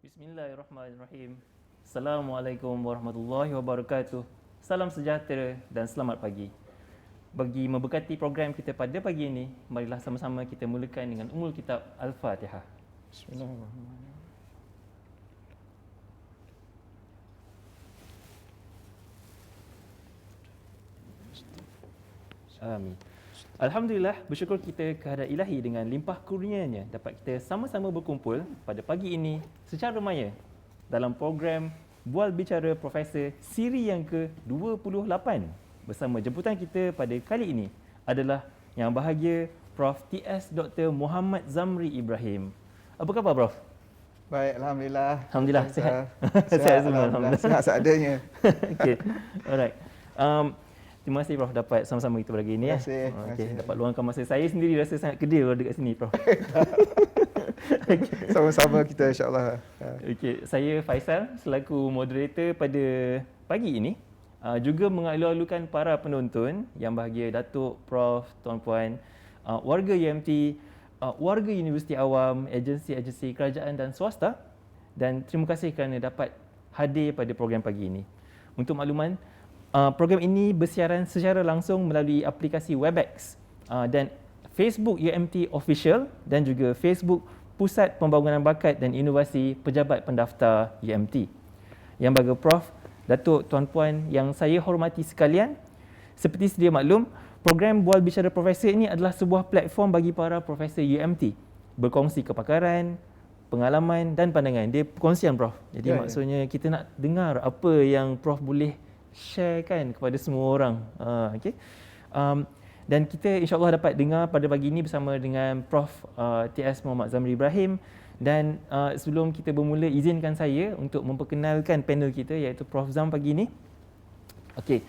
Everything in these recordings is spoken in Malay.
Bismillahirrahmanirrahim. Assalamualaikum warahmatullahi wabarakatuh. Salam sejahtera dan selamat pagi. Bagi memberkati program kita pada pagi ini, marilah sama-sama kita mulakan dengan Ummul Kitab Al-Fatihah. Bismillahirrahmanirrahim. Amin. Alhamdulillah, bersyukur kita kehadrat Ilahi dengan limpah kurnianya dapat kita sama-sama berkumpul pada pagi ini secara maya dalam program Bual Bicara Profesor siri yang ke-28. Bersama jemputan kita pada kali ini adalah Yang Bahagia Prof. T.S. Dr. Muhammad Zamri Ibrahim. Apa khabar, Prof? Baik, Alhamdulillah. Alhamdulillah, sihat. Sihat semua, Alhamdulillah. Sihat seadanya. Okey. Alright. Terima kasih Prof dapat sama-sama kita pagi ini ya. Terima kasih. Okey, dapat luangkan masa. Saya sendiri rasa sangat kedil kalau dekat sini, Prof. Sama-sama kita insya-Allah. Okey, saya Faisal selaku moderator pada pagi ini. Juga mengalu-alukan para penonton yang bahagia, Datuk, Prof, tuan-puan, warga UMT, warga Universiti Awam, agensi-agensi kerajaan dan swasta, dan terima kasih kerana dapat hadir pada program pagi ini. Untuk makluman, program ini bersiaran secara langsung melalui aplikasi Webex dan Facebook UMT Official dan juga Facebook Pusat Pembangunan Bakat dan Inovasi Pejabat Pendaftar UMT. Yang bagi Prof, Datuk, tuan-puan yang saya hormati sekalian, seperti sedia maklum, program Bual Bicara Profesor ini adalah sebuah platform bagi para profesor UMT berkongsi kepakaran, pengalaman dan pandangan. Dia perkongsian, Prof. Jadi maksudnya kita nak dengar apa yang Prof boleh share kan kepada semua orang. Okay. Dan kita insya-Allah dapat dengar pada pagi ini bersama dengan Prof T.S. Muhammad Zamri Ibrahim. Dan sebelum kita bermula, izinkan saya untuk memperkenalkan panel kita iaitu Prof Zam pagi ini. Okey.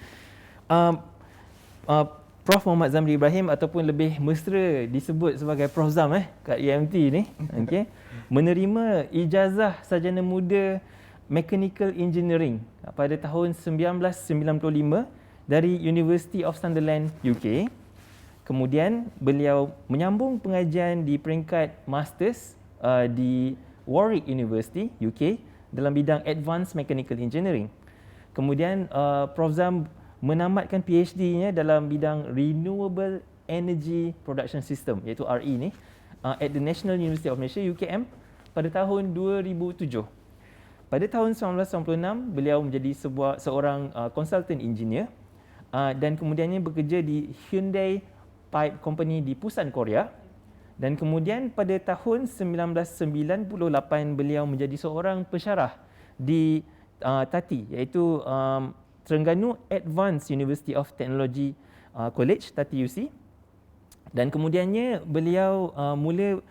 Prof Muhammad Zamri Ibrahim ataupun lebih mesra disebut sebagai Prof Zam kat UMT ni, okey, menerima ijazah sarjana muda Mechanical Engineering pada tahun 1995 dari University of Sunderland, UK. Kemudian beliau menyambung pengajian di peringkat Masters di Warwick University, UK dalam bidang Advanced Mechanical Engineering. Kemudian Prof Zam menamatkan PhD-nya dalam bidang Renewable Energy Production System iaitu RE ni at the National University of Malaysia, UKM pada tahun 2007. Pada tahun 1996, beliau menjadi seorang consultant engineer dan kemudiannya bekerja di Hyundai Pipe Company di Busan, Korea. Dan kemudian pada tahun 1998, beliau menjadi seorang pensyarah di TATI iaitu Terengganu Advanced University of Technology College, TATI UC. Dan kemudiannya beliau mula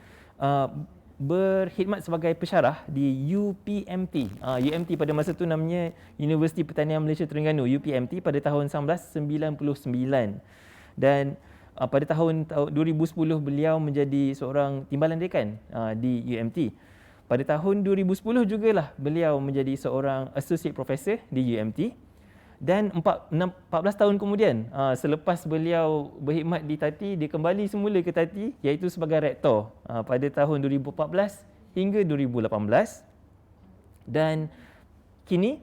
berkhidmat sebagai pensyarah di UPMT. UMT pada masa itu namanya Universiti Pertanian Malaysia Terengganu, UPMT pada tahun 1999. Dan pada tahun 2010 beliau menjadi seorang timbalan dekan di UMT. Pada tahun 2010 jugalah beliau menjadi seorang associate professor di UMT. Dan 14 tahun kemudian, selepas beliau berkhidmat di TATI, dia kembali semula ke TATI iaitu sebagai rektor pada tahun 2014 hingga 2018. Dan kini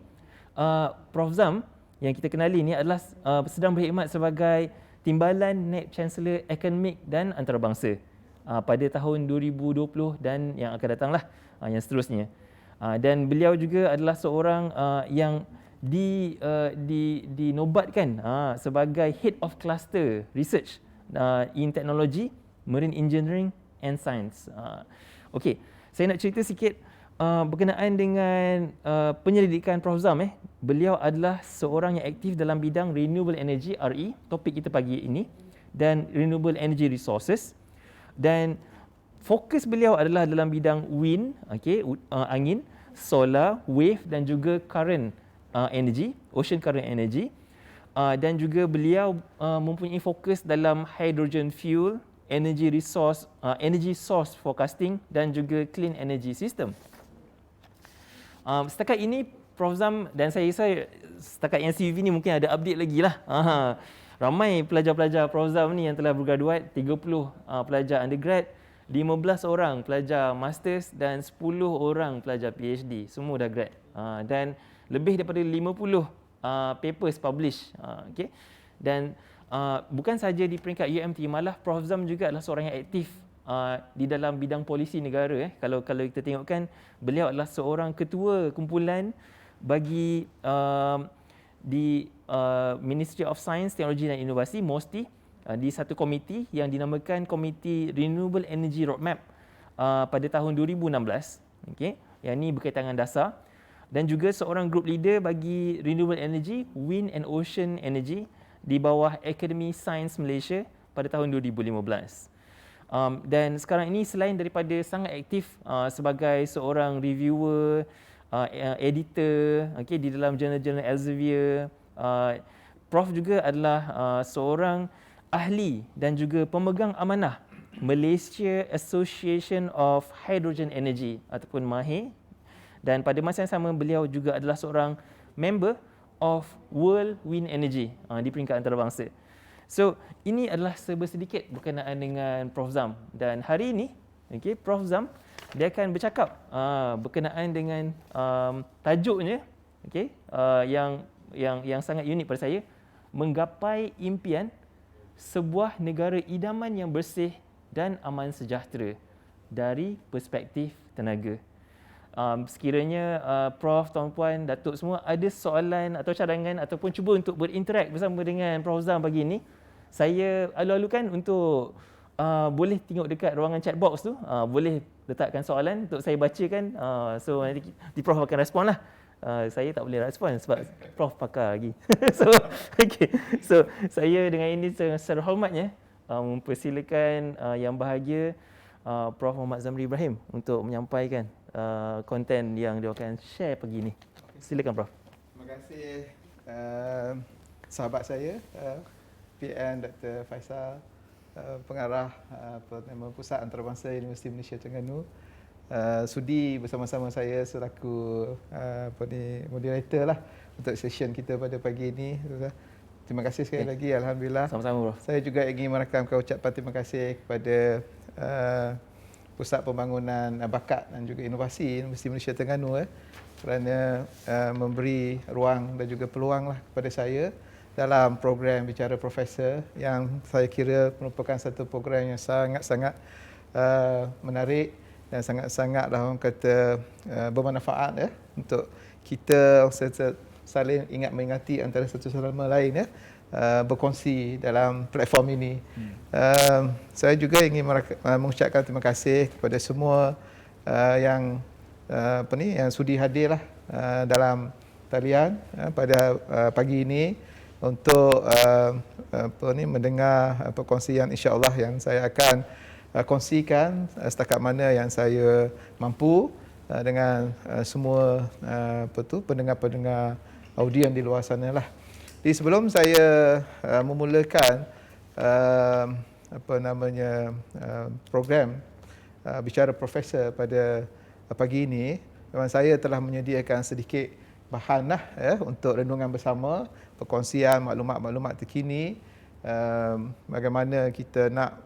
Prof Zam yang kita kenali ni adalah sedang berkhidmat sebagai Timbalan Naib Chancellor Akademik dan Antarabangsa pada tahun 2020 dan yang akan datanglah, yang seterusnya. Dan beliau juga adalah seorang yang dinobatkan sebagai Head of Cluster Research in Technology, Marine Engineering and Science. Okey, saya nak cerita sikit berkenaan dengan penyelidikan Prof Zam. Beliau adalah seorang yang aktif dalam bidang Renewable Energy, RE, topik kita pagi ini, dan Renewable Energy Resources. Dan fokus beliau adalah dalam bidang wind, angin, solar, wave dan juga current energy, ocean current energy, dan juga beliau mempunyai fokus dalam hydrogen fuel, energy source forecasting dan juga clean energy system. Setakat ini Prof Zam dan saya setakat yang CV ni mungkin ada update lagi lah. Ramai pelajar-pelajar Prof Zam ni yang telah bergraduate, 30 pelajar undergrad 15 orang pelajar masters dan 10 orang pelajar PhD. Semua dah grad. Dan lebih daripada 50 papers publish. Okay. Dan bukan saja di peringkat UMT, malah Prof Zam juga adalah seorang yang aktif di dalam bidang polisi negara. Kalau kita tengokkan, beliau adalah seorang ketua kumpulan bagi di Ministry of Science, Teknologi dan Inovasi, MOSTI, di satu komiti yang dinamakan Komiti Renewable Energy Roadmap pada tahun 2016. Okay. Yang ini berkaitan dengan dasar. Dan juga seorang group leader bagi Renewable Energy, Wind and Ocean Energy di bawah Akademi Sains Malaysia pada tahun 2015. Dan sekarang ini selain daripada sangat aktif sebagai seorang reviewer, editor, okay, di dalam jurnal-jurnal Elsevier, Prof juga adalah seorang ahli dan juga pemegang amanah Malaysia Association of Hydrogen Energy ataupun MAHE, dan pada masa yang sama beliau juga adalah seorang member of World Wind Energy di peringkat antarabangsa. So ini adalah serba sedikit berkenaan dengan Prof Zam, dan hari ini okay, Prof Zam dia akan bercakap berkenaan dengan tajuknya, okay, yang sangat unik pada saya, menggapai impian sebuah negara idaman yang bersih dan aman sejahtera dari perspektif tenaga. Sekiranya Prof, Tuan-Puan, Datuk semua ada soalan atau cadangan ataupun cuba untuk berinteract bersama dengan Prof Zam pagi ini, saya alu-alukan untuk boleh tengok dekat ruangan chat box tu, boleh letakkan soalan untuk saya bacakan. So nanti Prof akan respon lah. Saya tak boleh respon sebab Prof pakar lagi. So saya dengan ini secara hormatnya mempersilakan yang bahagia Prof Muhammad Zamri Ibrahim untuk menyampaikan konten yang dia akan share pagi ni. Silakan Prof. Terima kasih sahabat saya, PN Dr. Faisal, pengarah Penerimaan Pusat Antarabangsa Universiti Malaysia Terengganu, sudi bersama-sama saya selaku moderator lah untuk session kita pada pagi ini. Terima kasih sekali lagi, alhamdulillah. Sama-sama Prof. Saya juga ingin merakamkan ucapan terima kasih kepada Pusat Pembangunan Bakat dan juga Inovasi Universiti Malaysia Terengganu kerana memberi ruang dan juga peluang lah kepada saya dalam program Bicara Profesor, yang saya kira merupakan satu program yang sangat-sangat menarik dan sangat-sangatlah orang kata bermanfaat untuk kita saling ingat mengingati antara satu sama lain berkongsi dalam platform ini. Saya juga ingin mengucapkan terima kasih kepada semua yang sudi hadirlah dalam talian pada pagi ini untuk mendengar perkongsian insya-Allah yang saya akan kongsikan setakat mana yang saya mampu dengan semua pendengar-pendengar audio di luar sana lah. Jadi sebelum saya memulakan program Bicara Profesor pada pagi ini, memang saya telah menyediakan sedikit bahan lah untuk renungan bersama, perkongsian maklumat-maklumat terkini, bagaimana kita nak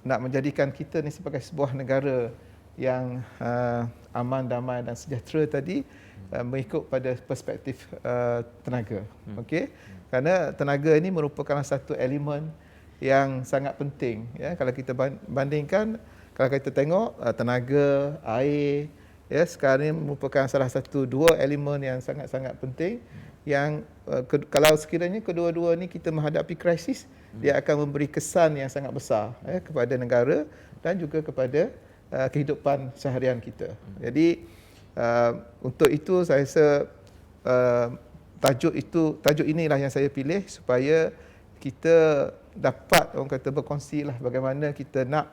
nak menjadikan kita ni sebagai sebuah negara yang aman, damai dan sejahtera tadi, mengikut pada perspektif tenaga. Okey, kerana tenaga ini merupakan satu elemen yang sangat penting kalau kita bandingkan, kalau kita tengok tenaga, air, sekarang ini merupakan salah satu dua elemen yang sangat-sangat penting yang kalau sekiranya kedua-dua ni kita menghadapi krisis, dia akan memberi kesan yang sangat besar kepada negara dan juga kepada kehidupan seharian kita. Jadi untuk itu saya rasa tajuk inilah yang saya pilih supaya kita dapat orang kata berkongsi lah bagaimana kita nak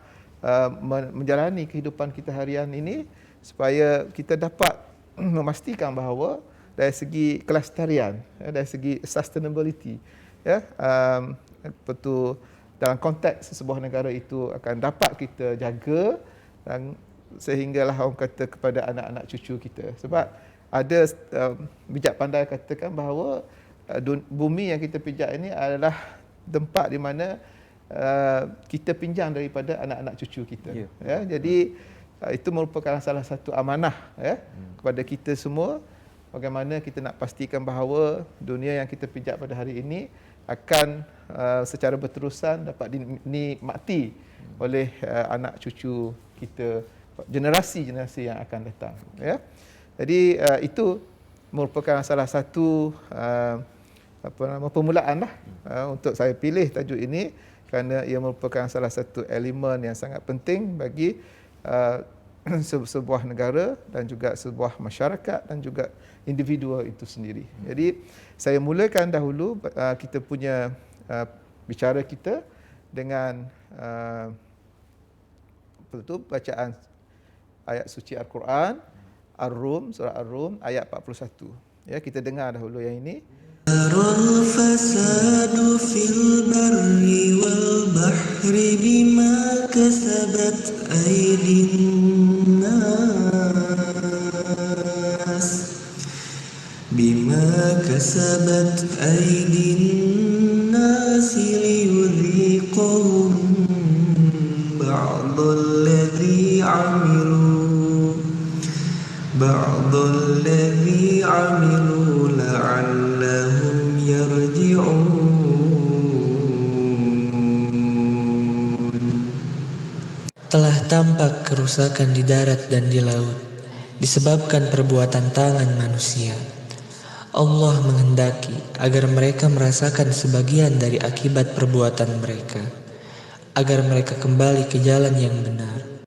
menjalani kehidupan kita harian ini supaya kita dapat memastikan bahawa dari segi kelestarian, dari segi sustainability, dalam konteks sebuah negara itu akan dapat kita jaga dan sehinggalah orang kata kepada anak-anak cucu kita. Sebab ada bijak pandai katakan bahawa bumi yang kita pijak ini adalah tempat di mana kita pinjam daripada anak-anak cucu kita. Ya. Ya, jadi itu merupakan salah satu amanah ya kepada kita semua, bagaimana kita nak pastikan bahawa dunia yang kita pijak pada hari ini akan secara berterusan dapat dinikmati oleh anak cucu kita, generasi-generasi yang akan datang ya. Jadi itu merupakan salah satu permulaan lah untuk saya pilih tajuk ini, kerana ia merupakan salah satu elemen yang sangat penting bagi sebuah negara dan juga sebuah masyarakat dan juga individu itu sendiri. Jadi saya mulakan dahulu kita punya bicara kita dengan bacaan ayat suci Al-Quran, Ar-Rum, surah Ar-Rum ayat 41. Ya, kita dengar dahulu yang ini. الفساد في البر والبحر بما كسبت أيدي الناس ليذيقهم بعض الذي عملوا لعلهم يرجعون. Telah tampak kerusakan di darat dan di laut disebabkan perbuatan tangan manusia. Allah menghendaki agar mereka merasakan sebagian dari akibat perbuatan mereka, agar mereka kembali ke jalan yang benar.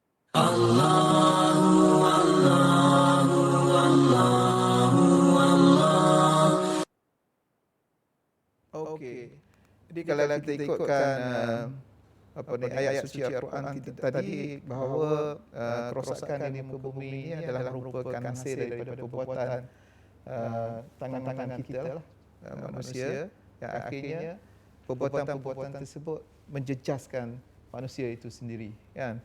Okey. Jadi kalau kita ikutkan ayat suci Al-Quran tadi, bahawa kerosakan di muka bumi ini adalah merupakan hasil daripada perbuatan tangan-tangan kita lah, manusia, yang akhirnya perbuatan-perbuatan tersebut menjejaskan manusia itu sendiri, kan.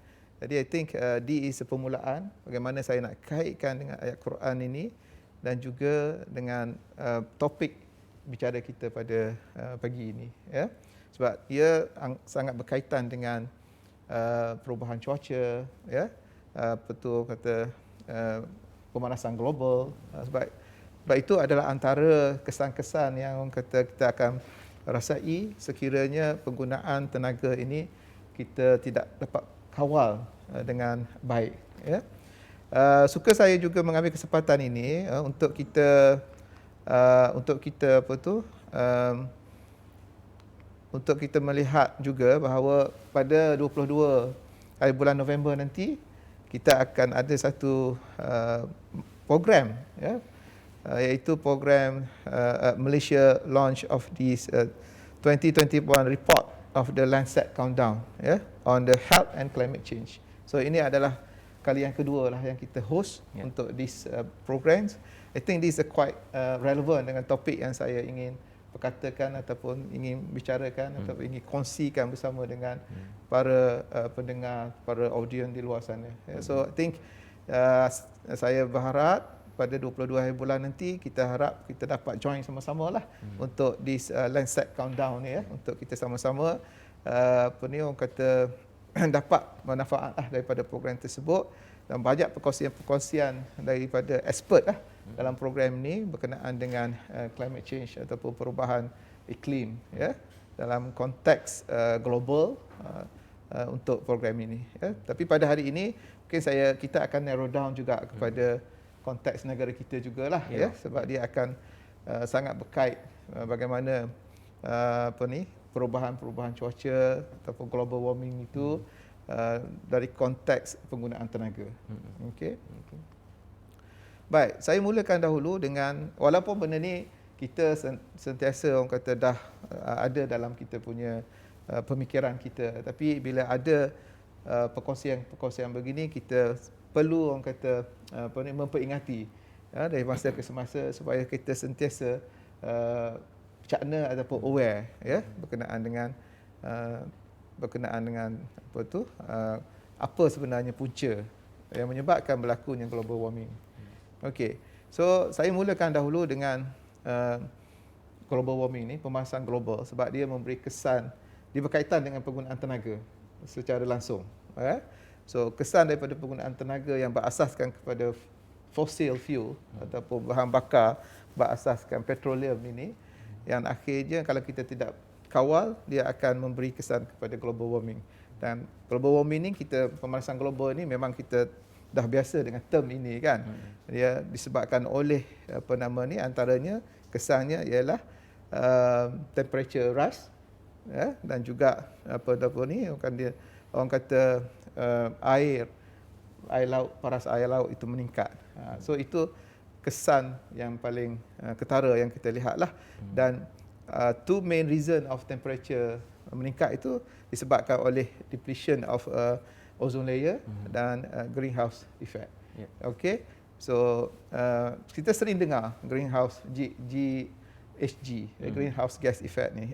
Jadi I think this is permulaan bagaimana saya nak kaitkan dengan ayat Quran ini dan juga dengan topik bicara kita pada pagi ini, ya. Sebab ia sangat berkaitan dengan perubahan cuaca, ya, betul kata pemanasan global. Sebab itu adalah antara kesan-kesan yang kata kita akan rasai sekiranya penggunaan tenaga ini kita tidak dapat kawal dengan baik, ya. Suka saya juga mengambil kesempatan ini untuk kita untuk kita melihat juga bahawa pada 22 hari bulan November nanti kita akan ada satu program, ya, iaitu program Malaysia launch of this 2021 report of the Lancet Countdown, ya, on the health and climate change. So ini adalah kali yang kedua lah yang kita host untuk this programs. I think this is quite relevant dengan topik yang saya ingin perkatakan ataupun ingin bicarakan ataupun ingin kongsikan bersama dengan para pendengar, para audiens di luar sana. So I think saya berharap pada 22 hari bulan nanti kita harap kita dapat join sama-sama lah untuk this Lancet Countdown ni, ya, untuk kita sama-sama orang kata dapat manfaat lah daripada program tersebut, dan banyak perkongsian daripada expert lah dalam program ni berkenaan dengan climate change ataupun perubahan iklim, ya, dalam konteks global untuk program ini, ya. Tapi pada hari ini mungkin kita akan narrow down juga kepada konteks negara kita jugalah, ya, sebab dia akan sangat berkait bagaimana perubahan cuaca ataupun global warming itu dari konteks penggunaan tenaga. Okey. Baik, saya mulakan dahulu dengan, walaupun benda ni kita sentiasa orang kata dah ada dalam kita punya pemikiran kita, tapi bila ada perkongsian begini kita perlu orang kata memperingati, ya, dari masa ke semasa supaya kita sentiasa cakna ataupun aware, ya, berkenaan dengan apa sebenarnya punca yang menyebabkan berlakunya global warming. Okey. So saya mulakan dahulu dengan global warming ni, pemanasan global, sebab dia memberi kesan dia berkaitan dengan penggunaan tenaga secara langsung. So kesan daripada penggunaan tenaga yang berasaskan kepada fossil fuel ataupun bahan bakar berasaskan petroleum ini, yang akhirnya kalau kita tidak kawal, dia akan memberi kesan kepada global warming. Dan global warming ni, pemanasan global ni memang kita dah biasa dengan term ini kan. Dia disebabkan oleh antaranya kesannya ialah temperature rise, dan juga orang kata air laut, paras air laut itu meningkat. So itu kesan yang paling ketara yang kita lihatlah. Dan two main reason of temperature meningkat itu disebabkan oleh depletion of ozone layer dan greenhouse effect. Okay, so kita sering dengar greenhouse GHG, greenhouse gas effect ni.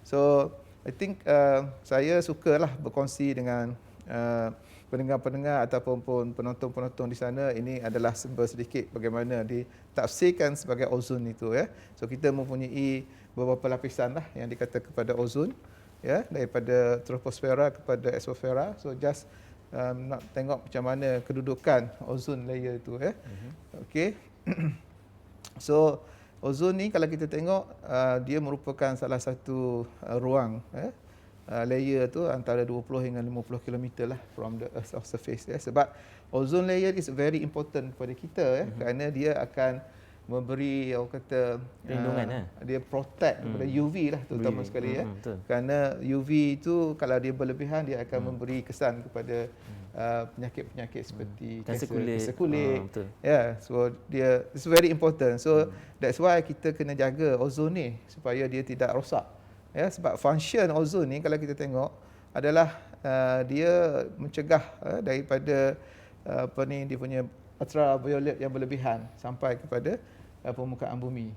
So I think saya sukalah berkongsi dengan pendengar-pendengar ataupun penonton-penonton di sana. Ini adalah sedikit bagaimana ditafsirkan sebagai ozon itu. So kita mempunyai beberapa lapisan lah yang dikata kepada ozon, daripada troposfera kepada exosfera. So just nak tengok macam mana kedudukan ozon layer itu. Okay. So ozon ni kalau kita tengok dia merupakan salah satu ruang layer tu antara 20 hingga 50 km lah from the earth of surface. Sebab ozone layer is very important kepada kita kerana dia akan memberi perlindungan, dia protect daripada UV lah terutama sekali kerana UV itu kalau dia berlebihan dia akan memberi kesan kepada penyakit-penyakit seperti kanser kulit. So dia it's very important. So that's why kita kena jaga ozon ni supaya dia tidak rosak. Sebab function ozon ni kalau kita tengok adalah dia mencegah daripada dia punya ultraviolet yang berlebihan sampai kepada permukaan bumi.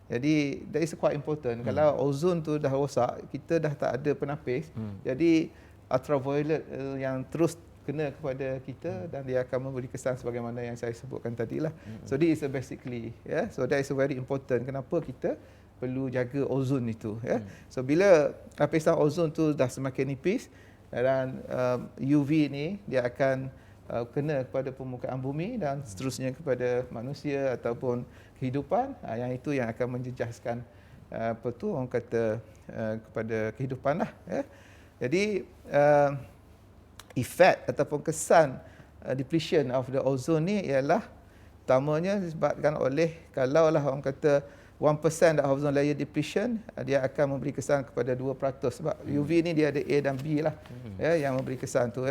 Jadi that is quite important. Kalau ozon tu dah rosak, kita dah tak ada penapis. Jadi ultraviolet yang terus kena kepada kita dan dia akan memberi kesan sebagaimana yang saya sebutkan tadilah. So this is basically so that is very important. Kenapa kita perlu jaga ozon itu. So bila lapisan ozon tu dah semakin nipis dan UV ni dia akan kena kepada permukaan bumi dan seterusnya kepada manusia ataupun kehidupan, yang itu yang akan menjejaskan orang kata kepada kehidupan lah. Jadi efek ataupun kesan depletion of the ozone ni ialah utamanya disebabkan oleh kalaulah orang kata 1% of ozone layer depletion, dia akan memberi kesan kepada 2%. Sebab UV ni dia ada A dan B lah yang memberi kesan tu.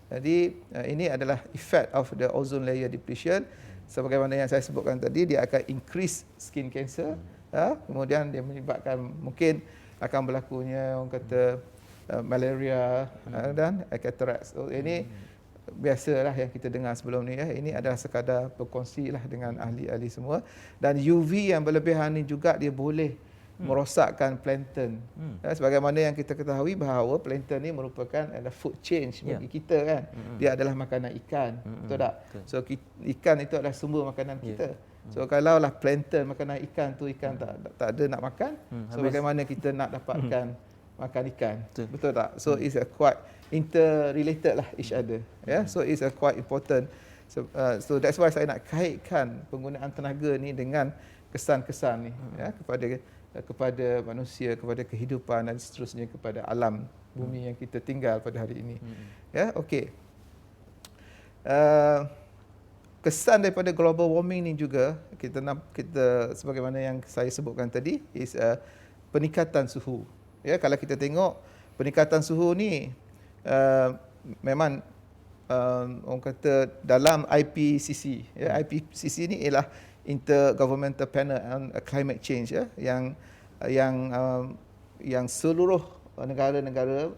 Jadi ini adalah effect of the ozone layer depletion. Sebagaimana yang saya sebutkan tadi, dia akan increase skin cancer. Kemudian dia menyebabkan mungkin akan berlakunya orang kata malaria dan cataracts. So ini biasalah yang kita dengar sebelum ni. Ini adalah sekadar berkongsi lah dengan ahli-ahli semua. Dan UV yang berlebihan ni juga dia boleh merosakkan plankton. Sebagaimana yang kita ketahui bahawa plankton ni merupakan food chain bagi kita kan. Dia adalah makanan ikan. Betul tak? So ikan itu adalah sumber makanan kita. So kalaulah plankton makanan ikan tu ikan tak ada nak makan, so bagaimana kita nak dapatkan makan ikan? Betul tak? So it's a quite interrelated lah each other. So it's a quite important. So that's why saya nak kaitkan penggunaan tenaga ni dengan kesan-kesan ni kepada manusia, kepada kehidupan dan seterusnya kepada alam bumi yang kita tinggal pada hari ini. Okey. Kesan daripada global warming ni juga kita sebagaimana yang saya sebutkan tadi is peningkatan suhu. Kalau kita tengok peningkatan suhu ni memang orang kata dalam IPCC. IPCC ni ialah Intergovernmental Panel on Climate Change yang seluruh negara-negara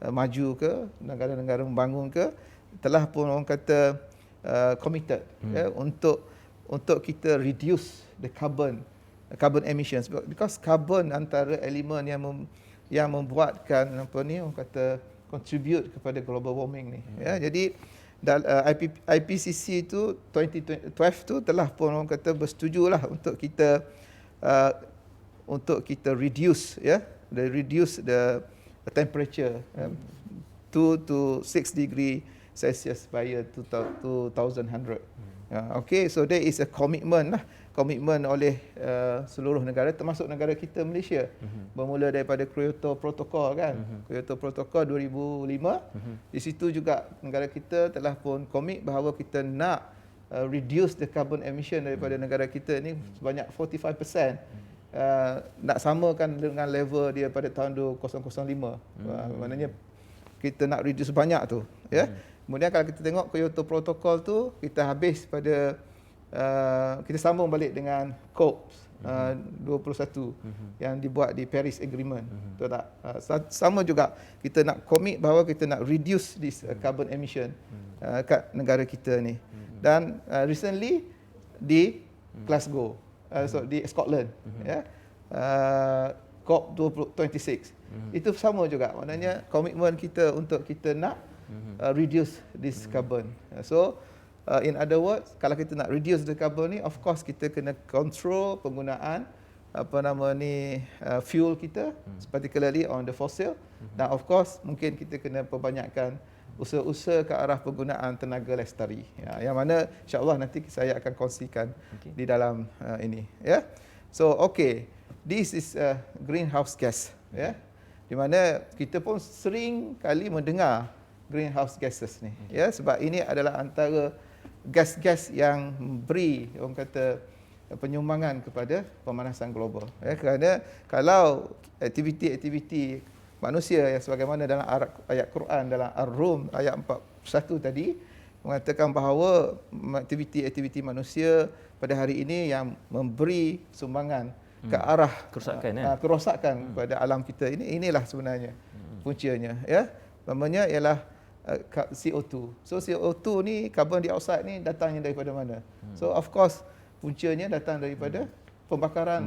maju ke, negara-negara membangun ke, telah pun orang kata committed untuk kita reduce the carbon emissions, because carbon antara elemen yang membuatkan orang kata contribute kepada global warming ni. Jadi IPCC itu 2012 tu telah pun orang kata bersetujulah untuk kita reduce the temperature 2 to 6 degree Celsius by year 2100. Okay, so there is a commitment lah, komitmen oleh seluruh negara termasuk negara kita Malaysia. Bermula daripada Kyoto Protocol kan. Kyoto Protocol 2005. Di situ juga negara kita telah pun komit bahawa kita nak reduce the carbon emission daripada negara kita ni sebanyak 45%. Nak samakan dengan level dia pada tahun 2005. Maknanya kita nak reduce banyak tu, ya. Kemudian kalau kita tengok Kyoto Protocol tu, kita habis pada kita sambung balik dengan COP 21 yang dibuat di Paris Agreement. Betul tak? Sama juga kita nak commit bahawa kita nak reduce this carbon emission kat negara kita ni. Dan recently di Glasgow, di Scotland, ya. COP 26. Itu sama juga. Maknanya komitmen kita untuk kita nak reduce this carbon. So in other words, kalau kita nak reduce the carbon ni, of course kita kena control penggunaan fuel kita, particularly on the fossil. Dan of course mungkin kita kena perbanyakkan usaha-usaha ke arah penggunaan tenaga lestari. Yang mana insya-Allah nanti saya akan kongsikan di dalam ini, ya. So okay, this is greenhouse gas, ya. Di mana kita pun sering kali mendengar greenhouse gases ni, ya, sebab ini adalah antara gas-gas yang beri orang kata penyumbangan kepada pemanasan global, ya. Kerana kalau aktiviti-aktiviti manusia yang sebagaimana dalam ayat Quran dalam Ar-Rum ayat 41 tadi mengatakan bahawa aktiviti-aktiviti manusia pada hari ini yang memberi sumbangan ke arah kerosakan kepada alam kita, inilah sebenarnya puncanya, ya. Namanya ialah CO2. So CO2 ni, carbon dioxide ni datangnya daripada mana? So of course puncanya datang daripada pembakaran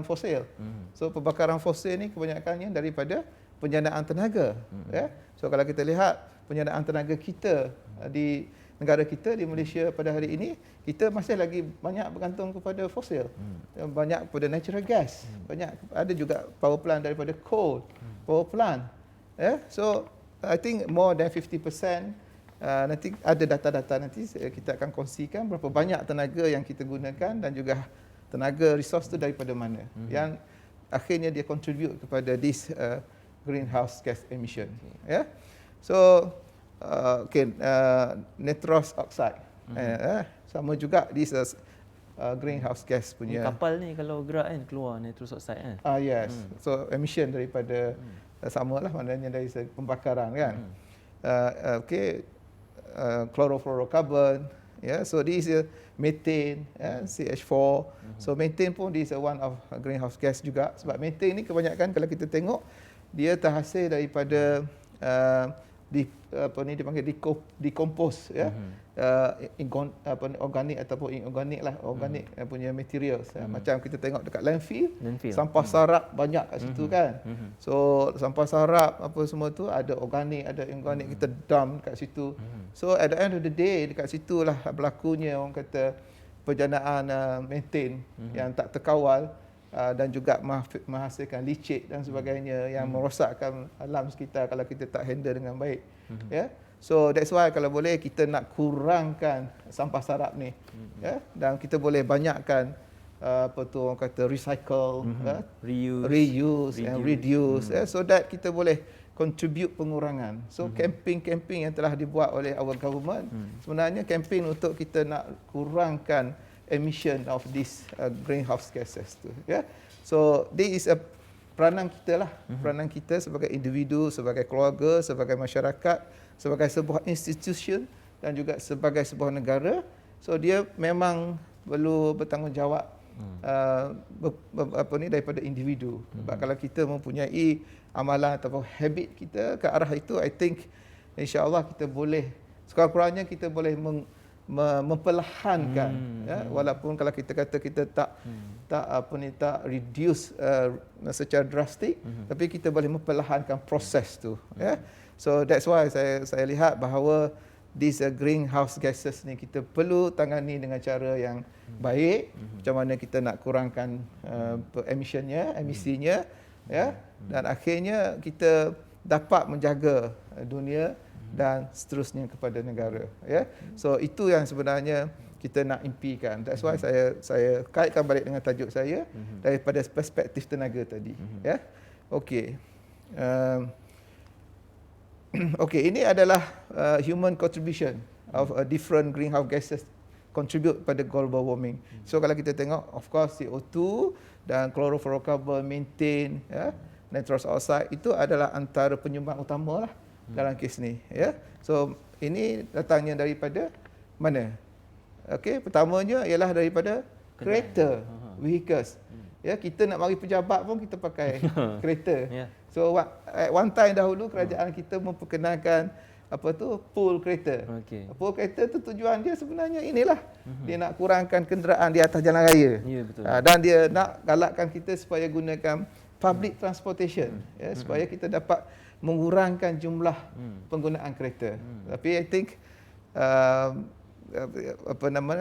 fosil. So pembakaran fosil ni kebanyakannya daripada penjanaan tenaga, ya. So kalau kita lihat penjanaan tenaga kita di negara kita di Malaysia pada hari ini, kita masih lagi banyak bergantung kepada fosil. Banyak kepada natural gas. Banyak ada juga power plant daripada coal power plant. Ya. So I think more than 50%. Nanti ada data-data nanti kita akan kongsikan berapa banyak tenaga yang kita gunakan dan juga tenaga resource tu daripada mana yang akhirnya dia contribute kepada this greenhouse gas emission. Ya. So nitrous oxide. Sama juga this greenhouse gas punya. Kapal ni kalau gerak kan keluar nitrous oxide kan. Yes. So emission daripada samalah maknanya dari pembakaran kan. Chlorofluorocarbon, yeah. So this is methane, CH4. So methane pun this is one of greenhouse gas juga. Sebab methane ni kebanyakan kalau kita tengok dia terhasil daripada dipanggil decompose, ya. Organik ataupun inorganik lah, organik punya materials. Macam kita tengok dekat landfill. Sampah sarap banyak kat situ kan. So sampah sarap apa semua tu ada organik, ada inorganik, kita dump kat situ. So at the end of the day dekat situlah berlakunya orang kata penjanaan methane yang tak terkawal. Dan juga menghasilkan licik dan sebagainya yang merosakkan alam sekitar kalau kita tak handle dengan baik. Ya. So that's why kalau boleh kita nak kurangkan sampah sarap ni. Ya, dan kita boleh banyakkan orang kata recycle, reuse and reduce, so that kita boleh contribute pengurangan. So campaign-campaign yang telah dibuat oleh our government sebenarnya campaign untuk kita nak kurangkan emission of this greenhouse gases tu, ya. So this is a peranan kita lah, peranan kita sebagai individu, sebagai keluarga, sebagai masyarakat, sebagai sebuah institution dan juga sebagai sebuah negara. So dia memang perlu bertanggungjawab daripada individu. Sebab kalau kita mempunyai amalan ataupun habit kita ke arah itu, I think insya-Allah kita boleh sekurang-kurangnya kita boleh memperlahankan, ya, walaupun kalau kita kata kita tak reduce secara drastik, tapi kita boleh memperlahankan proses tu, ya. So that's why saya lihat bahawa these greenhouse gases ni kita perlu tangani dengan cara yang baik. Macam mana kita nak kurangkan emisinya, ya. Dan akhirnya kita dapat menjaga dunia dan seterusnya kepada negara, ya. So itu yang sebenarnya kita nak impikan. That's why saya kaitkan balik dengan tajuk saya daripada perspektif tenaga tadi, ya. Okey. Okey, ini adalah human contribution of different greenhouse gases contribute pada global warming. So kalau kita tengok, of course CO2 dan chlorofluorocarbon, methane, ya, nitrous oxide itu adalah antara penyumbang utama lah dalam kes ni, ya. So ini datangnya daripada mana? Okey, pertamanya ialah daripada kereta, vehicles. Ya, kita nak mari pejabat pun kita pakai kereta. So at one time dahulu kerajaan kita memperkenalkan pool kereta. Pool kereta tu tujuan dia sebenarnya inilah. Dia nak kurangkan kenderaan di atas jalan raya. Ya, betul. Dan dia nak galakkan kita supaya gunakan public transportation, ya, supaya kita dapat mengurangkan jumlah penggunaan kereta. Tapi I think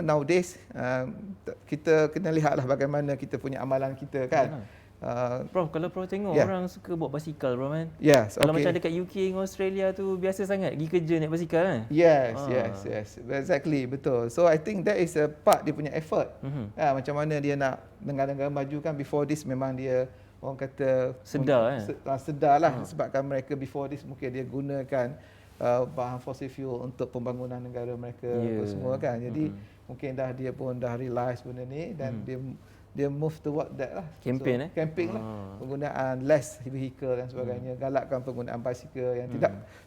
nowadays kita kena lihatlah bagaimana kita punya amalan kita, kan. Prof, kalau Prof tengok orang suka bawa basikal, Prof, kan? Yes, kalau okay. macam dekat UK dengan Australia tu biasa sangat pergi kerja naik basikal, kan? Yes, exactly, betul. So I think that is a part dia punya effort. Macam mana dia nak negara-negara maju, kan, before this memang dia orang kata sedar, sedar lah, sebabkan mereka before this mungkin dia gunakan bahan fossil fuel untuk pembangunan negara mereka semua, kan. Jadi mungkin dia pun dah realize benda ni dan dia move toward that lah. Campaign, campaign lah. Penggunaan less vehicle dan sebagainya, galakkan penggunaan basikal yang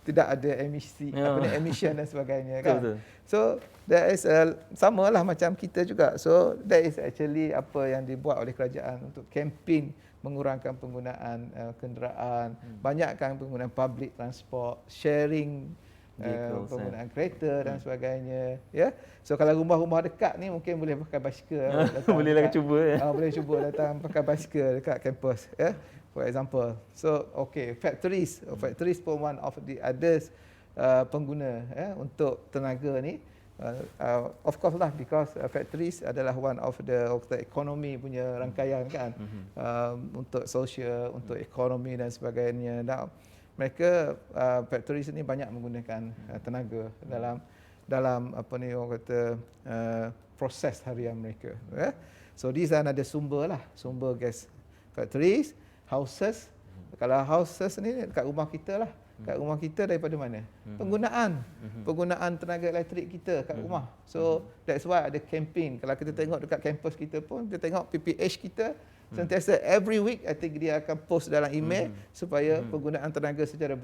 tidak ada emisi, emission dan sebagainya, kan. Betul. So that is samalah macam kita juga. So that is actually apa yang dibuat oleh kerajaan untuk campaign mengurangkan penggunaan kenderaan, banyakkan penggunaan public transport, sharing penggunaan kereta dan sebagainya, ya. So kalau rumah-rumah dekat ni mungkin boleh pakai basikal. Bolehlah cuba, ya. Boleh cuba datang pakai basikal dekat kampus, ya. For example. So okay, factories pun one of the others pengguna, ya, untuk tenaga ni. Of course lah, because factories adalah one of the ekonomi punya rangkaian, kan. Untuk sosial, untuk ekonomi dan sebagainya. Now, mereka factories ni banyak menggunakan tenaga dalam orang kata proses harian mereka, ya. So these are ada sumber gas. Factories, houses. Kalau houses ni dekat rumah kita lah. Kat rumah kita daripada mana? Penggunaan tenaga elektrik kita kat rumah. So that's why ada campaign. Kalau kita tengok dekat kampus kita pun, kita tengok PPH kita sentiasa every week I think dia akan post dalam email supaya penggunaan tenaga secara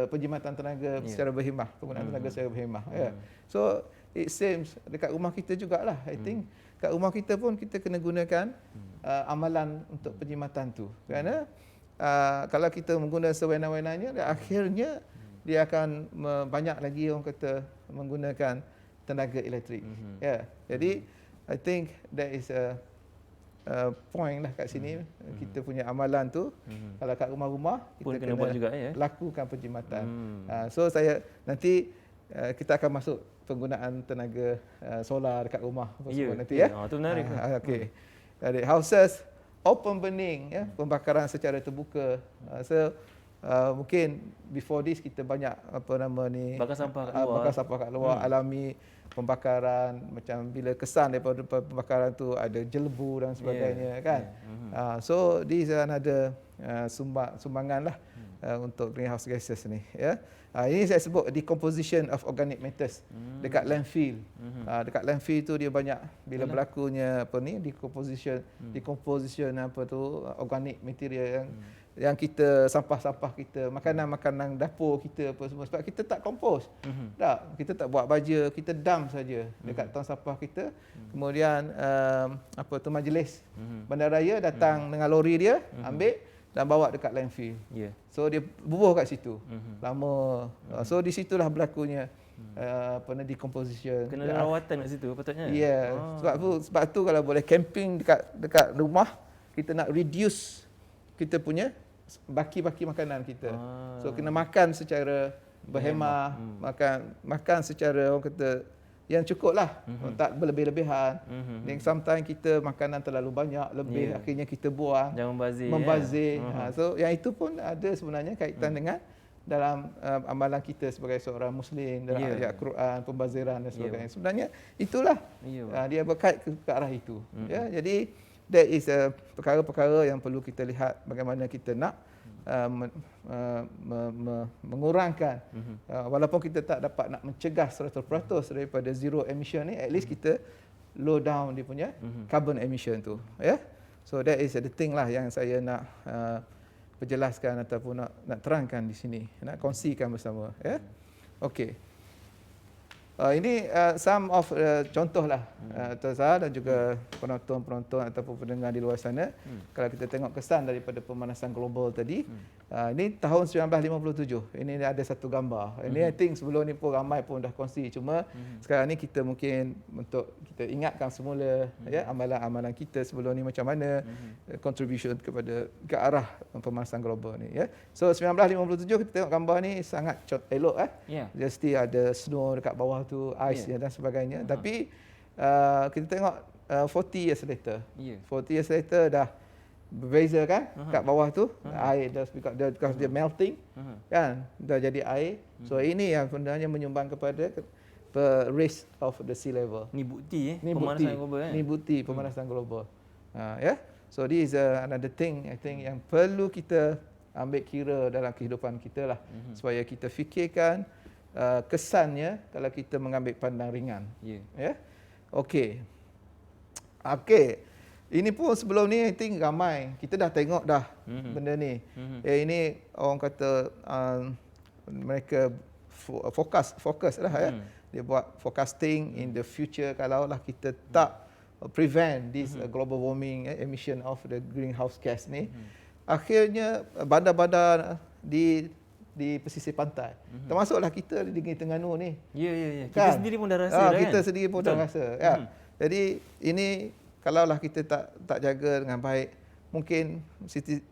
penjimatan tenaga secara berhemah, penggunaan tenaga secara berhemah, ya. So it seems dekat rumah kita jugalah. I think kat rumah kita pun kita kena gunakan amalan untuk penjimatan tu. Kerana kalau kita menggunakan sewenang-wenangnya, akhirnya dia akan banyak lagi orang kata menggunakan tenaga elektrik. Ya, jadi I think that is a point lah kat sini. Kita punya amalan tu, kalau kat rumah-rumah kita kena buat juga, ya, lakukan penjimatan. So saya nanti kita akan masuk penggunaan tenaga solar dekat rumah nanti, ya. Itu menarik. Okey. Dari houses, open burning, ya, pembakaran secara terbuka. So mungkin before this kita banyak bakar sampah kat luar, alami pembakaran, macam bila kesan daripada pembakaran tu ada jelbu dan sebagainya, kan. So these are another sumbangan lah untuk greenhouse gases ni, ya. Ini saya sebut decomposition of organic matters dekat landfill. Dekat landfill tu dia banyak bila berlakunya decomposition organic material yang kita sampah-sampah kita, makanan-makanan dapur kita apa semua, sebab kita tak kompos. Kita tak buat baja, kita dump saja dekat tong sampah kita. Kemudian majlis bandaraya datang dengan lori dia, ambil dan bawa dekat landfill. So dia bubuh kat situ. Lama. So di situlah berlakunya decomposition. Kena rawatan kat situ patutnya. Sebab tu kalau boleh camping dekat rumah, kita nak reduce kita punya baki-baki makanan kita. So kena makan secara berhemah, makan secara orang kata yang cukup lah, tak berlebih-lebihan. Yang sometimes kita makanan terlalu banyak, lebih, akhirnya kita buang, Jangan membazir. membazir. So yang itu pun ada sebenarnya kaitan dengan dalam amalan kita sebagai seorang Muslim, dalam ayat Quran, pembaziran dan sebagainya. Sebenarnya itulah dia berkait ke arah itu. Ya, jadi that is perkara-perkara yang perlu kita lihat bagaimana kita nak mengurangkan. Walaupun kita tak dapat nak mencegah 100% daripada zero emission ni, at least kita low down dia punya carbon emission tu. Ya. So that is the thing lah yang saya nak perjelaskan ataupun nak terangkan di sini, nak kongsikan bersama. Ya, okey. Ini some of contoh lah, Tuan Zahar dan juga penonton-penonton ataupun pendengar di luar sana. Kalau kita tengok kesan daripada pemanasan global tadi, ini tahun 1957. Ini ada satu gambar. Ini I think sebelum ni pun ramai pun dah kongsi. Cuma sekarang ni kita mungkin untuk kita ingatkan semula ya, amalan-amalan kita sebelum ni macam mana contribution ke arah pemanasan global ni. Ya. So 1957 kita tengok gambar ni sangat elok. Dia still ada snow dekat bawah tu, ice dan sebagainya. Tapi kita tengok 40 years later. 40 years later dah berbeza kan, kat bawah tu air dah because dia melting kan, dah jadi air. So ini yang sebenarnya menyumbang kepada raise of the sea level. Ni bukti pemanasan global kan. Ni bukti pemanasan global. Ya. So this is another thing I think yang perlu kita ambil kira dalam kehidupan kita lah, supaya kita fikirkan kesannya kalau kita mengambil pandang ringan. Ya. Okey. Ini pun sebelum ni I think ramai kita dah tengok dah benda ni. Ini orang kata mereka fokus lah ya. Dia buat forecasting in the future kalaulah kita tak prevent this global warming emission of the greenhouse gas ni. Akhirnya bandar-bandar di pesisir pantai. Termasuklah kita di Negeri Terengganu ni. Ya. Kan? Kita sendiri pun dah rasa kita sendiri pun dah rasa. Ya. Jadi ini kalaulah kita tak jaga dengan baik, mungkin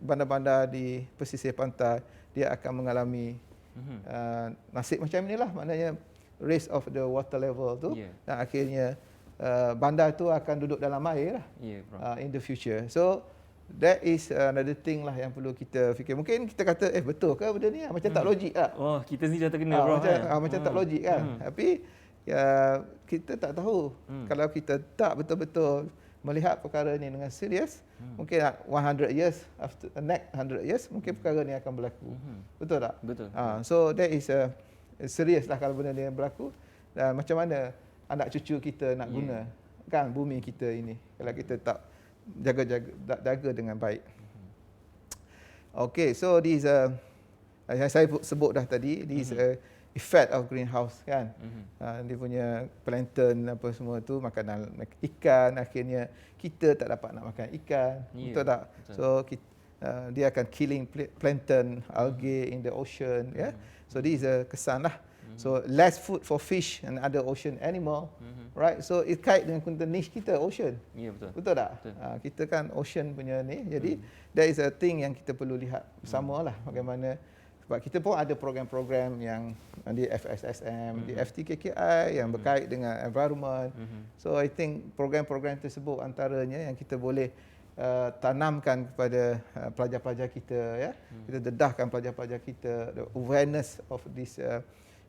bandar-bandar di pesisir pantai dia akan mengalami nasib macam inilah, maknanya raise of the water level tu, dan akhirnya bandar tu akan duduk dalam air lah in the future. So that is another thing lah yang perlu kita fikir. Mungkin kita kata betul ke benda ni, macam tak logik lah. Oh, kita sendiri dah terkena bro. Macam tak logik kan. Tapi kita tak tahu kalau kita tak betul-betul melihat perkara ni dengan serius, mungkin 100 years after the next 100 years mungkin perkara ni akan berlaku. Betul tak? Betul. So that is serius lah kalau benda ni berlaku. Dan macam mana anak cucu kita nak guna kan bumi kita ini kalau kita tak jaga dengan baik. Okay, so this yang saya sebut dah tadi, this effect of greenhouse kan. Dia punya plankton apa semua tu, makanan ikan, akhirnya kita tak dapat nak makan ikan. Betul tak? So dia akan killing plankton, algae in the ocean. So this is kesan lah. So less food for fish and other ocean animal, right? So it kait dengan niche kita ocean. Betul. Betul tak? Kita kan ocean punya ni. Jadi that is a thing yang kita perlu lihat bersama lah, bagaimana. Sebab kita pun ada program-program yang di FSSM, di FTKKI yang berkait dengan environment. So I think program-program tersebut antaranya yang kita boleh tanamkan kepada pelajar-pelajar kita ya. Kita dedahkan pelajar-pelajar kita the awareness of this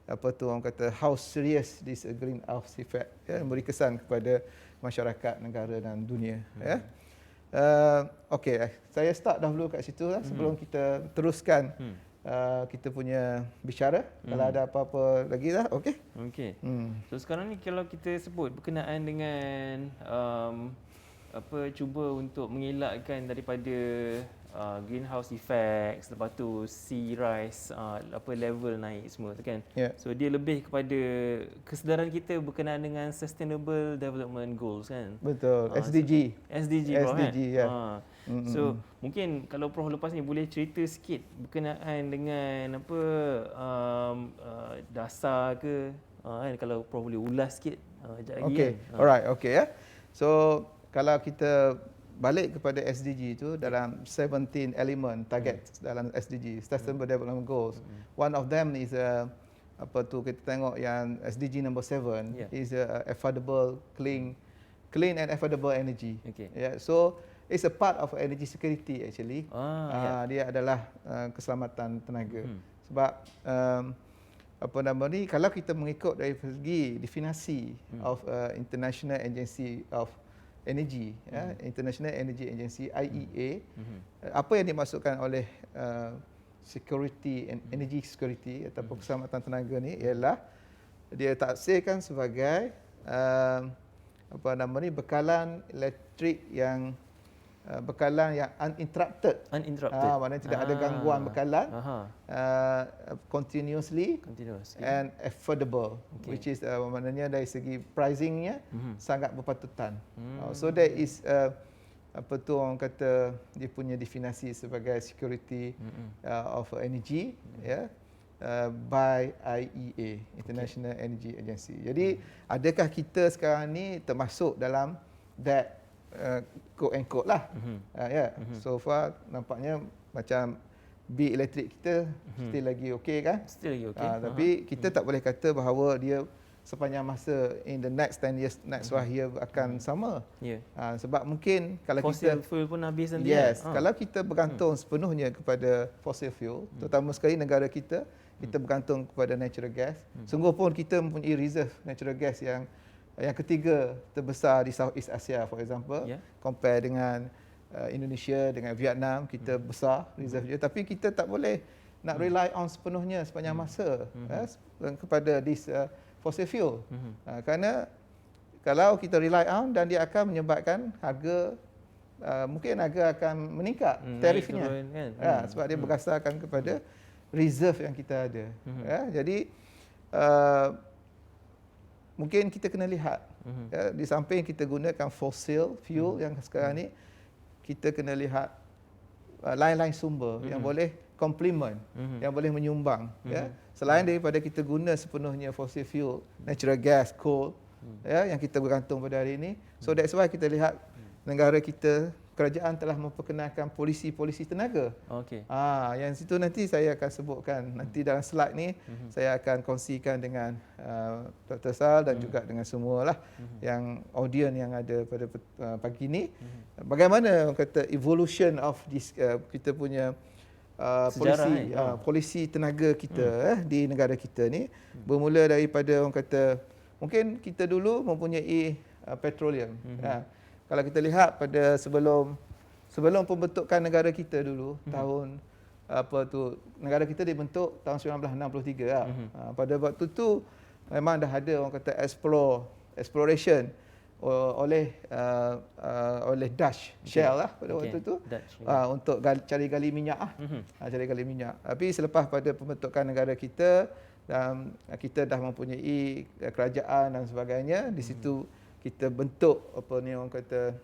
orang kata how serious this greenhouse effect ya, memberi kesan kepada masyarakat, negara dan dunia ya. Okey, saya start dahulu kat situ lah sebelum kita teruskan kita punya bicara. Kalau ada apa-apa lagi lah, okey. So sekarang ni kalau kita sebut berkenaan dengan cuba untuk mengelakkan daripada greenhouse effect, lepas tu sea rise, level naik semua tu kan. So dia lebih kepada kesedaran kita berkenaan dengan sustainable development goals kan. Betul. SDG bro, SDG kan? Ya. So mungkin kalau Prof lepas ni boleh cerita sikit berkenaan dengan dasar ke kan, kalau Prof boleh ulas sikit sekejap lagi. Okey. Alright, okey ya. So kalau kita balik kepada SDG itu, dalam 17 element target dalam SDG, Sustainable Development Goals. One of them is kita tengok yang SDG number 7 Yeah. is affordable, clean and affordable energy. Okay. Yeah, so it's a part of energy security actually. Dia adalah keselamatan tenaga. Sebab kalau kita mengikut dari segi definisi of International Agency of Energy, International Energy Agency IEA, apa yang dimaksudkan oleh security and energy security ataupun keselamatan tenaga ni ialah dia taksirkan sebagai bekalan elektrik yang uninterrupted. Maknanya tidak ada gangguan bekalan, continuously and affordable, which is maknanya dari segi pricingnya sangat berpatutan. So that is orang kata dia punya definisi sebagai security of energy, by IEA, International Energy Agency. Jadi adakah kita sekarang ni termasuk dalam that quote and quote lah. So far nampaknya macam bil elektrik kita still lagi okey kan? Still lagi okey. Tapi kita tak boleh kata bahawa dia sepanjang masa in the next 10 years, next 5 years akan sama. Sebab mungkin kalau fossil fuel pun habis nanti. Kalau kita bergantung sepenuhnya kepada fossil fuel, terutama sekali negara kita bergantung kepada natural gas. Sungguh pun kita mempunyai reserve natural gas yang ketiga terbesar di Southeast Asia, for example, compare dengan Indonesia, dengan Vietnam, kita besar reserve dia, tapi kita tak boleh nak rely on sepenuhnya sepanjang masa kepada this fossil fuel. Kerana kalau kita rely on, dan dia akan menyebabkan harga mungkin harga akan meningkat tarifnya, sebab dia berdasarkan kepada reserve yang kita ada. Jadi mungkin kita kena lihat di samping kita gunakan fossil fuel yang sekarang ni, kita kena lihat lain-lain sumber yang boleh complement, yang boleh menyumbang. Selain daripada kita guna sepenuhnya fossil fuel, natural gas, coal, yang kita bergantung pada hari ini. So that's why kita lihat negara kita, kerajaan telah memperkenalkan polisi tenaga. Yang situ nanti saya akan sebutkan. Nanti dalam slide ni saya akan kongsikan dengan Dr. Sal dan juga dengan semualah yang audience yang ada pada pagi ni. Bagaimana kata evolution of this kita punya polisi tenaga kita di negara kita ni, bermula daripada orang kata mungkin kita dulu mempunyai petroleum. Kalau kita lihat pada sebelum pembentukan negara kita dulu, tahun negara kita dibentuk tahun 1963 pada waktu tu memang dah ada orang kata exploration oleh Dutch Shell lah pada waktu tu, untuk cari gali minyak cari gali minyak. Tapi selepas pada pembentukan negara kita, dan kita dah mempunyai kerajaan dan sebagainya, di situ kita bentuk orang kata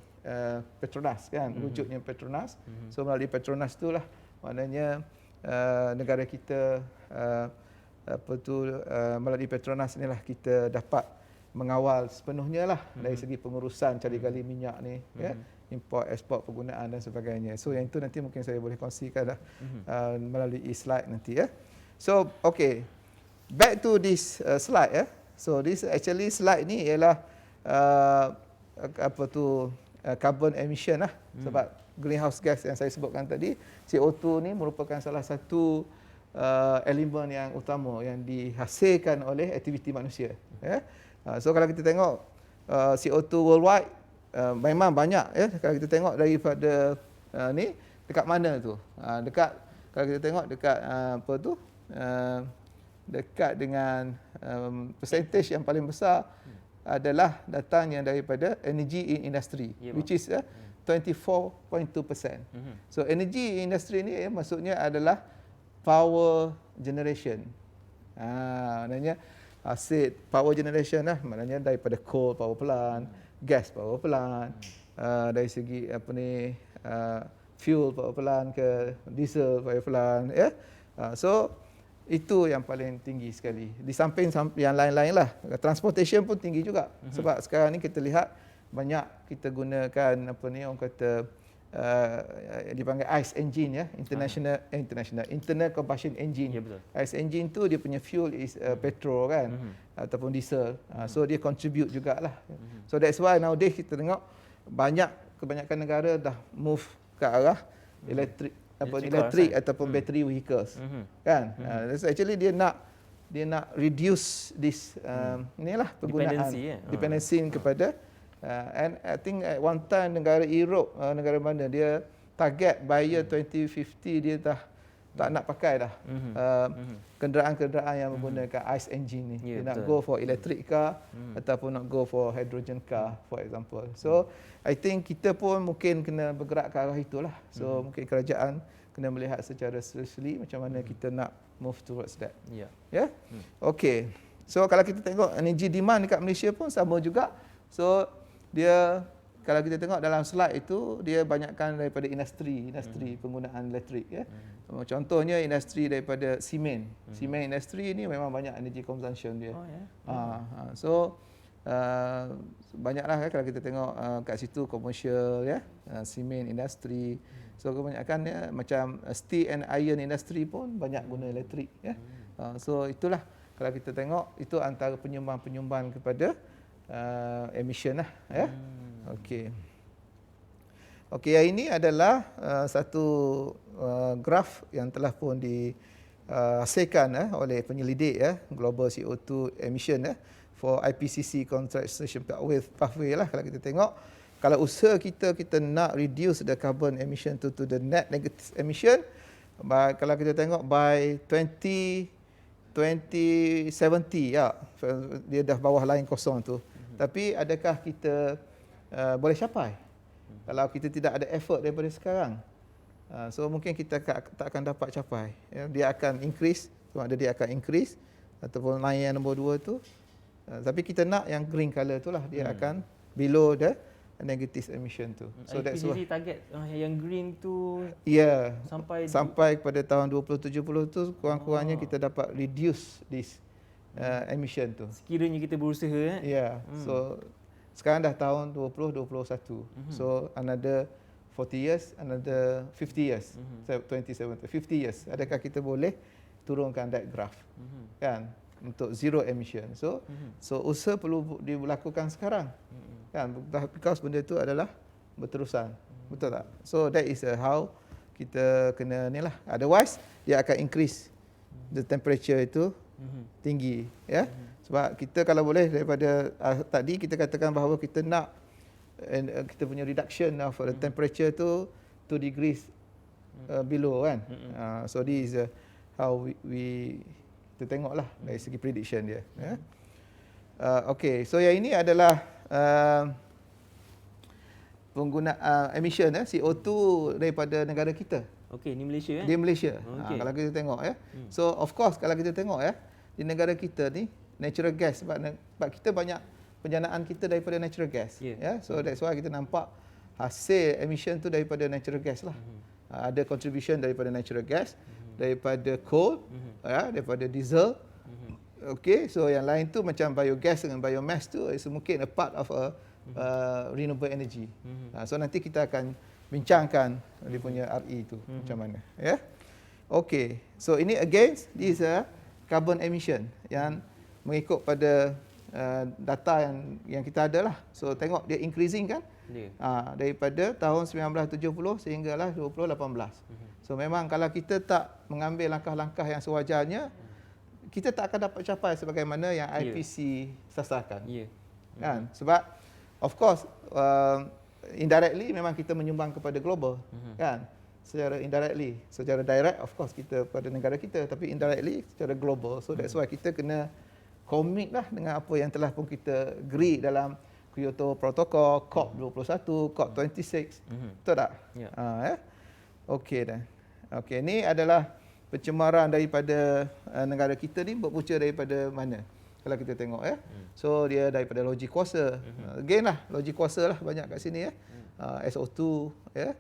Petronas kan, wujudnya Petronas. So melalui Petronas itulah maknanya negara kita melalui Petronas inilah kita dapat mengawal sepenuhnya lah dari segi pengurusan cari gali minyak ni, import, ekspor, penggunaan dan sebagainya. So yang itu nanti mungkin saya boleh kongsikan melalui slide nanti So back to this slide So this actually slide ni ialah carbon emission lah. Sebab greenhouse gas yang saya sebutkan tadi, CO2 ni merupakan salah satu elemen yang utama yang dihasilkan oleh aktiviti manusia. So kalau kita tengok CO2 worldwide memang banyak Kalau kita tengok daripada ni dekat mana tu? Kalau kita tengok dekat dekat dengan percentage yang paling besar adalah datangnya daripada energy in industry, which is 24.2%. So energy in industry ni maksudnya adalah power generation. Maknanya hasil power generation lah, maknanya daripada coal power plant, gas power plant, dari segi fuel power plant ke diesel power plant So itu yang paling tinggi sekali. Di samping yang lain-lain lah, transportation pun tinggi juga. Sebab sekarang ni kita lihat banyak kita gunakan orang kata dipanggil ICE engine ya, internal combustion engine. Ya, betul. ICE engine tu dia punya fuel is petrol kan, ataupun diesel. So dia contribute jugalah. So that's why nowadays kita tengok kebanyakan negara dah move ke arah elektrik ataupun battery vehicles. Kan? So actually dia nak reduce this inilah penggunaan dependency kepada and I think at one time negara Europe, negara mana dia target by year 2050 dia dah tak nak pakai dah kenderaan-kenderaan yang menggunakan ICE engine ni. Dia nak go for electric car ataupun nak go for hydrogen car for example. So I think kita pun mungkin kena bergerak ke arah itulah. So mungkin kerajaan kena melihat secara seriously macam mana kita nak move towards that. Ya. Yeah? Okay. So kalau kita tengok energy demand dekat Malaysia pun sama juga. So dia kalau kita tengok dalam slide itu dia banyakkan daripada industri penggunaan elektrik ya. Contohnya industri daripada semen. Semen industri ini memang banyak energy consumption dia. So banyaklah kalau kita tengok kat situ commercial ya, semen industri. So kebanyakannya macam steel and iron industry pun banyak guna elektrik ya. So itulah kalau kita tengok itu antara penyumbang kepada emission lah ya. Okey. Yang ini adalah satu graf yang telah pun dihasilkan oleh penyelidik ya, Global CO2 Emission for IPCC Contractation Pathway lah. Kalau kita tengok, kalau usaha kita nak reduce the carbon emission to the net negative emission, kalau kita tengok by 2070 ya, dia dah bawah line kosong tu. Tapi adakah kita boleh capai kalau kita tidak ada effort daripada sekarang? So mungkin kita tak akan dapat capai. Dia akan increase, sama ada dia akan increase ataupun naik yang nombor 2 tu. Tapi kita nak yang green colour tu lah, dia akan below the negative emission tu. So that's why target yang green tu sampai kepada tahun 2070 tu kurang-kurangnya kita dapat reduce this emission tu. Sekiranya kita berusaha So sekarang dah tahun 2021. So another 40 years, another 50 years. 2070, 50 years. Adakah kita boleh turunkan that graph? Kan? Untuk zero emission. So usaha perlu dilakukan sekarang. Kan? Because benda itu adalah berterusan. Betul tak? So that is how kita kena ni lah. Otherwise dia akan increase the temperature itu tinggi ya. Sebab kita kalau boleh daripada tadi kita katakan bahawa kita nak kita punya reduction of the temperature tu 2 degrees below kan. So this is how we kita tengoklah dari segi prediction dia ya. Okay, so yang ini adalah penggunaan emission CO2 daripada negara kita. Okey, ni Malaysia Di Malaysia. Kalau kita tengok ya. So of course kalau kita tengok ya, di negara kita ni natural gas sebab kita banyak penjanaan kita daripada natural gas ya. So that's why kita nampak hasil emission tu daripada natural gas lah. Ada contribution daripada natural gas, daripada coal ya, daripada diesel. Okey, so yang lain tu macam biogas dengan biomass tu is mungkin a part of a renewable energy. So nanti kita akan bincangkan dia punya RE tu macam mana ya. Okey, so ini again this carbon emission yang mengikut pada data yang kita ada lah. So tengok dia increasing kan. Daripada tahun 1970 sehinggalah 2018. So memang kalau kita tak mengambil langkah-langkah yang sewajarnya, kita tak akan dapat capai sebagaimana yang IPC sasarkan. Kan? Sebab of course indirectly memang kita menyumbang kepada global kan. Secara indirectly, secara direct of course kita pada negara kita, tapi indirectly secara global. So that's why kita kena commit lah dengan apa yang telah pun kita agree dalam Kyoto Protocol, COP21, COP26. Betul tak? Okey dah. Okey, ni adalah pencemaran daripada negara kita ni berpunca daripada mana? Kalau kita tengok ya. So dia daripada loji kuasa. Again lah, loji kuasa lah banyak kat sini ya. SO2 ya.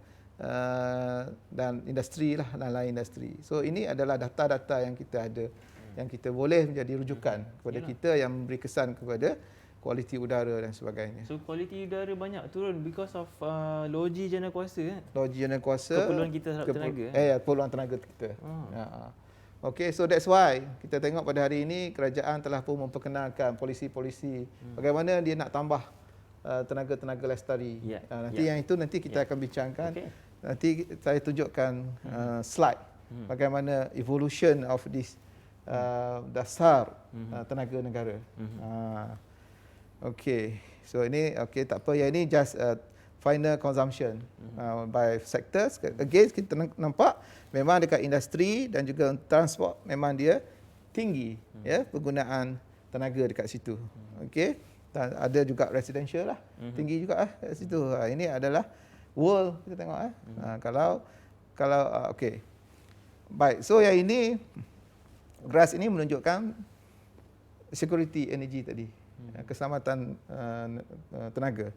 Dan industri lah, dan lain industri. So ini adalah data-data yang kita ada, yang kita boleh menjadi rujukan kepada kita, yang memberi kesan kepada kualiti udara dan sebagainya. So kualiti udara banyak turun because of loji jana kuasa kan? Loji jana kuasa, Keperluan kita terhadap tenaga. keperluan tenaga kita. Okay, so that's why kita tengok pada hari ini kerajaan telah pun memperkenalkan polisi-polisi bagaimana dia nak tambah tenaga-tenaga lestari. Nanti yang itu nanti kita akan bincangkan. Okay. Nanti saya tunjukkan slide bagaimana evolution of this dasar tenaga negara. Okay, so ini tak apa. Yang ini just final consumption by sectors. Again kita nampak memang dekat industri dan juga transport memang dia tinggi ya penggunaan tenaga dekat situ. Okey. Dan ada juga residential lah. Tinggi juga kat situ. Ini adalah world kita tengok kalau okey. Baik. So yang ini graf ini menunjukkan security energy tadi. Keselamatan tenaga.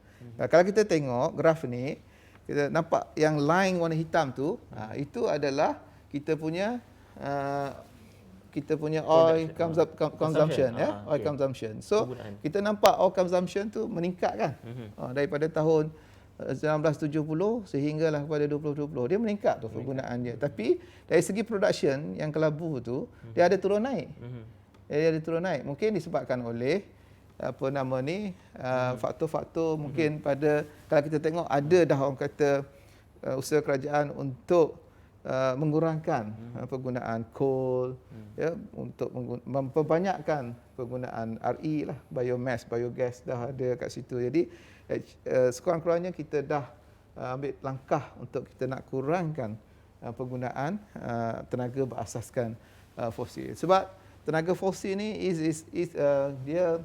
Kalau kita tengok graf ni, kita nampak yang line warna hitam tu, itu adalah kita punya oil consumption ya, oil consumption. So kita nampak oil consumption tu meningkat kan. Daripada tahun 1970 sehinggalah kepada 2020 dia meningkat tu penggunaan dia. Tapi dari segi production yang kelabu tu dia ada turun naik. Dia ada turun naik. Mungkin disebabkan oleh faktor-faktor mungkin pada kalau kita tengok ada dah orang kata usaha kerajaan untuk mengurangkan penggunaan coal ya untuk memperbanyakkan penggunaan RE lah, biomass, biogas dah ada kat situ. Jadi sekurang-kurangnya kita dah ambil langkah untuk kita nak kurangkan penggunaan tenaga berasaskan fosil. Sebab tenaga fosil ni dia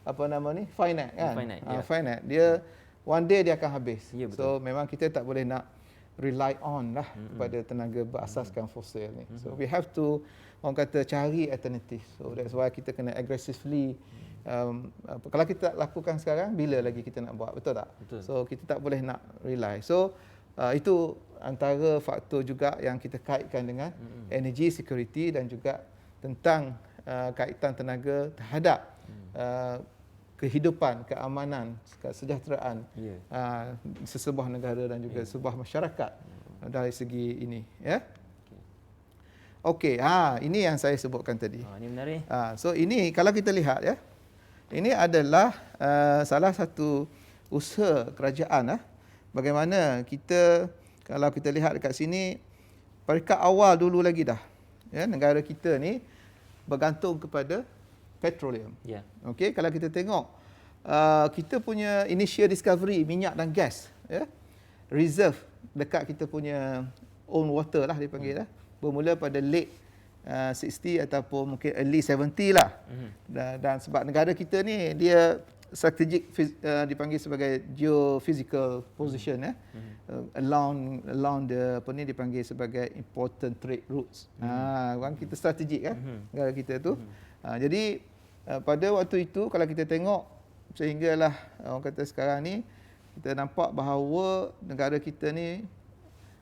finite kan. Finite. Dia one day dia akan habis. Ya, so memang kita tak boleh nak rely on lah kepada tenaga berasaskan fosil ni. So we have to orang kata cari alternatif. So that's why kita kena aggressively kalau kita lakukan sekarang bila lagi kita nak buat, betul tak? Betul. So kita tak boleh nak rely. So itu antara faktor juga yang kita kaitkan dengan energy security dan juga tentang kaitan tenaga terhadap kehidupan, keamanan, kesejahteraan sesebuah negara dan juga sebuah masyarakat dari segi ini ya. Okey, ini yang saya sebutkan tadi. Ini menarik. So ini kalau kita lihat ya. Ini adalah salah satu usaha kerajaan bagaimana kita kalau kita lihat dekat sini peringkat awal dulu lagi dah. Ya, negara kita ni bergantung kepada petroleum. Okey, kalau kita tengok kita punya initial discovery minyak dan gas ya. Reserve dekat kita punya own water lah dipanggil bermula pada late 60 ataupun mungkin early 70 lah. Dan sebab negara kita ni dia strategic dipanggil sebagai geophysical position along the dipanggil sebagai important trade routes. Orang kita strategik kan negara kita tu. Jadi pada waktu itu kalau kita tengok sehinggalah orang kata sekarang ni kita nampak bahawa negara kita ni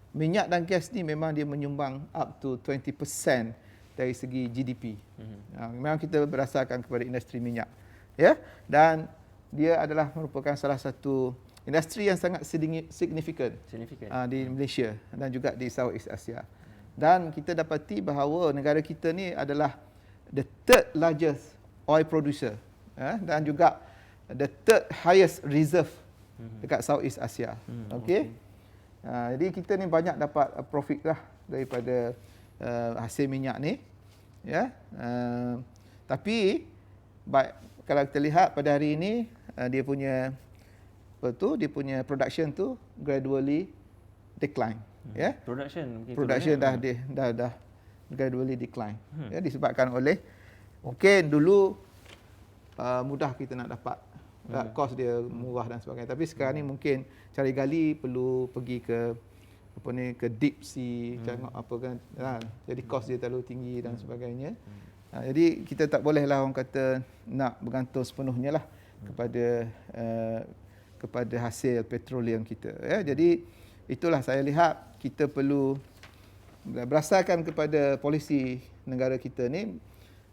minyak dan gas ni memang dia menyumbang up to 20% dari segi GDP. Memang kita berdasarkan kepada industri minyak. Ya, dan dia adalah merupakan salah satu industri yang sangat signifikan di Malaysia dan juga di Southeast Asia. Dan kita dapati bahawa negara kita ni adalah the third largest oil producer dan juga the third highest reserve dekat Southeast Asia. Okey. Jadi kita ni banyak dapat profit lah daripada hasil minyak ni ya. Tapi kalau kita lihat pada hari ini dia punya production tu gradually decline ya. Production dah gradually decline ya, disebabkan oleh mungkin dulu mudah kita nak dapat kos dia murah dan sebagainya, tapi sekarang ni mungkin cari gali perlu pergi ke ke deep sea, tengok apa kan, jadi kos dia terlalu tinggi dan sebagainya. Jadi kita tak bolehlah orang kata nak bergantung sepenuhnya lah kepada hasil petroleum kita ya. Jadi itulah saya lihat kita perlu berdasarkan kepada polisi negara kita ni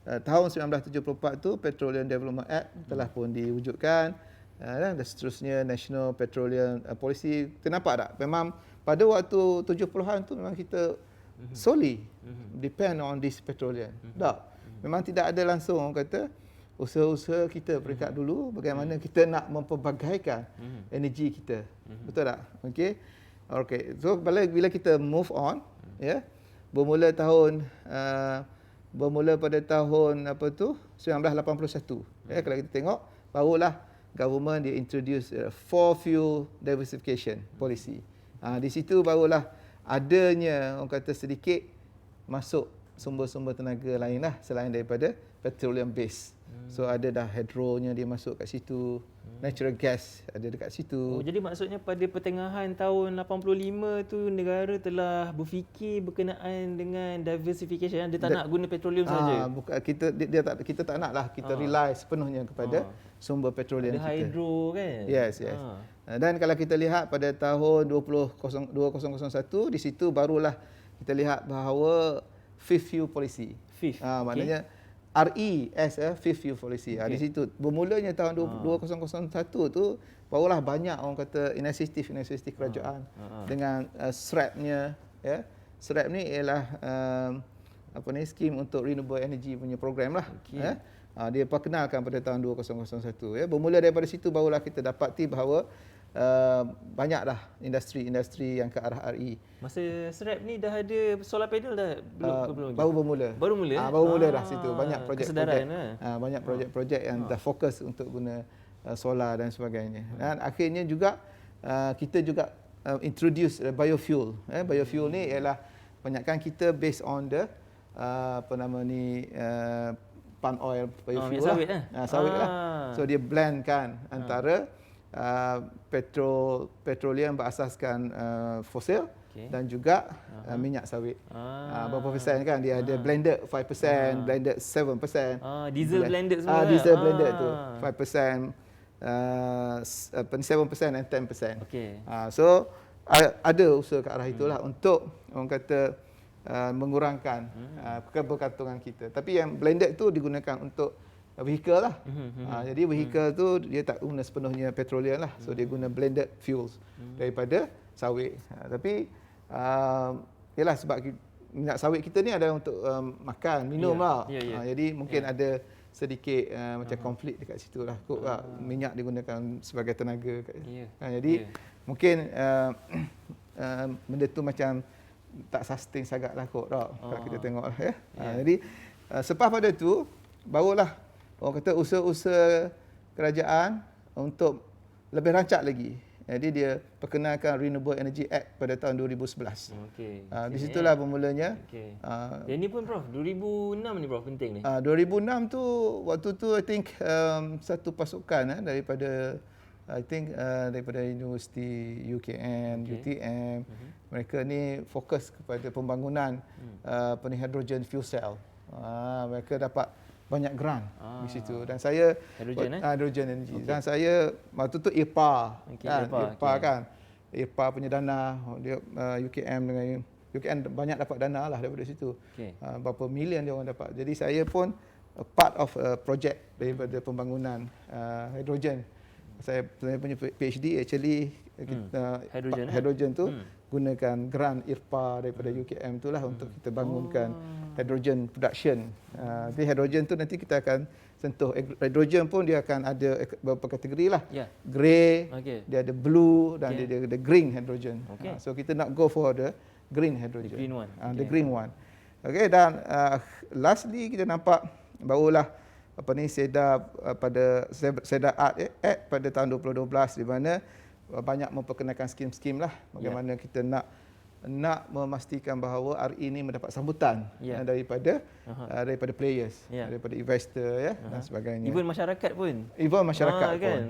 tahun 1974 tu Petroleum Development Act telah pun diwujudkan, dan seterusnya National Petroleum Policy. Kita nampak tak? Memang pada waktu 70-an tu memang kita solely depend on this petroleum. Tak. Memang tidak ada langsung orang kata usaha-usaha kita peringkat dulu bagaimana kita nak mempelbagaikan energi kita. Betul tak? Okey. Okey. So bila kita move on, ya. Bermula pada tahun 1981. Ya, kalau kita tengok barulah government dia introduce four fuel diversification policy. Di situ barulah adanya orang kata sedikit masuk sumber-sumber tenaga lain lah selain daripada petroleum base. So ada dah hydronya dia masuk kat situ, natural gas ada dekat situ. Oh, jadi maksudnya pada pertengahan tahun 85 tu negara telah berfikir berkenaan dengan diversification. Dia tak nak guna petroleum saja. Bukan kita tak naklah kita rely sepenuhnya kepada sumber petroleum kita. Ada hydro kan? Yes. Dan kalau kita lihat pada tahun 2001 di situ barulah kita lihat bahawa fifth fuel policy. Maknanya RE as a fifth fuel policy. Di situ bermulanya tahun 2001 tu barulah banyak orang kata inisiatif kerajaan dengan SRAP-nya, ya. SRAP ni ialah skim untuk renewable energy punya program lah. Ya. Dia perkenalkan pada tahun 2001, ya. Bermula daripada situ barulah kita dapati bahawa banyak dah industri yang ke arah RE. Masa SRAP ni dah ada solar panel dah belum? Baru bermula. Baru mula? Baru mula dah situ. Banyak projek-projek. Banyak projek-projek yang dah fokus untuk guna solar dan sebagainya. Dan akhirnya juga kita juga introduce biofuel. Biofuel ni ialah banyakkan kita based on the palm oil biofuel sawit lah. Sawit lah. So dia blend kan antara petroleum berasaskan fosil dan juga minyak sawit. Berapa persen kan dia ada blended 5%, blended 7%. Diesel blended semua. Diesel blended tu 5%, 7% and 10%. So ada usaha ke arah itulah untuk orang kata mengurangkan kebergantungan kita. Tapi yang blended tu digunakan untuk vehicle lah. Jadi vehicle tu dia tak guna sepenuhnya petroleum lah. So dia guna blended fuels daripada sawit. Tapi yalah sebab minyak sawit kita ni ada untuk makan, minum lah. Jadi mungkin ada sedikit macam konflik dekat situ lah. Minyak digunakan sebagai tenaga. Jadi mungkin benda tu macam tak sustain sangat lah kot kalau kita tengok lah, ya. Jadi selepas pada tu barulah orang kata usaha-usaha kerajaan untuk lebih rancak lagi. Jadi dia perkenalkan Renewable Energy Act pada tahun 2011. Di situlah bermulanya. Yang ni pun Prof, 2006 ni Prof penting ni. 2006 tu waktu tu I think satu pasukan daripada daripada Universiti UKM, UTM. Mereka ni fokus kepada pembangunan hydrogen fuel cell. Mereka dapat banyak grant di situ dan saya hydrogen energy dan saya waktu tu IRPA kan IRPA punya dana dia UKM dengan UKM banyak dapat dana lah daripada situ. Berapa million dia orang dapat. Jadi saya pun part of a project daripada pembangunan hydrogen. Saya punya PhD actually hydrogen tu gunakan grant IRPA daripada UKM tu lah untuk kita bangunkan hydrogen production. Jadi hydrogen tu nanti kita akan sentuh. Hydrogen pun dia akan ada beberapa kategori lah. Grey, dia ada blue dan dia ada green hydrogen. So kita nak go for the green hydrogen. The green one. The green one. Dan lastly kita nampak barulah SEDA Act pada tahun 2012 di mana banyak memperkenalkan skim-skim lah bagaimana kita nak memastikan bahawa RE ini mendapat sambutan daripada players, daripada investor dan sebagainya. Even masyarakat pun. Pun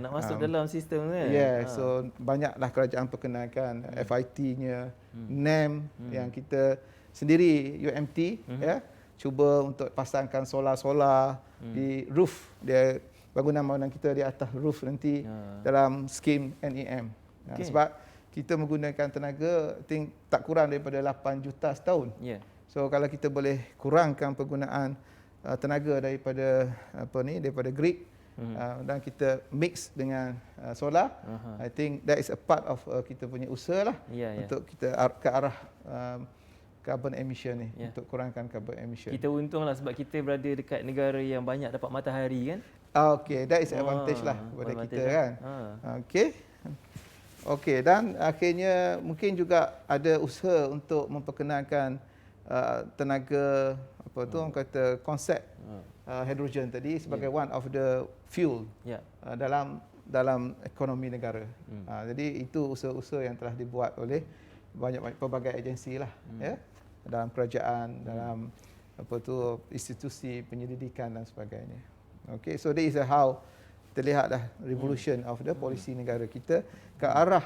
nak masuk dalam sistem kan. So banyaklah kerajaan perkenalkan FIT-nya, NEM yang kita sendiri UMT cuba untuk pasangkan solar di roof dia bangunan-bangunan kita di atas roof nanti dalam skim NEM. Sebab kita menggunakan tenaga tak kurang daripada 8 juta setahun. So kalau kita boleh kurangkan penggunaan tenaga daripada daripada grid, dan kita mix dengan solar. I think that is a part of kita punya usaha lah, untuk kita ke arah carbon emission ni, untuk kurangkan carbon emission. Kita untunglah sebab kita berada dekat negara yang banyak dapat matahari kan. Okay, that is advantage lah kepada kita kan. Okay, dan akhirnya mungkin juga ada usaha untuk memperkenalkan tenaga orang kata konsep hidrogen tadi sebagai one of the fuel dalam ekonomi negara. Jadi itu usaha-usaha yang telah dibuat oleh banyak pelbagai agensi lah, dalam kerajaan, dalam institusi penyelidikan dan sebagainya. Okay, so this is how terlihatlah revolution of the policy negara kita ke arah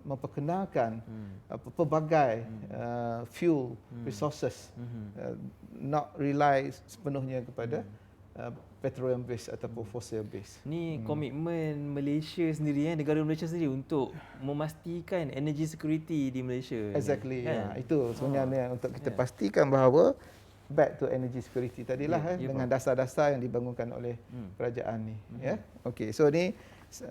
memperkenalkan pelbagai fuel resources, not rely sepenuhnya kepada petroleum base ataupun fossil base. Ni komitmen Malaysia sendiri, negara Malaysia sendiri untuk memastikan energy security di Malaysia. Exactly. Itu sebenarnya untuk kita pastikan bahawa back to energy security tadilah, dengan dasar-dasar yang dibangunkan oleh kerajaan ni. Okay, so ni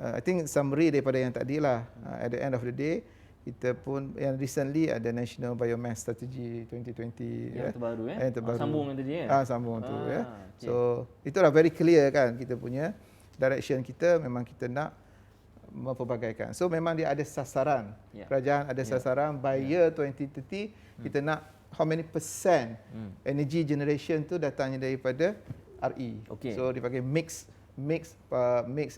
I think summary daripada yang tadilah. At the end of the day, kita pun yang recently ada National Biomass Strategy 2020 yang terbaru yang terbaru. Sambung tadi sambung tu Okay. So itulah very clear kan, kita punya direction kita memang kita nak mempelbagaikan. So memang dia ada sasaran. Kerajaan ada sasaran by year 2030 kita nak how many percent energy generation tu datangnya daripada RE. So dipanggil mix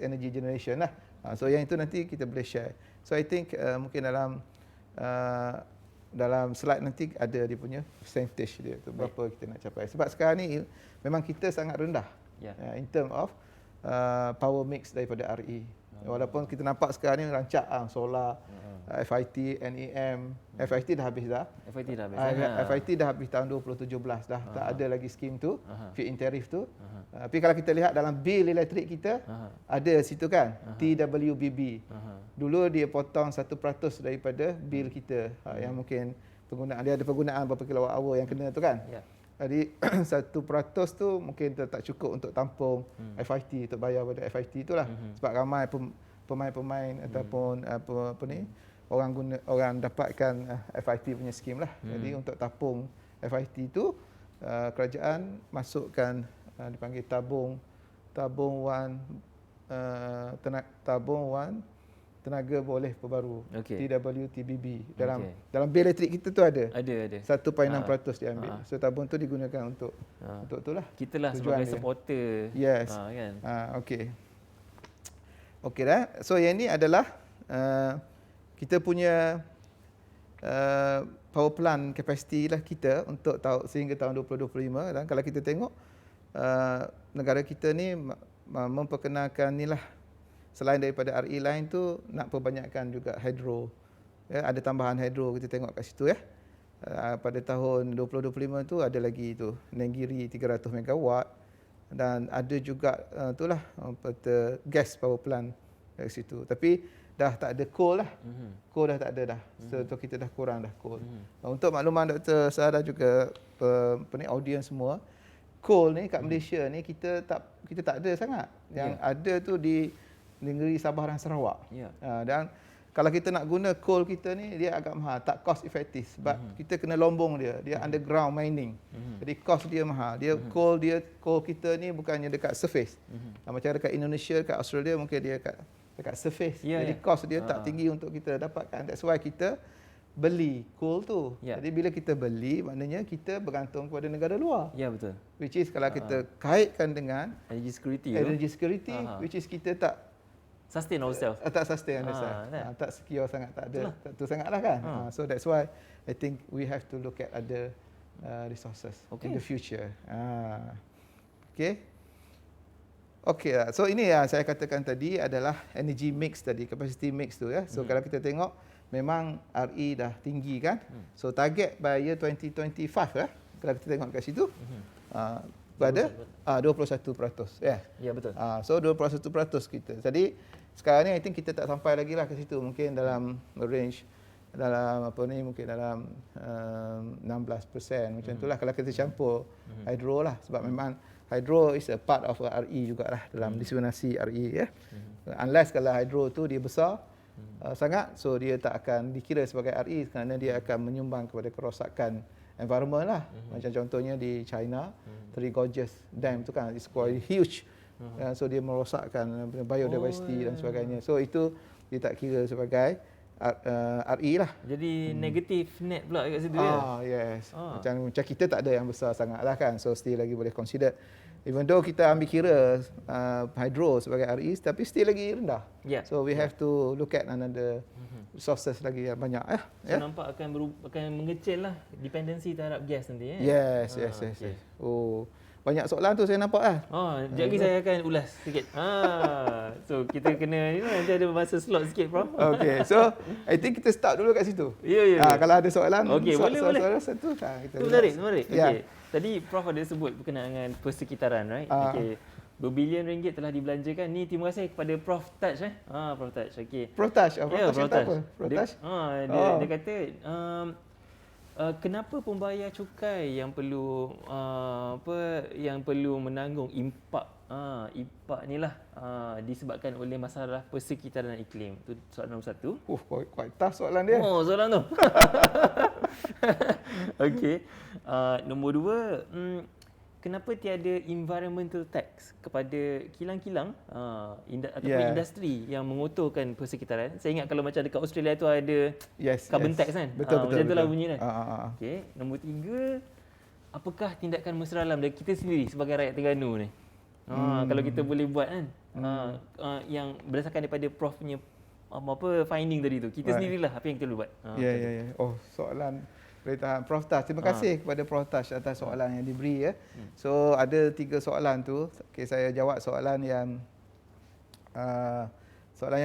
energy generation lah. So yang itu nanti kita boleh share. So I think mungkin dalam slide nanti ada dia punya percentage dia tu, berapa kita nak capai. Sebab sekarang ni memang kita sangat rendah in term of power mix daripada RE. Walaupun kita nampak sekarang ni rancak solar, FIT, NEM, FIT dah habis dah. FIT dah habis tahun 2017 dah. Tak ada lagi skim tu, feed-in tariff tu. Tapi kalau kita lihat dalam bil elektrik kita, ada situ kan, TWBB. Dulu dia potong 1% daripada bil kita, yang mungkin penggunaan dia ada penggunaan berapa kilowatt hour yang kena tu kan. Jadi 1% tu mungkin tak cukup untuk tampung FIT, untuk bayar pada FIT itulah. Sebab ramai pemain-pemain ataupun orang dapatkan FIT punya skim lah. Jadi untuk tapung FIT tu, kerajaan masukkan dipanggil tabung tenaga boleh perbaru, TWTBB. Dalam bil elektrik kita tu ada 1.6% diambil. So tabung tu digunakan untuk itulah. Kita lah sebagai supporter. Kan. Okey dah. So yang ni adalah kita punya power plant capacity lah kita untuk sehingga tahun 2025. Dan kalau kita tengok negara kita ni memperkenalkan ni lah, selain daripada RE line tu nak perbanyakkan juga hydro. Ada tambahan hydro, kita tengok kat situ pada tahun 2025 tu ada lagi tu Nenggiri 300 megawatt, dan ada juga itulah gas power plant kat situ. Tapi dah tak ada coal lah. Coal dah tak ada dah. So kita dah kurang dah coal. Untuk makluman Dr. Sarah juga audience semua, coal ni kat Malaysia ni kita tak ada sangat. Yang ada tu di negeri Sabah dan Sarawak. Dan kalau kita nak guna coal kita ni, dia agak mahal, tak cost effective sebab kita kena lombong dia underground mining. Jadi cost dia mahal. Coal kita ni bukannya dekat surface. Macam dekat Indonesia, dekat Australia mungkin dia dekat surface. Jadi cost dia tak tinggi untuk kita dapatkan. That's why kita beli coal tu. Jadi bila kita beli, maknanya kita bergantung kepada negara luar. Betul. Which is kalau kita kaitkan dengan energy security, which is kita tak sustain ourselves. Tak sustain ourselves. Tak secure sangat, tak ada. Tak tu sangatlah kan. So that's why I think we have to look at other resources in the future. Okay lah. So ini yang saya katakan tadi adalah energy mix tadi, capacity mix tu ya. So kalau kita tengok memang RE dah tinggi kan. So target by year 2025 kalau kita tengok kat situ pada 21%. Betul. So 21% kita. Jadi sekarang ni I think kita tak sampai lagi lah ke situ. Mungkin dalam range dalam apa ni mungkin dalam 16% macam itulah kalau kita campur hydro lah, sebab memang hydro is a part of RE jugalah dalam diseminasi RE ya. Unless kalau hydro tu dia besar sangat, so dia tak akan dikira sebagai RE kerana dia akan menyumbang kepada kerosakan environment lah. Macam contohnya di China, Three Gorges Dam tu kan, it's quite huge. So dia merosakkan biodiversity dan sebagainya. So itu dia tak kira sebagai RE lah. Jadi negatif net pula kat situ ya. Yes. Macam kita tak ada yang besar sangat lah kan. So still lagi boleh consider. Even though kita ambil kira hydro sebagai RE, tapi still lagi rendah. Yeah. So we have to look at another resources lagi yang banyak. So nampak akan mengecil lah dependensi terhadap gas nanti Yes. Okay. Oh, banyak soalan tu saya nampak lah. Sekejap lagi saya akan ulas sikit. So kita kena ni lah, nanti ada masa slot sikit, Prof. Okay, so I think kita start dulu kat situ. Ya. Kalau ada soalan, okey, boleh. Soalan satu kita. Itu menarik. Yeah. Okey. Tadi Prof ada sebut berkenaan dengan persekitaran, right? Okey. Berbilion ringgit telah dibelanjakan. Ni terima kasih kepada Prof Taj Prof Taj. Okey. Prof Taj, Prof Taj. Dia Dia kata kenapa pembayar cukai yang perlu yang perlu menanggung impak ni lah disebabkan oleh masalah persekitaran iklim. Itu soalan nombor 1. Quite tough soalan dia. Soalan tu. Okey. Nombor 2, kenapa tiada environmental tax kepada kilang-kilang ataupun industri yang mengotorkan persekitaran? Saya ingat kalau macam dekat Australia tu ada carbon tax kan? Betul. Macam itulah bunyi kan? Okey. Nombor 3, apakah tindakan mesra alam dari kita sendiri sebagai rakyat Terengganu ni? Kalau kita boleh buat kan? Yang berdasarkan daripada Prof punya finding tadi tu. Kita sendirilah apa yang kita boleh buat. Ya. Soalan Perintah Prof Taj. Terima kasih kepada Prof Taj atas soalan yang diberi ya. So ada 3 soalan tu. Okey, saya jawab soalan yang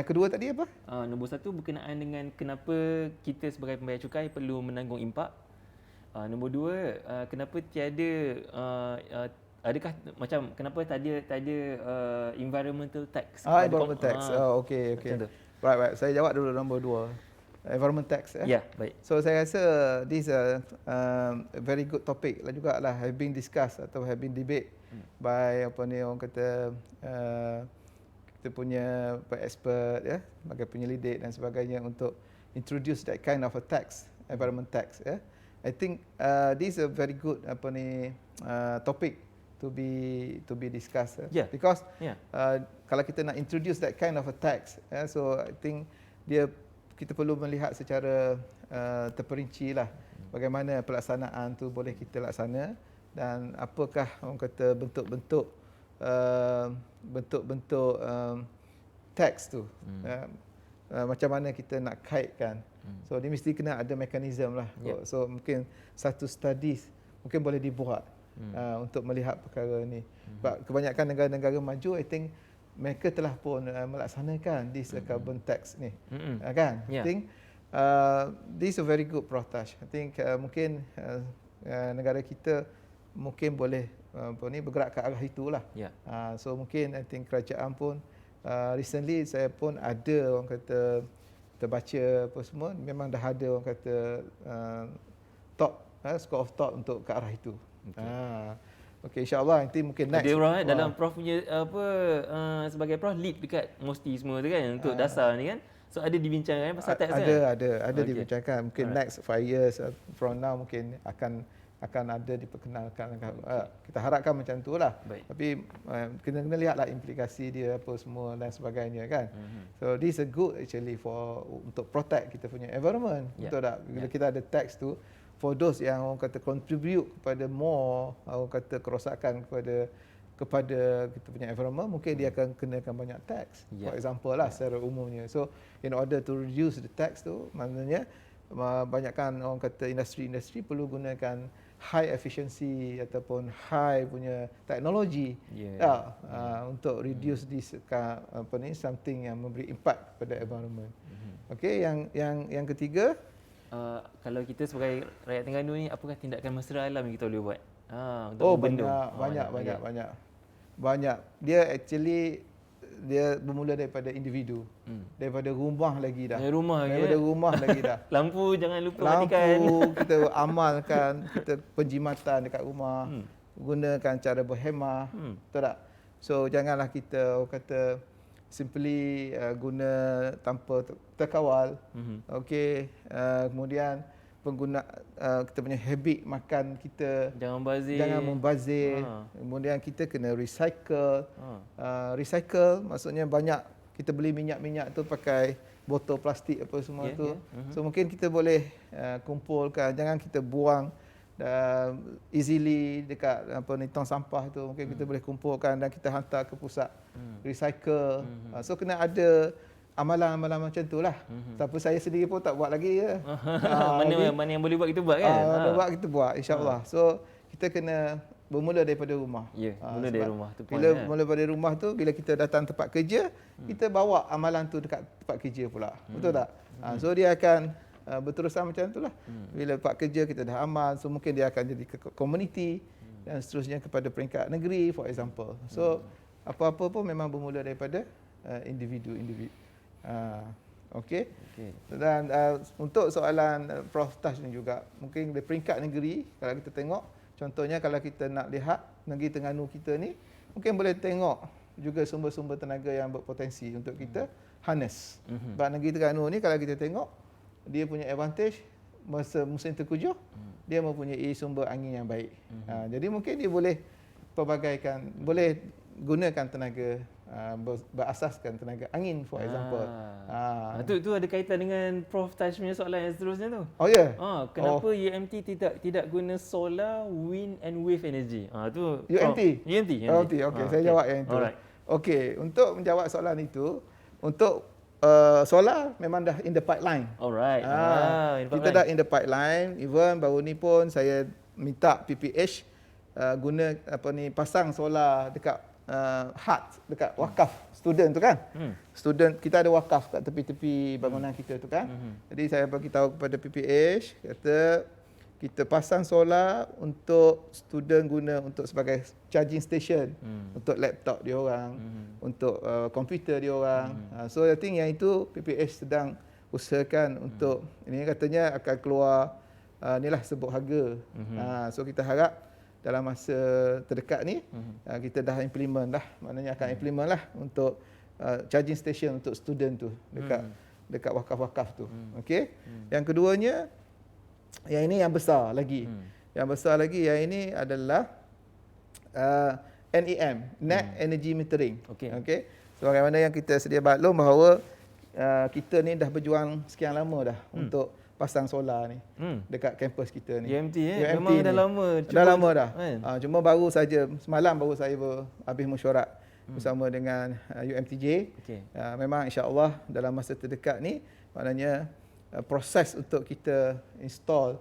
kedua tadi apa? Nombor 1 berkenaan dengan kenapa kita sebagai pembayar cukai perlu menanggung impak. Nombor 2, kenapa tiada adakah macam kenapa tak ada environmental tax? Environmental tax. Okey. Right. Saya jawab dulu nombor 2. Environment tax. Ya, baik. So saya rasa this a very good topic lah jugalah, have been discussed atau have been debate by orang kata kita punya expert ya, sebagai penyelidik dan sebagainya untuk introduce that kind of a tax, environment tax ya. I think this is a very good topic to be discussed because kalau kita nak introduce that kind of a tax so I think kita perlu melihat secara terperinci lah bagaimana pelaksanaan tu boleh kita laksana dan apakah orang kata bentuk-bentuk tax tu macam mana kita nak kaitkan. So dia mesti kena ada mekanisme lah. So mungkin satu studies mungkin boleh dibuat untuk melihat perkara ni. Sebab kebanyakan negara-negara maju I think mereka telah pun melaksanakan this carbon tax ni, kan? I think this is a very good protest. I think mungkin negara kita mungkin boleh bergerak ke arah itulah. So mungkin I think kerajaan pun recently saya pun ada orang kata terbaca apa semua, memang dah ada orang kata school of thought untuk ke arah itu. Okey, insya-Allah nanti mungkin next. Dia dalam Prof punya sebagai Prof lead dekat MOSTI semua tu kan untuk dasar ni kan. So ada dibincangkan pasal tax kan? Ada dibincangkan. Mungkin next 5 years from now mungkin akan ada diperkenalkan. Kita harapkan macam itulah. Tapi kena lihatlah implikasi dia apa semua dan sebagainya kan. So this is a good actually untuk protect kita punya environment. Betul tak? Bila kita ada tax tu for those yang orang kata contribute kepada more orang kata kerosakan kepada kita punya environment, mungkin dia akan kenakan banyak tax. For example lah secara umumnya. So in order to reduce the tax tu, maknanya banyakkan orang kata industri perlu gunakan high efficiency ataupun high punya teknologi untuk reduce this something yang memberi impact kepada environment. Okey, yang ketiga, kalau kita sebagai rakyat Terengganu ni, apakah tindakan mesra alam yang kita boleh buat? Untuk banyak. Dia actually dia bermula daripada individu. Daripada rumah lagi dah. Dari rumah lagi, Daripada rumah lagi dah. Lampu jangan lupa matikan. Lampu kita amalkan, kita penjimatan dekat rumah. Gunakan cara berhemah. Betul tak? So janganlah kita orang kata simply guna tanpa terkawal. Okey, kemudian pengguna kita punya habit makan kita Jangan bazir. jangan membazir. Kemudian kita kena recycle. Recycle maksudnya banyak kita beli minyak-minyak tu pakai botol plastik apa semua tu. So mungkin kita boleh kumpulkan, jangan kita buang easily dekat tong sampah tu. Mungkin kita boleh kumpulkan dan kita hantar ke pusat recycle. So kena ada amalan-amalan macam tu lah. Tapi saya sendiri pun tak buat lagi ya. Mana yang boleh buat kita buat kan? Boleh buat kita buat insya-Allah. So kita kena bermula daripada rumah. Ya, mula dari rumah tu Bila mula daripada rumah tu, bila kita datang tempat kerja, kita bawa amalan tu dekat tempat kerja pula. Betul tak? So dia akan berterusan macam itulah. Bila tempat kerja kita dah amal, so mungkin dia akan jadi ke community dan seterusnya kepada peringkat negeri for example. So apa-apa pun memang bermula daripada individu-individu. Okey. Dan untuk soalan Prof Taj ni juga, mungkin di peringkat negeri kalau kita tengok, contohnya kalau kita nak lihat negeri Terengganu kita ni, mungkin boleh tengok juga sumber-sumber tenaga yang berpotensi untuk kita harness. Sebab negeri Terengganu ni kalau kita tengok, dia punya advantage masa musim tengkujuh, dia mempunyai sumber angin yang baik. Jadi mungkin dia boleh pelbagaikan, boleh gunakan tenaga berasaskan tenaga angin for example. Itu ada kaitan dengan Prof Taj punya soalan yang seterusnya tu. Oh ya. Kenapa UMT tidak guna solar, wind and wave energy? Tu UMT. UMT. Okey, saya jawab yang itu. Alright. Okey, untuk menjawab soalan itu, untuk solar memang dah in the pipeline. Alright. Kita dah in the pipeline. Even baru ni pun saya minta PPH guna pasang solar dekat hut, dekat wakaf student tu kan. Student kita ada wakaf kat tepi-tepi bangunan kita tu kan. Jadi saya bagi tahu kepada PPH, kata kita pasang solar untuk student guna untuk sebagai charging station untuk laptop dia orang, untuk komputer dia orang. So I think yang itu PPH sedang usahakan untuk ini, katanya akan keluar inilah sebut harga. So kita harap dalam masa terdekat ni kita dah implement dah, maknanya akan implement lah untuk charging station untuk student tu dekat wakaf-wakaf tu. Okey. Yang keduanya, yang ini yang besar lagi. Yang besar lagi yang ini adalah NEM, Net Energy Metering. Okey. Sebagaimana yang kita sedia maklum bahawa kita ni dah berjuang sekian lama dah untuk pasang solar ni dekat kampus kita ni. UMT memang dah lama. Dah lama dah. Cuma baru saja semalam baru saya habis mesyuarat bersama dengan UMTJ. Memang insya-Allah dalam masa terdekat ni, maknanya proses untuk kita install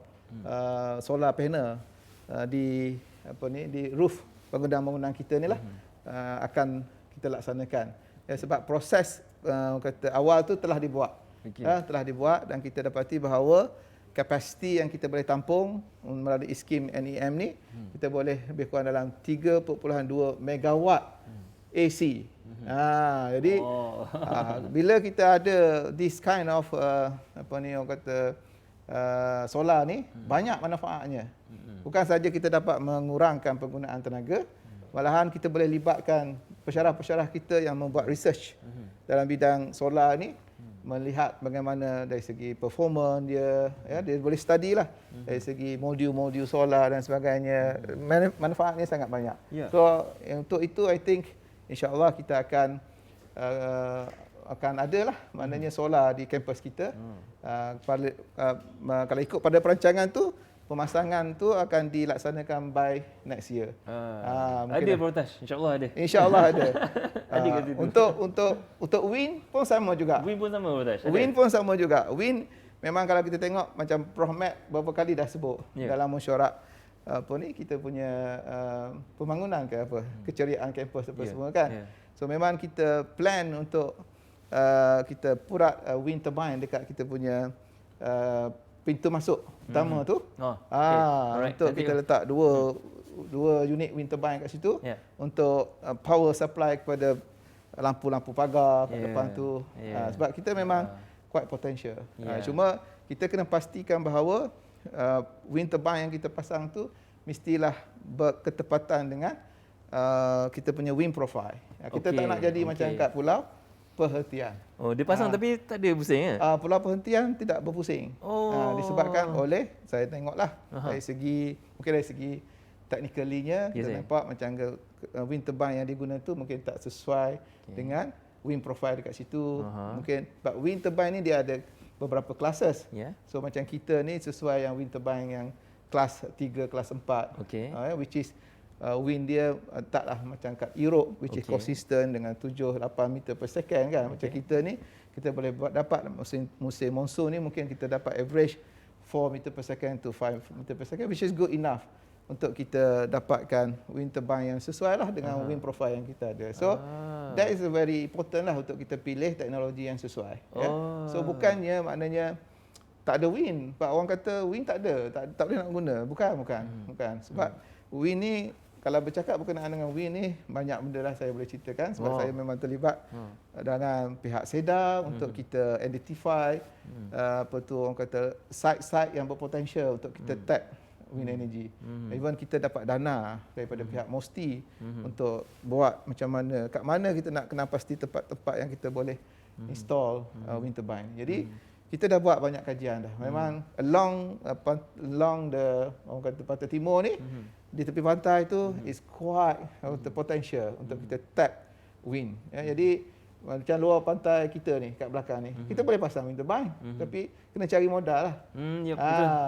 solar panel di di roof bangunan-bangunan kita ni lah akan kita laksanakan. Sebab proses kata awal tu telah dibuat. Telah dibuat dan kita dapati bahawa kapasiti yang kita boleh tampung melalui skim NEM ni, kita boleh lebih kurang dalam 3.2 megawatt AC. Jadi bila kita ada this kind of orang kata solar ni, banyak manfaatnya. Bukan saja kita dapat mengurangkan penggunaan tenaga, malahan kita boleh libatkan pensyarah-pensyarah kita yang membuat research dalam bidang solar ni, melihat bagaimana dari segi performance dia, dia boleh study lah dari segi modul-modul solar dan sebagainya. Manfaatnya sangat banyak. So untuk itu I think insya-Allah kita akan ada lah maknanya solar di kampus kita. Kalau ikut pada perancangan tu, pemasangan tu akan dilaksanakan by next year. Ada Prof Taj, insya-Allah ada. Insya-Allah ada. Ada kat situ. Untuk wind pun sama juga. Wind pun sama Prof Taj. Wind pun sama juga. Wind memang kalau kita tengok macam Prof Mat beberapa kali dah sebut dalam mesyuarat kita punya pembangunan ke keceriaan kampus apa semua kan. So memang kita plan untuk kita purat wind turbine dekat kita punya pintu masuk utama tu. Untuk kita letak dua unit wind turbine kat situ untuk power supply kepada lampu-lampu pagar kat Yeah. depan tu. Yeah. Sebab kita memang quite potential. Yeah. Cuma kita kena pastikan bahawa wind turbine yang kita pasang tu mestilah berketepatan dengan kita punya wind profile. Kita tak nak jadi macam kat pulau perhentian. Oh, dia pasang tapi tak ada pusing ke? Pulau perhentian tidak berpusing. Disebabkan oleh, saya tengoklah dari segi, mungkin dari segi technically-nya, kita nampak macam wind turbine yang digunakan tu mungkin tak sesuai dengan wind profile dekat situ. Mungkin, but wind turbine ni dia ada beberapa classes. So macam kita ni sesuai yang wind turbine yang kelas 3, kelas 4, which is wind dia taklah macam kat Europe, which is consistent dengan 7-8 meter per second kan. Macam kita ni, kita boleh dapat musim monsoon ni mungkin kita dapat average 4 meter per second to 5 meter per second, which is good enough untuk kita dapatkan wind turbine yang sesuai lah dengan wind profile yang kita ada. So that is very important lah untuk kita pilih teknologi yang sesuai. So bukannya maknanya tak ada wind. Pak orang kata wind tak ada, tak boleh nak guna. Bukan. Sebab wind ni, kalau bercakap berkenaan dengan wind ni, banyak benda lah saya boleh ceritakan sebab saya memang terlibat dengan pihak SEDA untuk kita identify orang kata site-site yang berpotensial untuk kita tap wind energy. Even kita dapat dana daripada pihak MOSTI untuk buat macam mana, kat mana kita nak kena pasti tempat-tempat yang kita boleh install wind turbine. Jadi kita dah buat banyak kajian dah. Memang along the orang kata pantai timur ni, di tepi pantai tu is quite the potential untuk kita tap wind. Jadi macam luar pantai kita ni kat belakang ni, kita boleh pasang wind turbine, tapi kena cari modal lah.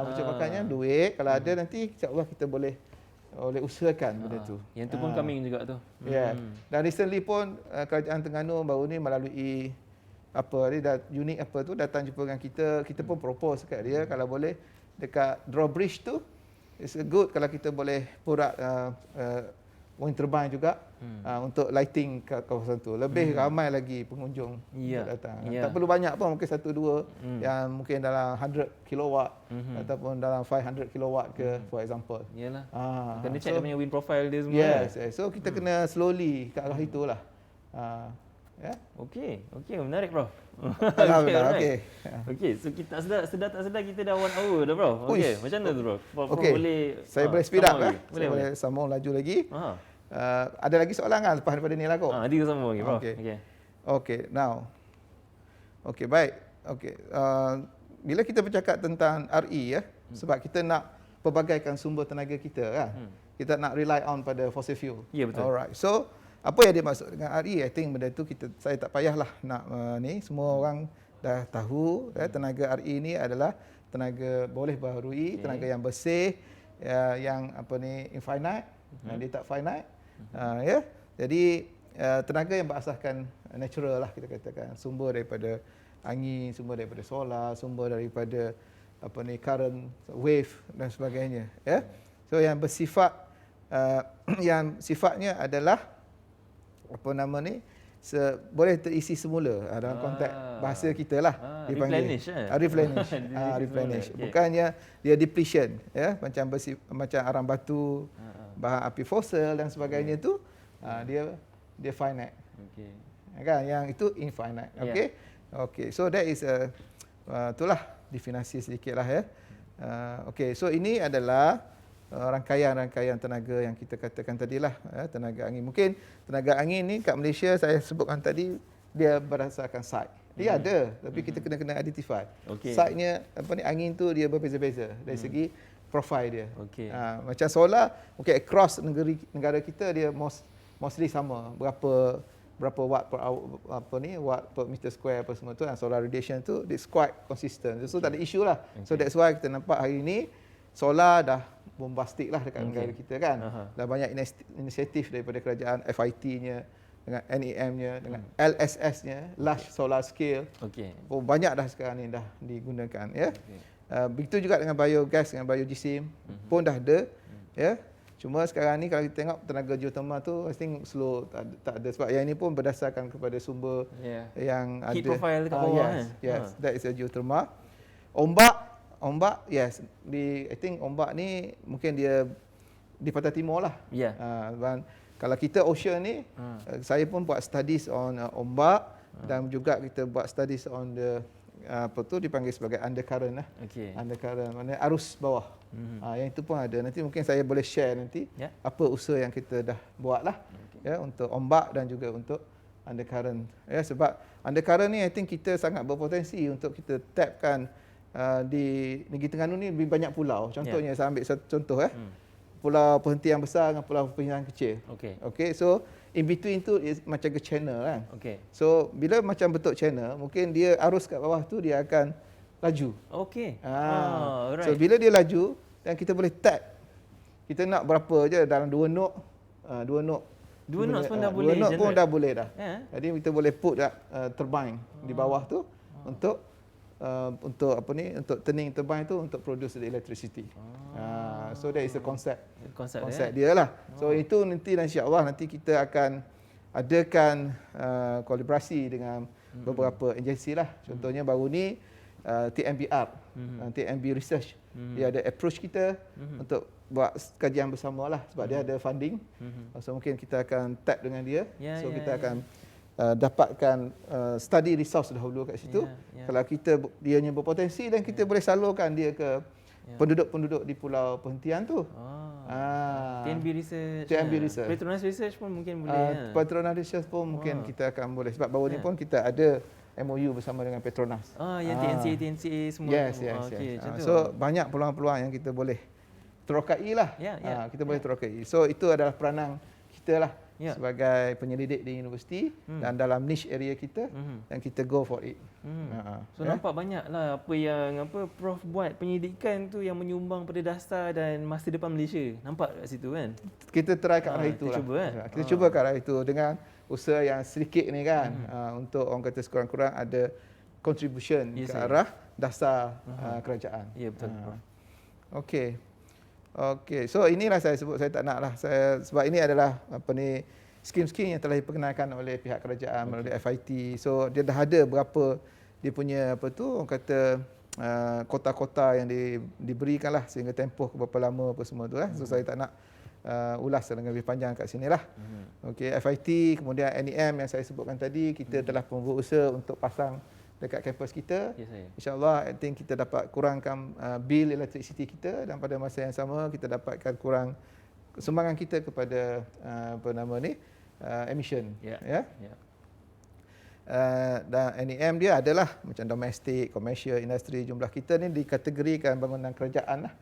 Macam makanya duit kalau ada nanti insya-Allah kita boleh usahakan benda tu. Yang tu pun coming juga tu. Dan recently pun kerajaan Terengganu baru ni melalui unit datang jumpa dengan kita pun propose kat dia kalau boleh dekat drawbridge tu, it's good kalau kita boleh put up wind turbine juga untuk lighting kat kawasan tu. Lebih ramai lagi pengunjung datang. Tak perlu banyak pun, mungkin 1-2 yang mungkin dalam 100 kilowatt ataupun dalam 500 kilowatt ke, for example. Yalah. Kena check dia punya wind profile dia semua. So kita kena slowly ke arah itulah. Okey, menarik bro. Alhamdulillah. Okey, so kita sedar tak sedar kita dah 1 hour dah bro. Okey, macam mana tu bro? Boleh saya boleh speed up Boleh. Sambung laju lagi. Ada lagi soalan kan lepas daripada ni lah kok? Nanti kita sambung lagi bro. Okey, now. Okey, baik. Okey. Bila kita bercakap tentang RE sebab kita nak pelbagaikan sumber tenaga kita kan. Kita nak rely on pada fossil fuel. Ya, betul. Alright. So apa yang dimaksud dengan RE? I think benda tu saya tak payahlah nak ni, semua orang dah tahu tenaga RE ni adalah tenaga boleh baharui, tenaga yang bersih, yang infinite, dia tak finite. Jadi tenaga yang berasaskan natural lah kita katakan, sumber daripada angin, sumber daripada solar, sumber daripada current, wave dan sebagainya. So yang bersifat yang sifatnya adalah boleh terisi semula dalam konteks bahasa kita lah dipanggil replenish. Bukannya dia depletion macam arang batu, bahan api fosil dan sebagainya tu dia finite. Kan yang itu infinite. Okey, so that is itulah definisi sedikitlah so ini adalah rangkaian-rangkaian tenaga yang kita katakan tadilah, tenaga angin. Mungkin tenaga angin ni kat Malaysia saya sebutkan tadi dia berdasarkan site. Dia ada, tapi kita kena identify. Site-nya angin tu dia berbeza-beza dari segi profile dia. Macam solar, across negara kita dia mostly sama. Berapa watt per hour, watt per meter square apa semua tu, solar radiation tu it's quite consistent. So tak ada isu lah. So that's why kita nampak hari ni solar dah bombastik lah dekat negara kita kan. Dah banyak inisiatif daripada kerajaan, FIT-nya, dengan NEM-nya, dengan LSS-nya, Large Solar Scale. Banyak dah sekarang ni dah digunakan. Begitu juga dengan biogas, dengan biogeosim pun dah ada. Cuma sekarang ni kalau kita tengok tenaga geothermal tu I think slow, tak ada. Sebab yang ini pun berdasarkan kepada sumber yang heat ada. profile dekat bawah. Yes, that is a geothermal. Ombak, yes. I think ombak ni mungkin dia di pantai timur lah. Dan Kalau kita ocean ni, saya pun buat studies on ombak dan juga kita buat studies on the apa tu dipanggil sebagai undercurrent lah. Okey. Undercurrent maknanya arus bawah. Yang itu pun ada. Nanti mungkin saya boleh share nanti apa usaha yang kita dah buat lah ya untuk ombak dan juga untuk undercurrent. Ya, sebab undercurrent ni I think kita sangat berpotensi untuk kita tapkan di Negeri Terengganu ni lebih banyak pulau. Contohnya saya ambil satu contoh pulau perhentian besar dengan pulau perhentian kecil. Okey, so in between tu is macam ke channel kan. Okey. So bila macam bentuk channel, mungkin dia arus kat bawah tu dia akan laju. Okey. So Alright. bila dia laju dan kita boleh tap. Kita nak berapa je dalam 2 knot. 2 knot. 2 knots pun dah boleh 2 knot pun generate. dah boleh dah. Ya. Jadi kita boleh put turbine di bawah tu untuk apa ni, untuk turning turbine tu untuk produce the electricity. So that is the concept Konsep dia lah. So itu nanti insya-Allah nanti kita akan adakan kolaborasi dengan beberapa agensi lah. Contohnya baru ni TNBR, TNB Research. Dia ada approach kita untuk buat kajian bersama lah sebab dia ada funding. So mungkin kita akan tap dengan dia. So kita akan dapatkan study resource dahulu kat situ. Kalau kita dianya berpotensi dan kita boleh salurkan dia ke penduduk-penduduk di pulau perhentian tu. TNB Research. TNB Research. Petronas Research pun mungkin boleh. Petronas Research pun mungkin kita akan boleh sebab baru ni pun kita ada MOU bersama dengan Petronas. Yang TNCA semua. Yes. Macam tu. So banyak peluang-peluang yang kita boleh terokai lah. Kita boleh terokai. So itu adalah peranan kita lah sebagai penyelidik di universiti dan dalam niche area kita dan kita go for it. So nampak banyaklah apa yang Prof buat penyelidikan tu yang menyumbang pada dasar dan masa depan Malaysia. Nampak kat situ kan? Kita try kat arah itu kita lah. cuba kan? Kita cuba kat arah itu dengan usaha yang sedikit ni kan. Untuk orang kata sekurang-kurang ada contribution ke arah dasar kerajaan. Ya, betul. Okey, so inilah saya sebut, saya tak nak lah. Sebab ini adalah skim-skim yang telah diperkenalkan oleh pihak kerajaan melalui FIT. So dia dah ada berapa dia punya orang kata kota-kota yang diberikan lah sehingga tempoh berapa lama apa semua tu lah. So saya tak nak ulas dengan lebih panjang kat sini lah. Okey, FIT, kemudian NEM yang saya sebutkan tadi, kita telah pun berusaha untuk pasang dekat kampus kita. InsyaAllah I think kita dapat kurangkan bil electricity kita dan pada masa yang sama kita dapatkan kurang sumbangan kita kepada emission. Dan NEM dia adalah macam domestic, commercial, industri. Jumlah kita ni dikategorikan bangunan kerajaan lah.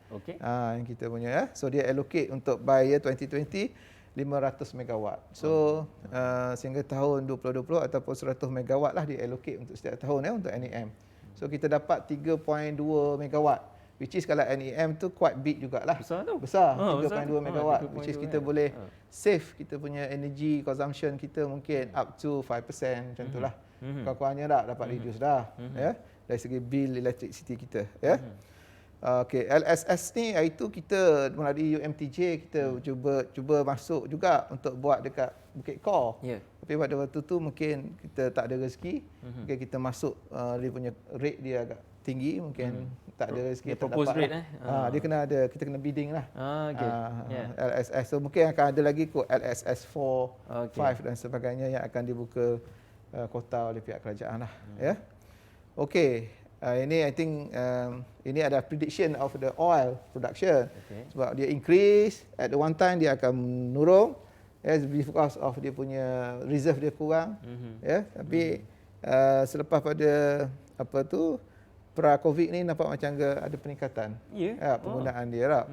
Yang kita punya. So dia allocate untuk by year 2020 500 megawatt. So sehingga tahun 2020 ataupun 100 megawatt lah dia allocate untuk setiap tahun untuk NEM. So kita dapat 3.2 megawatt, which is kalau NEM tu quite big jugalah. Besar tu. Besar, 3.2 megawatt, which is kita boleh save kita punya energy consumption kita mungkin up to 5% macam itulah. Kurang-kurangnya dah dapat reduce dah dari segi bill electricity kita Okey, LSS ni itu kita melalui UMTJ kita cuba masuk juga untuk buat dekat Bukit Kor. Tapi pada waktu tu mungkin kita tak ada rezeki. Mungkin kita masuk dia punya rate dia agak tinggi, mungkin tak ada rezeki dia propose rate dia kena ada, kita kena bidding lah. LSS. So mungkin akan ada lagi kot LSS 4, 5 dan sebagainya yang akan dibuka kota oleh pihak kerajaan lah. Okey. Ini I think ini adalah prediction of the oil production. Sebab dia increase at the one time dia akan menurun because of dia punya reserve dia kurang. Tapi selepas pada pra Covid ni nampak macam ada peningkatan penggunaan dia lah.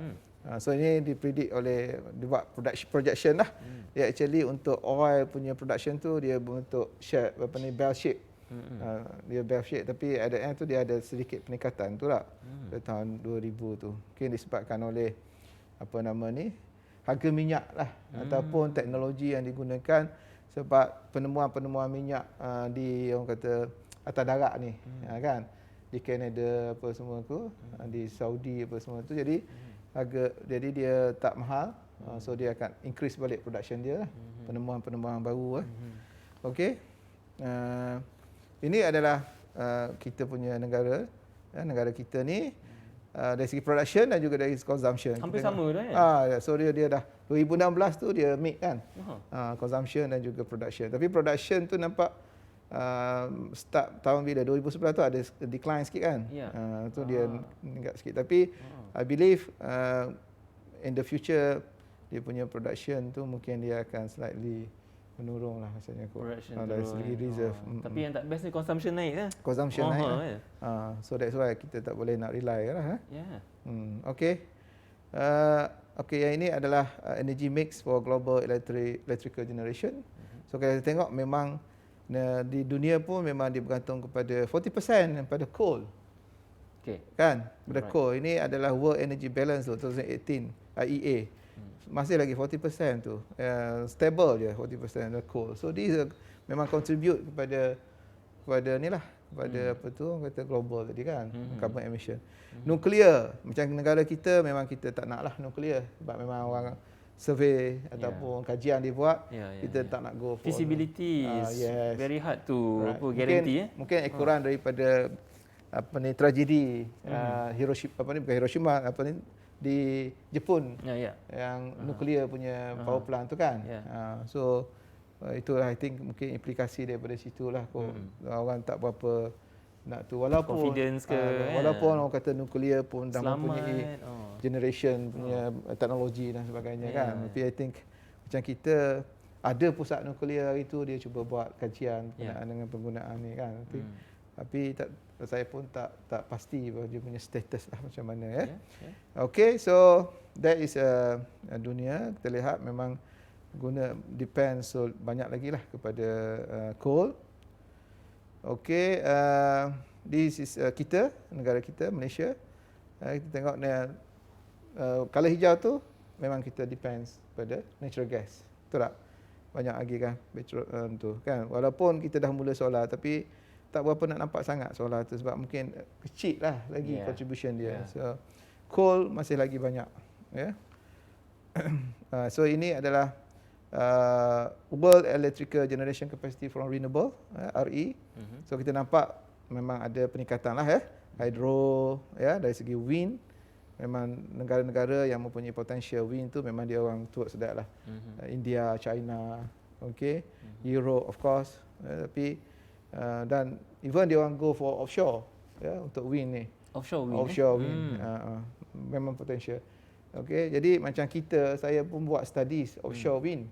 So ini dipredict oleh dibuat projection lah. Dia actually untuk oil punya production tu dia bentuk bell shape. Dia bell shape tapi at the end tu dia ada sedikit peningkatan tu lah pada tahun 2000 tu. Mungkin disebabkan oleh harga minyak lah ataupun teknologi yang digunakan sebab penemuan-penemuan minyak di orang kata atas darat ni kan, di Canada apa semua tu, di Saudi apa semua tu, jadi jadi dia tak mahal. So dia akan increase balik production dia lah, penemuan-penemuan baru Okey. Ini adalah kita punya negara. Negara kita ni dari segi production dan juga dari segi consumption. Hampir Kita sama dah kan? So dia dah 2016 tu dia make kan. Aha. Consumption dan juga production. Tapi production tu nampak start tahun bila 2011 tu ada decline sikit kan. Ya. Tu dia meningkat sikit. Tapi I believe in the future dia punya production tu mungkin dia akan slightly menurun lah rasanya kot. Production Dari turun. segi reserve. Tapi yang tak best ni consumption naik kan? Consumption naik lah. Ya. So that's why kita tak boleh nak rely lah. Ya. Okay. Okay, yang ini adalah energy mix for global electrical generation. So kalau kita tengok memang di dunia pun memang dia bergantung kepada 40% pada coal. Okay. Kan? Pada Alright. coal. Ini adalah World Energy Balance tu 2018 IEA. Masih lagi 40% tu. Stable je 40% the coal. So these memang contribute kepada ni lah, kepada apa tu orang kata global tadi kan, carbon emission. Nuklear, macam negara kita memang kita tak nak lah nuklear sebab memang orang survey ataupun kajian dia buat, kita tak nak go for feasibility is yes. very hard to Right. guarantee Mungkin kurang daripada tragedi Hiroshima di Jepun yang nuklear punya power plant tu kan. So itulah I think mungkin implikasi daripada situlah orang tak berapa nak tu, walaupun confidence ke walaupun orang kata nuklear pun dah mempunyai selamat. generation punya teknologi dan sebagainya kan. Tapi I think macam kita ada pusat nuklear hari tu dia cuba buat kajian berkenaan dengan penggunaan ni kan. Tapi saya pun tak pasti bahawa dia punya status lah macam mana ya. Okay, so that is dunia. Kita lihat memang depends so banyak lagi lah kepada coal. Okay, this is kita, negara kita, Malaysia. Kita tengok colour hijau tu memang kita depends pada natural gas. Betul tak? Banyak lagi kan petrol tu kan. Walaupun kita dah mula solar tapi tak berapa nak nampak sangat solar tu sebab mungkin kecil lah lagi contribution dia. So coal masih lagi banyak ya. So ini adalah World Electrical Generation Capacity from Renewable RE. So kita nampak memang ada peningkatan lah ya. Hydro ya, dari segi wind memang negara-negara yang mempunyai potential wind tu memang dia orang towards that lah. India, China, okay, Europe of course, tapi dan even dia orang go for offshore ya untuk wind ni. Offshore wind. Memang potential. Okay, jadi macam saya pun buat studies offshore wind.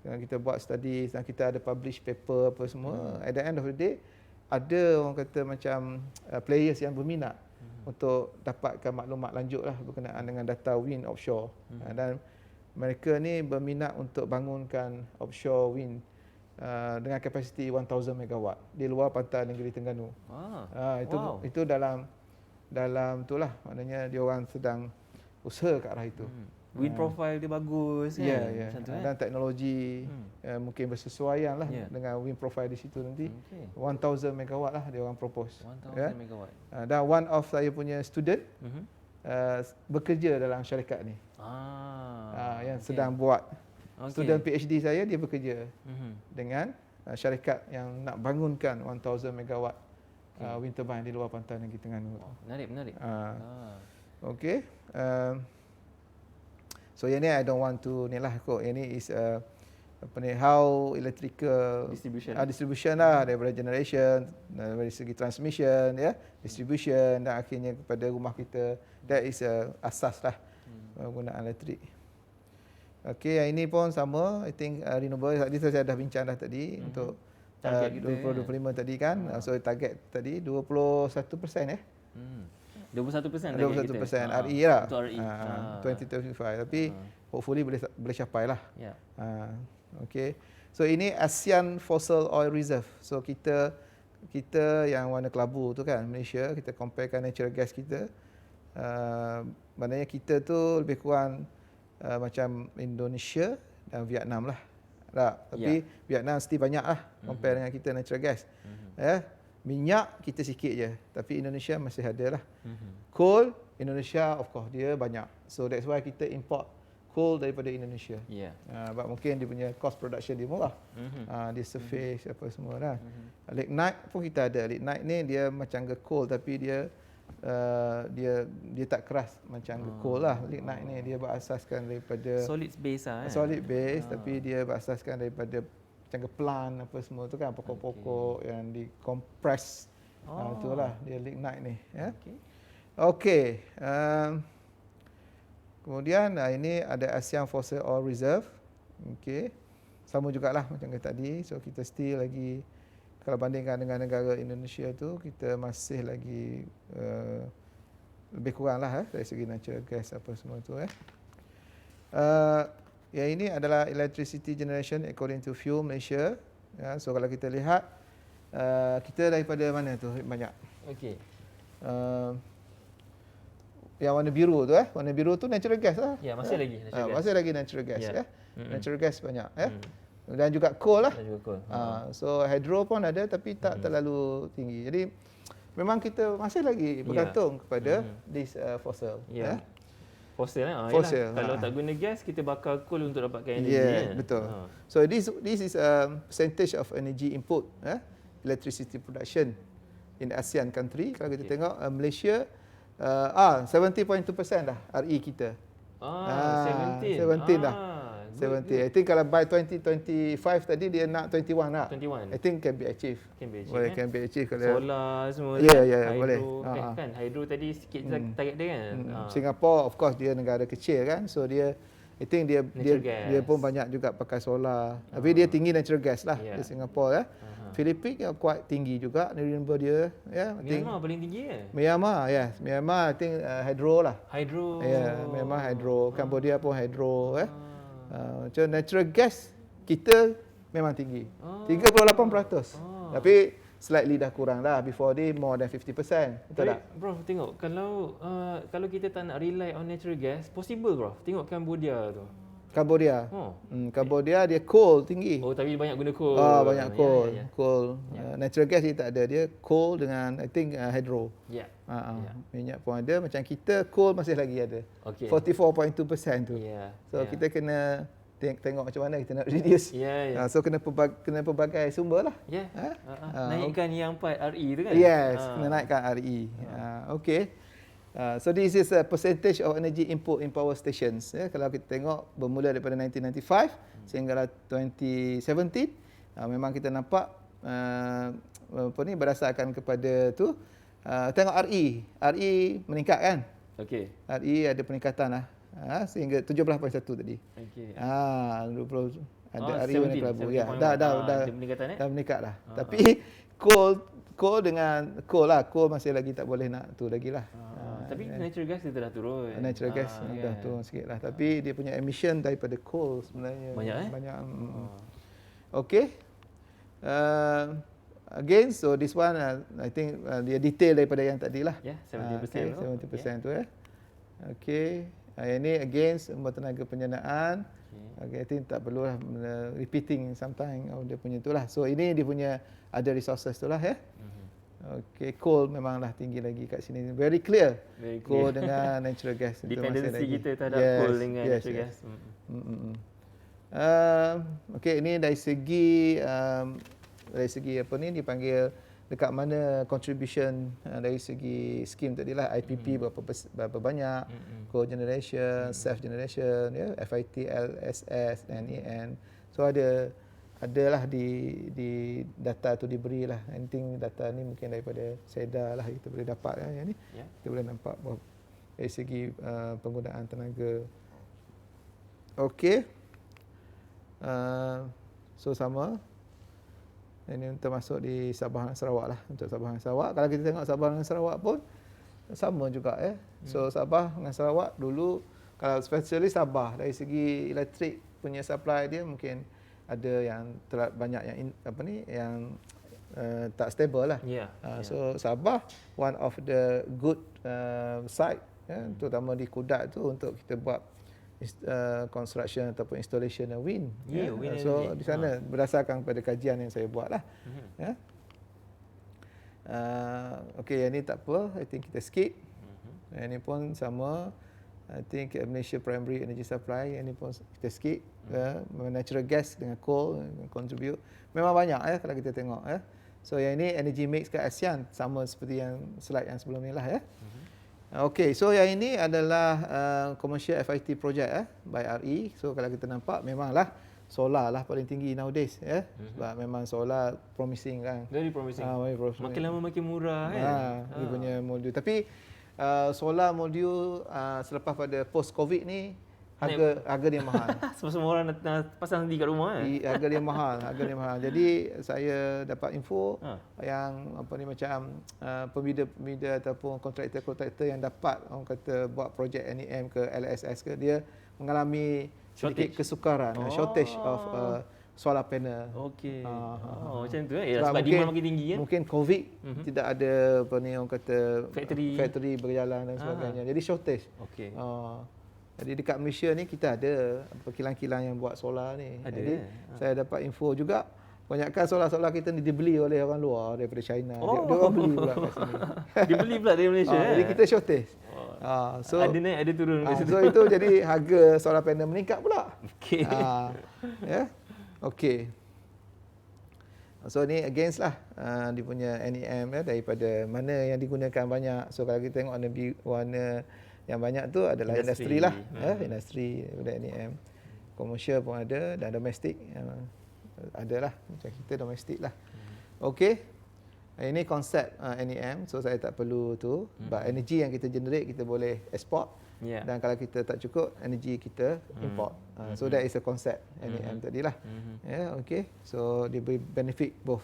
Kita buat studies dan kita ada publish paper apa semua. At the end of the day ada orang kata macam players yang berminat untuk dapatkan maklumat lanjut lah berkenaan dengan data wind offshore. Dan mereka ni berminat untuk bangunkan offshore wind dengan kapasiti 1000 megawatt di luar pantai negeri Terengganu. Itu dalam itulah maknanya dia orang sedang usaha ke arah itu. Wind profile dia bagus kan. Macam tu, dan teknologi mungkin bersesuaian lah dengan wind profile di situ nanti. 1000 megawatt lah dia orang propose. 1000 megawatt. Dan one of saya punya student bekerja dalam syarikat ni. Yang sedang buat. Student PhD saya dia bekerja dengan syarikat yang nak bangunkan 1000 megawatt wind turbine di luar pantai negeri Terengganu. Menarik. Okay. So yang ni I don't want to ni lah kot. Yang ni is how electrical distribution lah, daripada generation, dari segi transmission distribution dan akhirnya kepada rumah kita. That is asas lah penggunaan elektrik. Okay, yang ini pun sama. I think renewable tadi saya dah bincang dah tadi untuk 2025 tadi kan. So target tadi 21% 21% 21% RE lah. Untuk RE. 2025. Tapi hopefully boleh capai lah. Okay. So ini ASEAN Fossil Oil Reserve. So kita yang warna kelabu tu kan, Malaysia, kita comparekan natural gas kita. Maknanya kita tu lebih kurang macam Indonesia dan Vietnam lah. Tapi Vietnam mesti banyak lah compare dengan kita natural gas. Minyak kita sikit je, tapi Indonesia masih ada lah. Coal, Indonesia of course dia banyak. So that's why kita import coal daripada Indonesia. Sebab mungkin dia punya cost production dia murah. Dia surface apa semua lah. Lignite pun kita ada. Lignite ni dia macam ke coal tapi dia dia tak keras macam coal lah. Lignite ni dia berasaskan daripada Solid base lah. solid base, tapi dia berasaskan daripada macam ke plant apa semua tu kan, pokok-pokok yang dikompres. Itulah dia lignite ni ya. Okey. Kemudian ini ada ASEAN Fossil Oil Reserve. Okey. Sama jugalah macam tadi. So kita still lagi, kalau bandingkan dengan negara Indonesia tu, kita masih lagi lebih kurang lah dari segi natural gas apa semua tu yang ini adalah electricity generation according to Fuel Malaysia. Ya, so kalau kita lihat kita daripada mana tu banyak. Okey. Yang warna biru tu warna biru tu natural gas lah. Ya, masih lagi natural gas. Masih lagi natural gas Ya. Natural gas banyak Dan juga coal lah. Dan juga coal. So hydro pun ada tapi tak terlalu tinggi. Jadi memang kita masih lagi bergantung kepada this fossil. Ya. Fossil Fossil. Kalau tak guna gas, kita bakar coal untuk dapatkan energi. Yeah, betul. So this is a percentage of energy input, electricity production in ASEAN country. Kalau kita tengok Malaysia 70.2% dah RE kita. 17 dah. 70. I think kalau by 2025 tadi dia nak 21 lah. 21. I think can be achieved. Boleh can be achieved kalau solar semua. Ya, boleh. Kan hydro tadi sikit target dia kan. Singapore of course dia negara kecil kan. So dia I think dia pun banyak juga pakai solar. Tapi dia tinggi natural gas lah di Singapore Filipina quite tinggi juga renewable dia Myanmar paling tinggi Myanmar Myanmar I think hydro lah. Hydro. Myanmar hydro, Cambodia pun hydro macam natural gas kita memang tinggi. 38%. Tapi slightly dah kurang lah. Before ni more than 50%. Betul tak? Bro, tengok kalau kita tak nak rely on natural gas, possible bro. Tengok Cambodia tu. Cambodia. Cambodia dia coal tinggi. Oh, tapi banyak guna coal. Banyak coal. Coal. Natural gas dia tak ada. Dia coal dengan I think hydro. Minyak pun ada. Macam kita coal masih lagi ada. 44.2% tu. So kita kena tengok macam mana kita nak reduce. So kena pelbagai sumber lah. Naikkan yang part RE tu kan? Yes, kena naikkan RE. Okay. So this is a percentage of energy input in power stations. Kalau kita tengok bermula daripada 1995 sehinggalah 2017, memang kita nampak berdasarkan kepada tu tengok RE meningkat kan? Okey. RE ada peningkatan lah. Sehingga 17.1 tadi. Okey. 20 ada RE warna kelabu. Dah meningkat dah meningkat lah. Tapi coal dengan coal masih lagi tak boleh nak tu lagi lah. Tapi natural gas kita dah turun. Natural gas dah turun sikit lah. Tapi dia punya emission daripada coal sebenarnya banyak. Okay. Again, so this one I think dia detail daripada yang tadi lah. 70%. 70% tu Okay. Ini again sumber tenaga penyanaan. Okay, I think tak perlulah repeating sometimes dia punya tu lah. So ini dia punya ada resources tu lah Okay, coal memanglah tinggi lagi kat sini. Very clear. Coal dengan natural gas. Dependency kita terhadap coal dengan natural gas. Okay, ini dari segi apa ni dipanggil dekat mana contribution dari segi skim tadi lah. IPP berapa banyak, co-generation, self-generation, FIT, LSS, NEN. So adalah di data tu diberilah. Anything data ni mungkin daripada SEDA lah kita boleh dapat yang ni. Kita boleh nampak dari segi penggunaan tenaga. Okey. So sama. Ini termasuk di Sabah dan Sarawak lah. Untuk Sabah dan Sarawak. Kalau kita tengok Sabah dan Sarawak pun sama juga So Sabah dengan Sarawak dulu kalau especially Sabah dari segi elektrik punya supply dia mungkin ada yang banyak yang tak stable lah. So Sabah one of the good site terutama di Kudat tu untuk kita buat construction ataupun installation wind. Wind so di sana berdasarkan pada kajian yang saya buat lah. Okay, yang ni tak apa. I think kita skip. Yang ni pun sama. I think Malaysia Primary Energy Supply, yang ni pun kita skip. Natural gas dengan coal contribute. Memang banyak kalau kita tengok. So yang ini energy mix kat ASEAN sama seperti yang slide yang sebelum ni lah ya. Okey, so yang ini adalah commercial FIT project by RE. So kalau kita nampak memanglah solar lah paling tinggi nowadays ya. Sebab memang solar promising kan. Very promising. Very promising. Makin lama makin murah kan. Dia punya modul. Tapi solar modul selepas pada post covid ni harga dia mahal. Semua orang nak pasang sendiri kat rumah kan. Harga dia mahal. Jadi saya dapat info yang apa ni macam pembida-pembida ataupun kontraktor-kontraktor yang dapat orang kata buat projek NEM ke LSS ke, dia mengalami sedikit kesukaran, shortage of solar panel. Okey. Macam tu sebab mungkin, demand makin tinggi kan. Mungkin COVID tidak ada apa ni orang kata factory berjalan dan sebagainya. Jadi shortage. Okey. Jadi dekat Malaysia ni kita ada kilang-kilang yang buat solar ni. Ada. Jadi saya dapat info juga kebanyakan solar-solar kita ni dibeli oleh orang luar daripada China. Dia orang beli pula kat sini. Dibeli pula dari Malaysia. Jadi kita shortage. So ada naik ada turun kat situ. So itu jadi harga solar panel meningkat pula. Okey. Ya. Okey. So ni against lah dia punya NEM daripada mana yang digunakan banyak. So kalau kita tengok warna yang banyak tu adalah industri lah, industri daripada NEM. Komersial pun ada dan domestik ada lah, macam kita domestik lah. Okey. Ini konsep NEM, so saya tak perlu tu. But energy yang kita generate kita boleh export. Dan kalau kita tak cukup, energy kita import. So that is a concept NEM tadi lah. Okay. So dia beri benefit both.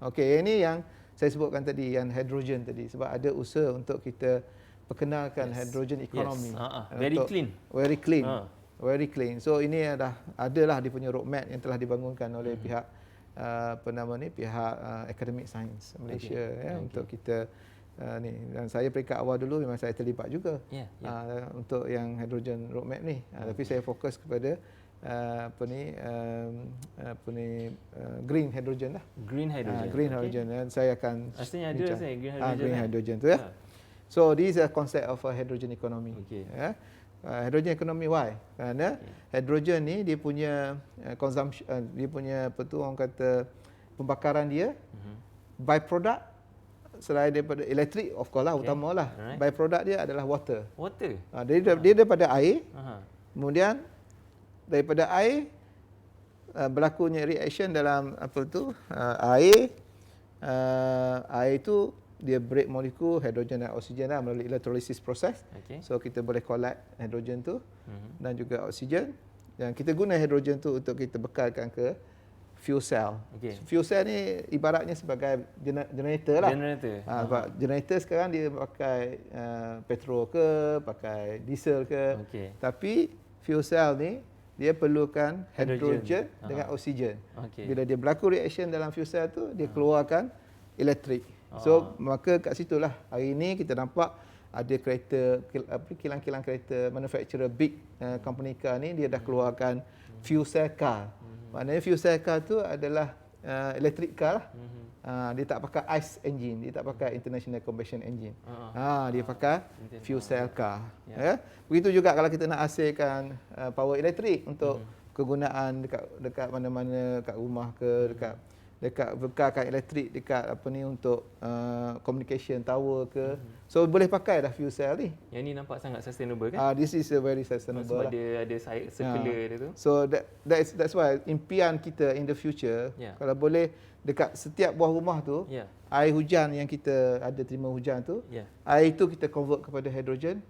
Okay, ini yang saya sebutkan tadi, yang hydrogen tadi. Sebab ada usaha untuk kita perkenalkan hydrogen economy. Very clean. Very clean. Very clean. So ini adalah dia punya roadmap yang telah dibangunkan oleh pihak pihak Academic Science Malaysia untuk kita ni. Dan saya peringkat awal dulu memang saya terlibat juga untuk yang hydrogen roadmap ni. Tapi saya fokus kepada green hydrogen lah. Green hydrogen. Green hydrogen. Dan saya akan asalnya ada saya green hydrogen tu ya. So this is a concept of a hydrogen economy. Hydrogen economy why? Kerana hydrogen ni dia punya consumption, dia punya apa tu orang kata pembakaran dia byproduct selain daripada elektrik of course lah utamalah. Byproduct dia adalah water. Dia daripada air. Kemudian daripada air berlakunya reaction dalam apa tu air itu dia break molekul hidrogen dan oksigen lah melalui electrolysis proses. So kita boleh collect hidrogen tu dan juga oksigen, dan kita guna hidrogen tu untuk kita bekalkan ke fuel cell. Fuel cell ni ibaratnya sebagai generator lah. Sebab generator sekarang dia pakai petrol ke, pakai diesel ke. Tapi fuel cell ni dia perlukan hidrogen dengan oksigen. Bila dia berlaku reaction dalam fuel cell tu, dia keluarkan elektrik. So maka kat situlah hari ini kita nampak ada kereta, kilang-kilang kereta manufacturer big company car ni dia dah keluarkan fuel cell car. Maknanya fuel cell car tu adalah electric car lah. Dia tak pakai ICE engine, dia tak pakai international combustion engine. Dia pakai fuel cell car. Begitu juga kalau kita nak hasilkan power elektrik untuk kegunaan dekat mana-mana, kat rumah ke, dekat bekalkan elektrik dekat apa ni untuk communication tower ke. So boleh pakai dah fuel cell ni. Yang ni nampak sangat sustainable kan? This is a very sustainable. Sebab dia ada circular dia tu. So that's why impian kita in the future kalau boleh dekat setiap buah rumah tu air hujan yang kita ada terima hujan tu, air itu kita convert kepada hidrogen.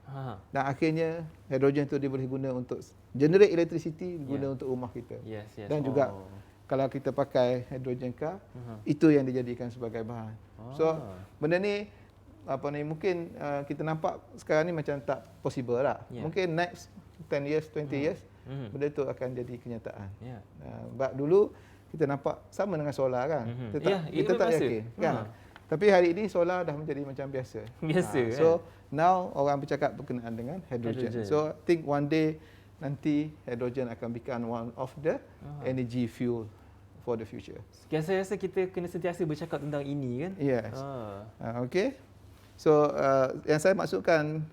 Dan akhirnya hidrogen tu dia boleh guna untuk generate electricity, guna untuk rumah kita. Dan juga kalau kita pakai hydrogen car, itu yang dijadikan sebagai bahan. So benda ni apa ni mungkin kita nampak sekarang ni macam tak possible lah. Mungkin next 10 years, 20 years benda tu akan jadi kenyataan. Sebab dulu kita nampak sama dengan solar kan. Kita tak yakin kan. Tapi hari ini solar dah menjadi macam biasa. So now orang bercakap berkenaan dengan hydrogen. So I think one day nanti hydrogen akan become one of the energy fuel for the future. Saya rasa kita kena sentiasa bercakap tentang ini kan? Yes. Okay. So yang saya maksudkan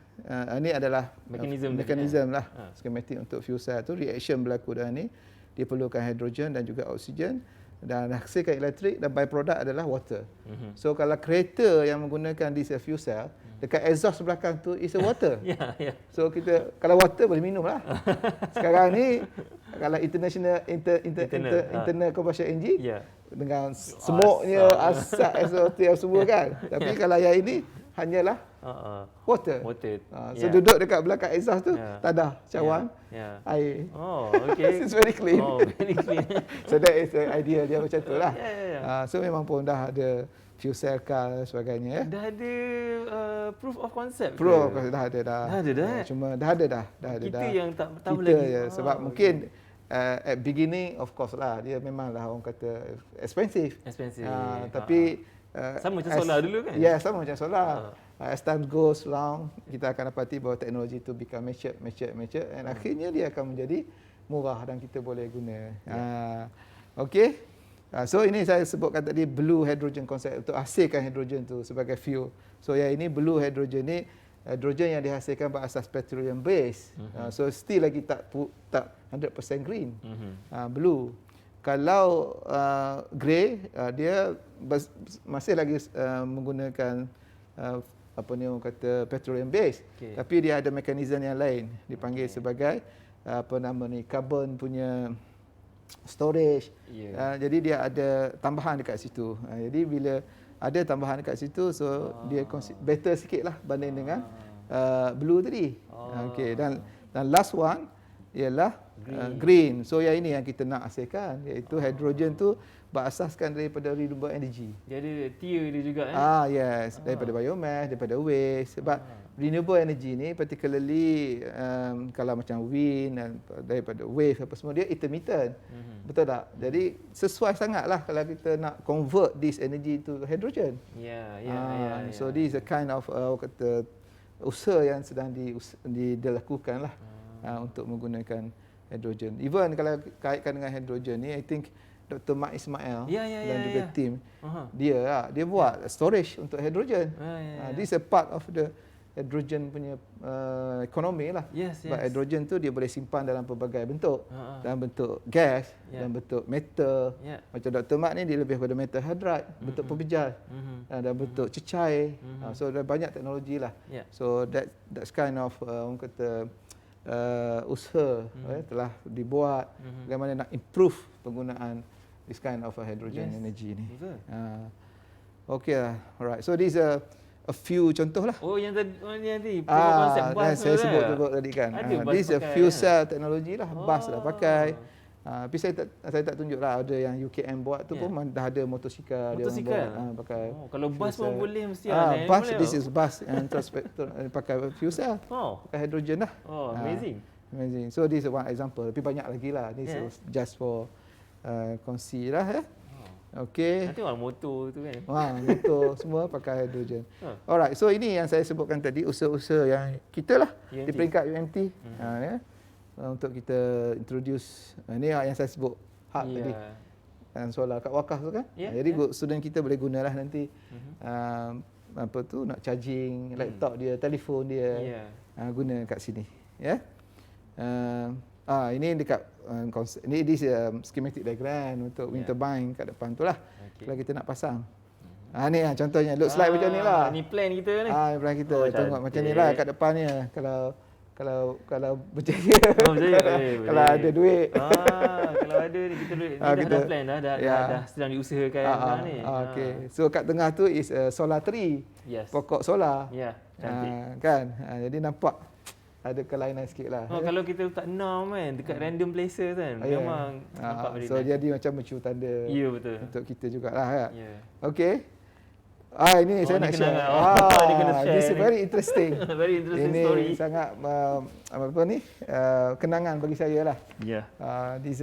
ini adalah mekanisme lah schematic untuk fuel cell tu. Reaction berlaku dalam ni, dia perlukan hidrogen dan juga oksigen. dan hasilkan elektrik, dan byproduct adalah water. So kalau kereta yang menggunakan diesel fuel cell, dekat exhaust belakang tu is a water. So kita kalau water boleh minum lah. Sekarang ni kalau internal combustion engine dengan smoke-nya, asap, SO2 semua kan. Tapi kalau yang ini hanyalah water. So duduk dekat belakang exhaust tu tak ada cawan air. Okay. It's very clean. Very clean. So that is the idea dia macam tu lah. So memang pun dah ada fuel cell car dan sebagainya. Dah ada proof of concept. Proof of concept dah ada. Cuma dah ada dah. Kita yang tak tahu kita lagi. Ya, sebab mungkin at beginning of course lah dia memanglah orang kata expensive. Tapi sama macam solar dulu kan? Ya, sama macam solar. As time goes long, kita akan dapati bahawa teknologi itu become mature, and akhirnya dia akan menjadi murah dan kita boleh guna. Okey. So ini saya sebutkan tadi blue hydrogen concept untuk hasilkan hidrogen tu sebagai fuel. So yang ini blue hydrogen ni hidrogen yang dihasilkan berasas petroleum base. So still lagi tak 100% green. Blue. Kalau grey dia masih lagi menggunakan apa ni orang kata petroleum base. Tapi dia ada mekanisme yang lain dipanggil sebagai apa nama ni carbon punya storage. Jadi dia ada tambahan dekat situ. Jadi bila ada tambahan dekat situ, so dia better sikit lah banding dengan blue tadi. Okay. Dan last one ialah green. So yang ini yang kita nak hasilkan, iaitu hidrogen tu berasaskan daripada renewable energy. Dia ada tier dia juga Yes, daripada biomass, daripada waste. Sebab renewable energy ni particularly kalau macam wind dan daripada wave apa semua dia intermittent. Betul tak? Jadi sesuai sangatlah kalau kita nak convert this energy to hydrogen. So this is a kind of kata usaha yang sedang dilakukan lah untuk menggunakan hydrogen. Even kalau kaitkan dengan hydrogen ni, I think Dr. Mak Ismail dan juga tim dia buat storage untuk hydrogen. This is a part of the hydrogen punya ekonomi lah. Sebab hydrogen tu dia boleh simpan dalam pelbagai bentuk. Dalam bentuk gas, dalam bentuk metal. Macam Dr. Mak ni dia lebih pada metal hydride, bentuk pembejal. Dalam bentuk cecair. So ada banyak teknologi lah. So that's kind of orang kata usaha telah dibuat bagaimana nak improve penggunaan this kind of hydrogen energy ni. Okay lah. Alright. So these are a few contoh lah. Yang tadi konsep bus saya sebut tadi kan. This is a fuel cell teknologi lah. Bus dah pakai. Tapi saya tak tunjuk lah. Ada yang UKM buat tu pun dah ada motosikal. Pakai. Kalau bus pun boleh mesti bus, this is bus yang pakai fuel cell. Pakai hydrogen lah. Amazing. So this is one example. Tapi banyak lagi lah. This is just for kongsi lah. Okey. Nanti orang motor tu kan. Motor semua pakai hidrogen. Alright, so ini yang saya sebutkan tadi usaha-usaha yang kita lah di peringkat UMT untuk kita introduce ni yang saya sebut hub tadi. Dan solar kat Wakaf tu kan. Jadi student kita boleh gunalah nanti apa tu nak charging laptop dia, telefon dia. Guna kat sini ini dekat ini this schematic diagram untuk wind turbine kat depan tu lah. Kalau kita nak pasang. Ni contohnya looks like macam ni lah. Ni plan kita ni. Plan kita. Tengok macam ni lah kat depannya. Kalau berjaya. Kalau ada duit. Kalau ada ni kita dah plan dah sedang diusahakan sekarang ni. Okay. So kat tengah tu is solar tree. Pokok solar. Cantik. Kan? Jadi nampak ada kelainan sikit lah. Kalau kita letak norm kan dekat random places kan memang nampak very so jadi macam mercu tanda betul. Untuk kita jugalah. Okey. Ini saya nak share. This is very interesting. Very interesting ini story. Ini sangat apa ni? Kenangan bagi saya lah. This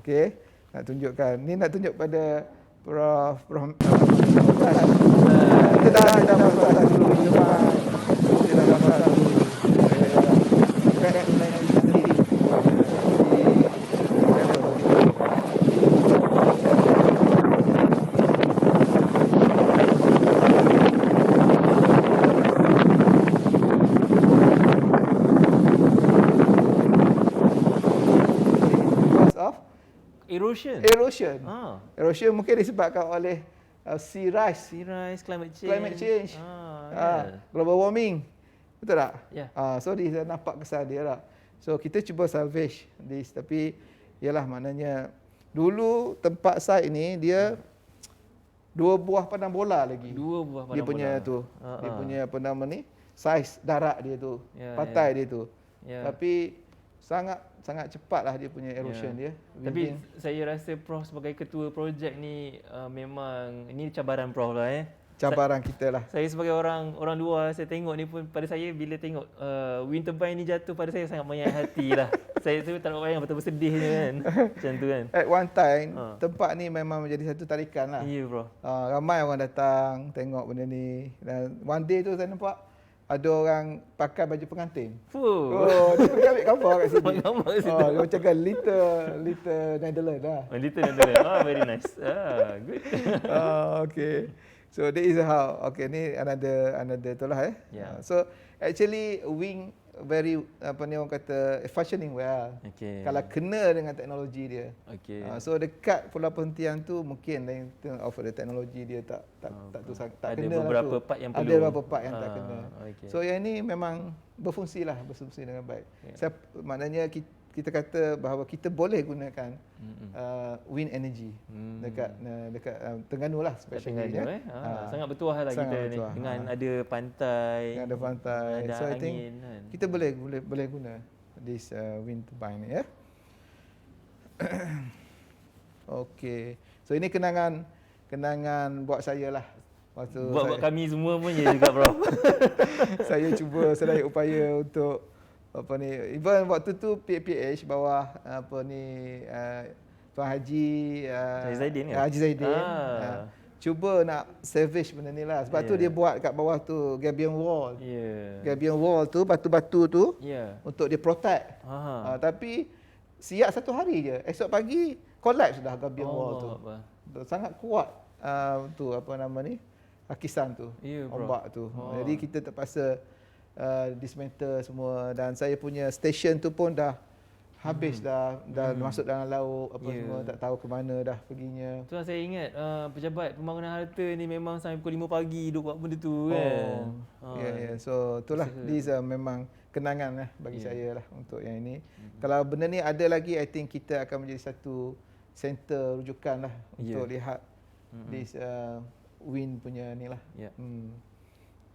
okey. Nak tunjukkan. Ni nak tunjuk pada Prof. Kita dah pasal dulu. Kita dah pasal dulu. Erosion. Erosion. Ah. Erosion mungkin disebabkan oleh sea rise, Sea rise, climate change. climate change, Yeah. global warming. Betul tak? Ya. So dia nampak kesan dia lah. So kita cuba salvage this, tapi ialah maknanya dulu tempat site ni dia 2 buah pandang bola lagi. 2 buah Dia padang punya bola. tu. Dia punya apa nama ni? Saiz darat dia tu. Ya, Patai dia tu. Ya. Tapi sangat cepatlah dia punya erosion dia. Tapi saya rasa Prof sebagai ketua projek ni memang ini cabaran Prof lah cabaran kita lah. Saya sebagai orang luar, saya tengok ni pun pada saya bila tengok wind turbine ni jatuh pada saya sangat menyayat hati lah. Saya tu tak nak bayang betapa sedihnya kan. Macam tu kan. At one time, tempat ni memang menjadi satu tarikan lah. Ya bro. Ramai orang datang tengok benda ni. Dan one day tu saya nampak ada orang pakai baju pengantin. Fuh. Dia pergi ambil gambar kat sini. Ambil gambar kat situ. Dia macam kan little Netherlands lah. Little Netherlands. Very nice. Good. Okay. So that is how. Okay, ni another tu lah Yeah. So actually wing very apa ni orang kata functioning well. Okay. Kalau kena dengan teknologi dia. Okay. So dekat Pulau Perhentian tu mungkin lain of the teknologi dia tak ada kena beberapa lah tu. part yang Ada perlu. beberapa part yang tak kena. Okay. So yang ni memang berfungsi dengan baik. Maknanya kita kata bahawa kita boleh gunakan wind energy dekat Terengganu lah especially. Terengganu sangat bertuah lah sangat kita bertuah. ni dengan ada pantai. Dengan ada pantai. Ada So I angin think kan. kita boleh guna this wind turbine ni Okay. So ini kenangan buat saya lah. Buat kami semua pun ya juga bro. Saya cuba sedaya upaya untuk apa ni, even waktu tu PH bawah apa ni Tuan Haji Haji Zaidin cuba nak salvage benda ni lah. Sebab tu dia buat kat bawah tu gabion wall. Gabion wall tu batu-batu tu untuk dia protect. Tapi siap 1 hari je. Esok pagi collapse dah gabion wall tu. Sangat kuat tu apa nama ni, hakisan tu, ombak tu. Jadi kita terpaksa dismantle semua, dan saya punya station tu pun dah habis dah masuk dalam laut apa semua, tak tahu ke mana dah perginya. Tu saya ingat pejabat pembangunan harta ni memang sampai pukul 5 pagi duk buat benda tu kan. So itulah, these memang kenangan lah bagi saya lah untuk yang ini. Kalau benda ni ada lagi, I think kita akan menjadi satu center rujukan lah untuk lihat this wind punya ni lah.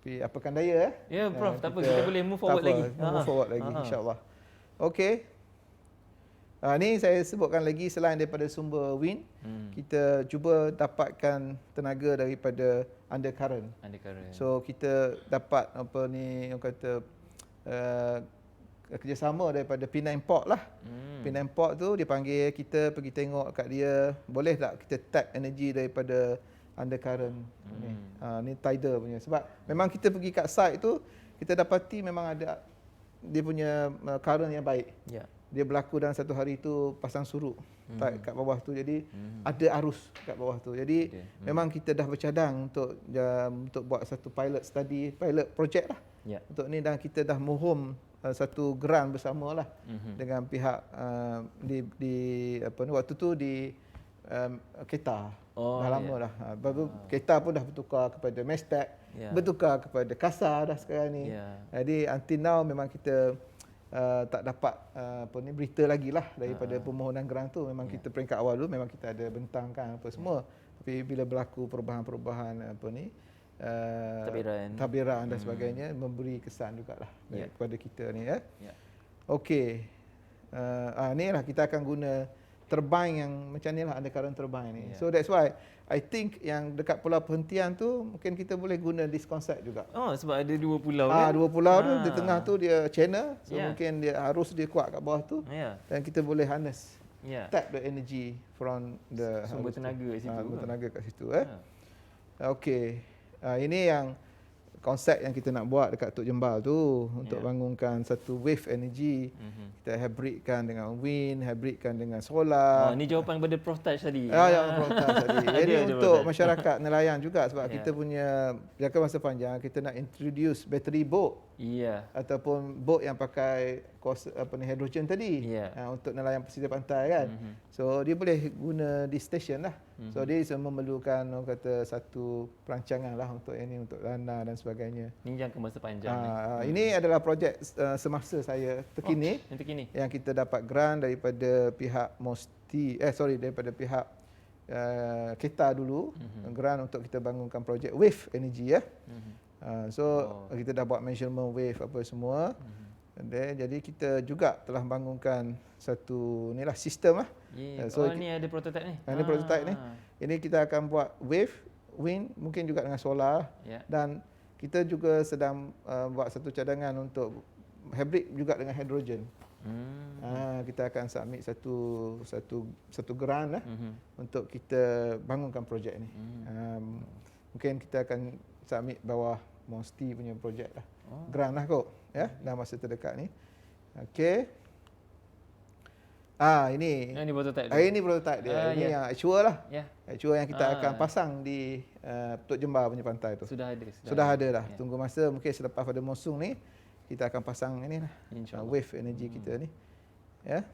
Tapi apakan daya Ya Prof, tak apa, kita boleh move forward lagi. Move forward lagi insya-Allah. Okey. Ni saya sebutkan lagi, selain daripada sumber wind, kita cuba dapatkan tenaga daripada undercurrent. So kita dapat apa ni orang kata kerjasama daripada Penang Port lah. Penang Port tu dia panggil kita pergi tengok kat dia, boleh tak kita tap energy daripada undercurrent ni tidal punya. Sebab memang kita pergi kat site tu, kita dapati memang ada dia punya current yang baik. Dia berlaku dalam 1 hari tu pasang surut kat bawah tu, jadi ada arus kat bawah tu. Jadi memang kita dah bercadang untuk buat satu pilot project lah untuk ni, dan kita dah mohon satu grant bersamalah dengan pihak di apa ni waktu tu di Kedah. Dah lama dah. Kedah pun dah bertukar kepada Mestek, bertukar kepada Kasar dah sekarang ni. Jadi until now memang kita tak dapat apa ni berita lagi lah daripada permohonan grant tu. Memang kita peringkat awal dulu memang kita ada bentangkan apa semua. Tapi bila berlaku perubahan-perubahan apa ni tabiran dan sebagainya, memberi kesan jugalah kepada kita ni Okey. Ni lah kita akan guna turbine yang macam ni lah, undercurrent turbine ni. So that's why I think yang dekat Pulau Perhentian tu mungkin kita boleh guna this concept juga. Sebab ada 2 pulau kan. 2 pulau tu di tengah tu dia channel, so mungkin dia arus dia kuat kat bawah tu. Dan kita boleh harness tap the energy from the sumber tenaga kat situ. Sumber tenaga kat situ Okey. Ini yang konsep yang kita nak buat dekat Tok Jembal tu untuk bangunkan satu wave energy. Kita hybridkan dengan wind, hybridkan dengan solar. Ni jawapan kepada Prof Taj tadi. Prof Taj tadi. Jadi untuk masyarakat nelayan juga, sebab kita punya jangka masa panjang kita nak introduce battery boat Iya. ataupun bot yang pakai hidrogen tadi untuk nelayan pesisir pantai kan. So dia boleh guna di stesen lah. So dia memerlukan orang kata satu perancangan lah untuk ini, untuk dana dan sebagainya. Ini jangka masa panjang. Ini adalah projek semasa saya terkini, yang kita dapat grant daripada pihak daripada pihak KETA dulu, grant untuk kita bangunkan projek wave energy ya. Kita dah buat measurement wave apa semua. Jadi kita juga telah bangunkan satu inilah sistem lah. Ni ada prototype ni. Ini prototype ni. Ini kita akan buat wave, wind, mungkin juga dengan solar. Dan kita juga sedang buat satu cadangan untuk hybrid juga dengan hidrogen. Kita akan submit satu grant lah untuk kita bangunkan projek ni. Mungkin kita akan submit bawah Mosti punya projek lah. Grant lah kot ya, dalam masa terdekat ni. Okey. Ini prototype. Ini prototype dia. Ini yang actual lah. Actual yang kita akan pasang di Tok Jembar punya pantai tu. Sudah ada dah. Tunggu masa mungkin selepas pada musim ni kita akan pasang ini lah. Wave energy kita ni. Ya.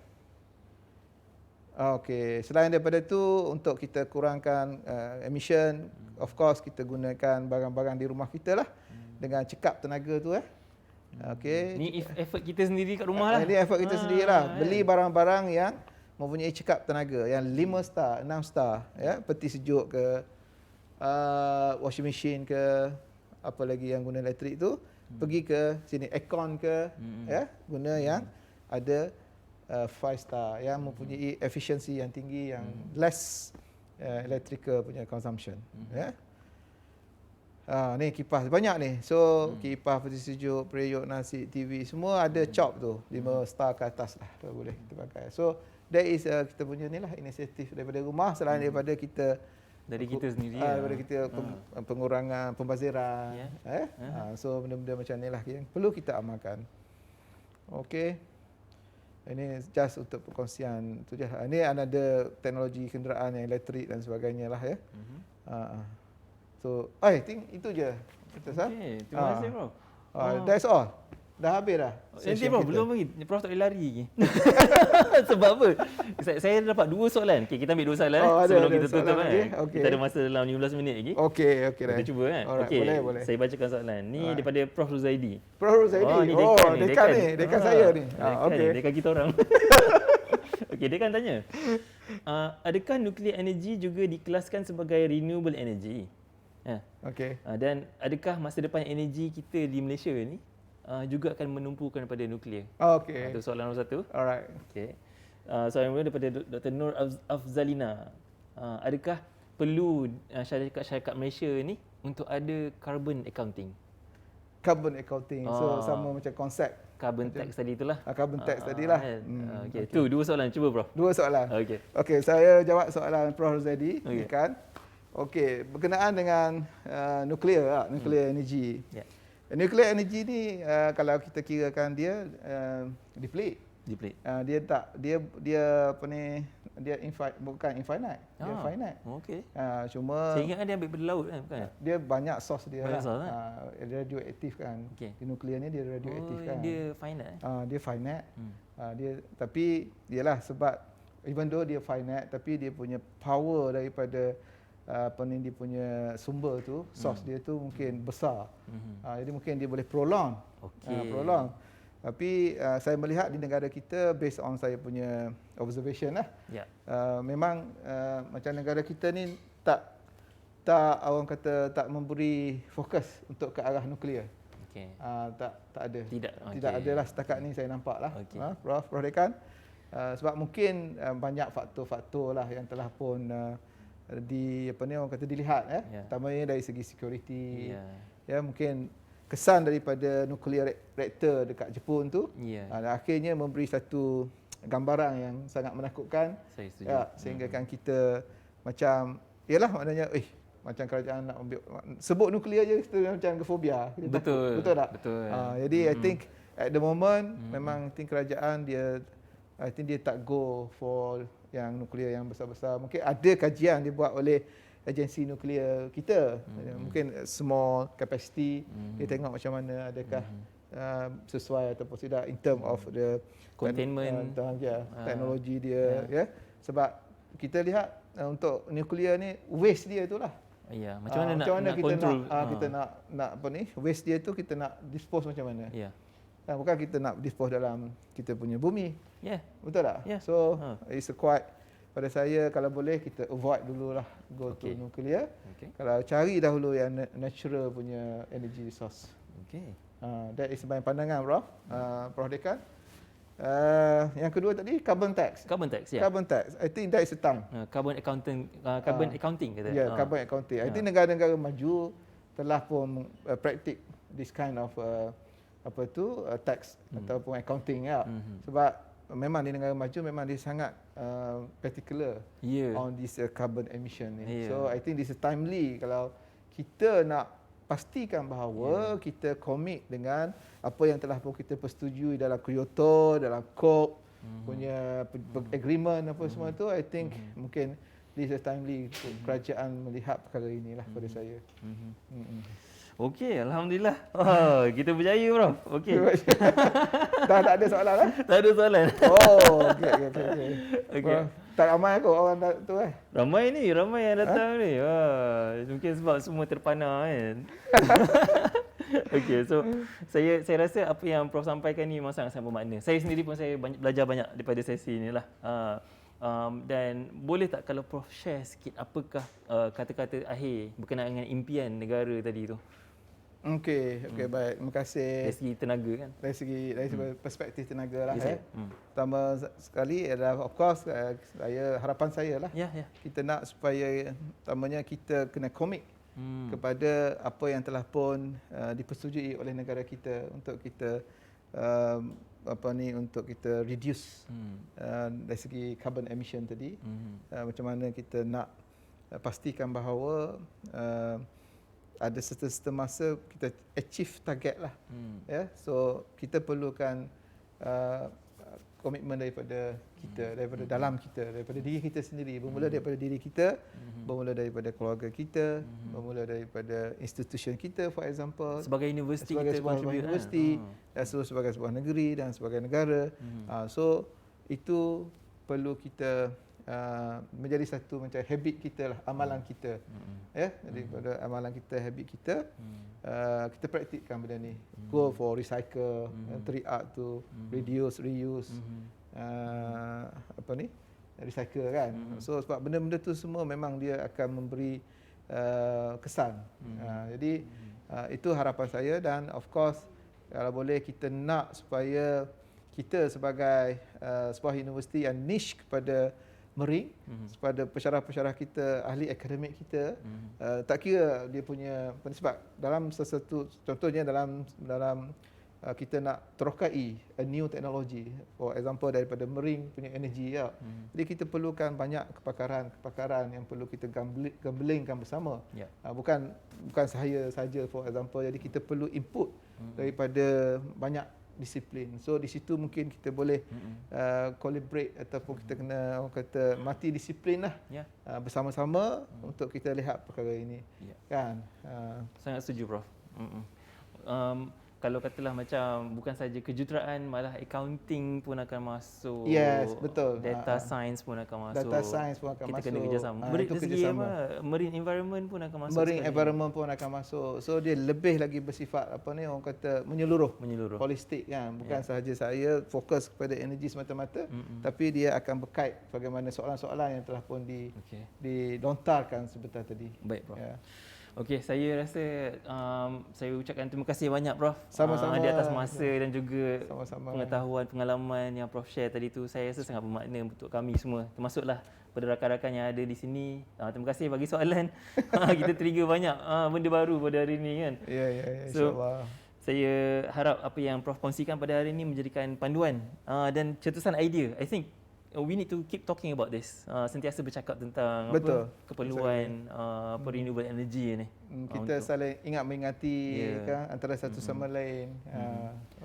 Okey, selain daripada tu untuk kita kurangkan emission, of course kita gunakan barang-barang di rumah kita lah dengan cekap tenaga tu Okey. Ni effort kita sendiri kat rumah lah. Ini effort kita sendirilah. Beli barang-barang yang mempunyai cekap tenaga yang 5 star, 6 star ya, peti sejuk ke washing machine ke apa lagi yang guna elektrik tu, pergi ke sini aircon ke ya, guna yang ada 5 star yang mempunyai efisiensi yang tinggi, yang less electrical punya consumption ya. Ni kipas banyak ni. So kipas peti sejuk, periuk, nasi, TV semua ada chop tu 5 star ke atas lah boleh kita pakai. So that is kita punya ni lah inisiatif daripada rumah, selain daripada kita dari kita sendiri daripada kita pengurangan pembaziran so benda-benda macam ni lah yang perlu kita amalkan. Okey. Ini just untuk perkongsian tu je. Ini ada teknologi kenderaan yang elektrik dan sebagainya lah ya. So, I think itu je. Okey, terima kasih bro. That's all. Dah habis dah. Nanti bro, belum lagi. Prof tak boleh lari lagi. Sebab apa? Saya dapat 2 soalan. Okey, kita ambil 2 soalan sebelum kita tutup kan. Okay. Kita ada masa dalam 15 minit lagi. Okey. Kita cuba kan. Okey, boleh. Saya bacakan soalan. Ni daripada Prof Ruzaidi. Prof Ruzaidi. Dekan saya ni. Okey. Dekan kita orang. Okey, dia kan tanya. Adakah nuclear energy juga dikelaskan sebagai renewable energy? Okey. Dan adakah masa depan energi kita di Malaysia ni juga akan menumpukan pada nuklear? Okey. Itu soalan nombor 1. Alright. Okey. Soalan kedua daripada Dr. Nur Afzalina. Adakah perlu syarikat Malaysia ni untuk ada carbon accounting? Carbon accounting. So sama macam konsep carbon tax tadi itulah. Carbon tax tadilah. Okey, tu 2 soalan. Cuba Prof. 2 soalan. Okey, saya jawab soalan Prof Ruzaidi kan. Okey, berkenaan dengan nuklear energy. Nuklear energy ni kalau kita kirakan dia deplete. Dia apa ni, dia bukan infinite, dia finite. Okey. Cuma saya ingat dia ambil dari laut kan, bukan? Dia banyak source dia lah. Radioaktif kan. Okay. Di nuklear ni dia radioaktif kan. Dia finite. Dia finite. Tapi ialah sebab even though dia finite tapi dia punya power daripada dia punya sumber tu, source dia tu mungkin besar. Jadi mungkin dia boleh prolong. Prolong. Tapi saya melihat di negara kita based on saya punya observation lah. Memang macam negara kita ni tak orang kata tak memberi fokus untuk ke arah nuklear. Tak ada. Tidak ada lah setakat ni saya nampak lah. Prof Dekan. Sebab mungkin banyak faktor-faktor lah yang telah pun orang kata dilihat utamanya dari segi security. Mungkin kesan daripada nuclear reactor dekat Jepun tu akhirnya memberi satu gambaran yang sangat menakutkan. Saya setuju. Sehingga kan kita macam maknanya macam kerajaan nak ambil sebut nuklear je kita macam fobia. Betul tak? Betul. Jadi I think at the moment memang kerajaan dia tak go for yang nuklear yang besar-besar. Mungkin ada kajian dibuat oleh agensi nuklear kita. Mungkin small capacity, dia tengok macam mana adakah sesuai ataupun tidak in term of the Containment. teknologi dia ya. Sebab kita lihat untuk nuklear ni waste dia itulah. Ya, macam mana nak kita control? kita nak apa ni, waste dia tu kita nak dispose macam mana. Ya. Bukan kita nak dispose dalam kita punya bumi. Ya. Betul tak? Ya. So it's quite, pada saya kalau boleh kita avoid dululah go to nuclear. Kalau cari dahulu yang natural punya energy resource. That is my pandangan, Prof Dekan. Yang kedua tadi carbon tax. Carbon tax, ya. Carbon tax. I think that is the time. Carbon accounting kata. Ya, carbon accounting. I think negara-negara maju telah pun praktik this kind of tax ataupun accounting ya. Sebab memang di negara maju memang dia sangat particular on this carbon emission ni. So I think this is timely kalau kita nak pastikan bahawa kita komit dengan apa yang telah pun kita persetujui dalam Kyoto, dalam COP punya agreement apa semua tu. I think mungkin this is timely kerajaan melihat perkara inilah pada saya. Okey, alhamdulillah. Kita berjaya, Prof. Okey. Dah tak ada soalan lah? Tak ada soalan. Okey. Tak ramai kot orang tu Ramai yang datang ni. Mungkin sebab semua terpana kan. Okey, so saya rasa apa yang Prof sampaikan ni memang sangat bermakna. Saya sendiri pun saya belajar banyak daripada sesi ni lah. Dan boleh tak kalau Prof share sikit apakah kata-kata akhir berkenaan dengan impian negara tadi tu? Okey, baik. Terima kasih. Dari segi tenaga kan? Dari segi perspektif tenaga lah. Pertama sekali adalah of course harapan saya lah. Kita nak supaya pertamanya kita kena komit kepada apa yang telah pun dipersetujui oleh negara kita untuk kita untuk kita reduce dari segi carbon emission tadi. Macam mana kita nak pastikan bahawa ada certain masa kita achieve target lah. So kita perlukan komitmen daripada kita, daripada dalam kita, daripada diri kita sendiri. Bermula daripada diri kita, bermula daripada keluarga kita, bermula daripada institution kita, for example. Sebagai universiti sebagai kita sebuah contribute universiti, sebagai sebuah negeri dan sebagai negara. So itu perlu kita menjadi satu macam habit kita lah, amalan kita. Jadi pada amalan kita, habit kita, kita praktikkan benda ni. Go for recycle, 3R tu, reduce, reuse, recycle kan. So sebab benda-benda tu semua memang dia akan memberi kesan. Jadi itu harapan saya dan of course kalau boleh kita nak supaya kita sebagai sebuah universiti yang niche kepada marine, kepada pensyarah-pensyarah kita, ahli akademik kita, tak kira dia punya, sebab dalam sesuatu, contohnya dalam kita nak terokai a new technology, for example daripada marine punya energi jadi kita perlukan banyak kepakaran yang perlu kita gambelingkan bersama. Bukan saya saja, for example. Jadi kita perlu input daripada banyak disiplin. So di situ mungkin kita boleh collaborate ataupun kita kena mati disiplin lah bersama-sama untuk kita lihat perkara ini. Kan? Sangat setuju, Prof. Kalau katalah macam bukan saja kejuruteraan, malah accounting pun akan masuk. Yes, betul. Data science pun akan masuk. Data science pun akan kita masuk. Kita kena kerjasama. Marine environment pun akan masuk. Marine environment pun akan masuk. So dia lebih lagi bersifat orang kata menyeluruh. Holistik kan. Bukan sahaja saya fokus kepada energi semata-mata, tapi dia akan berkait bagaimana soalan-soalan yang telah pun dilontarkan sebentar tadi. Baik, Prof. Okey, saya rasa saya ucapkan terima kasih banyak, Prof. Sama-sama. Di atas masa dan juga sama-sama. Pengetahuan, pengalaman yang Prof share tadi tu, saya rasa sangat bermakna untuk kami semua. Termasuklah pada rakan-rakan yang ada di sini. Terima kasih bagi soalan. Kita trigger banyak benda baru pada hari ini kan. Ya, insya-Allah. Saya harap apa yang Prof kongsikan pada hari ini menjadikan panduan dan cetusan idea. I think we need to keep talking about this. Sentiasa bercakap tentang keperluan renewable energy ni. Kita saling ingat mengingati kan antara satu sama lain.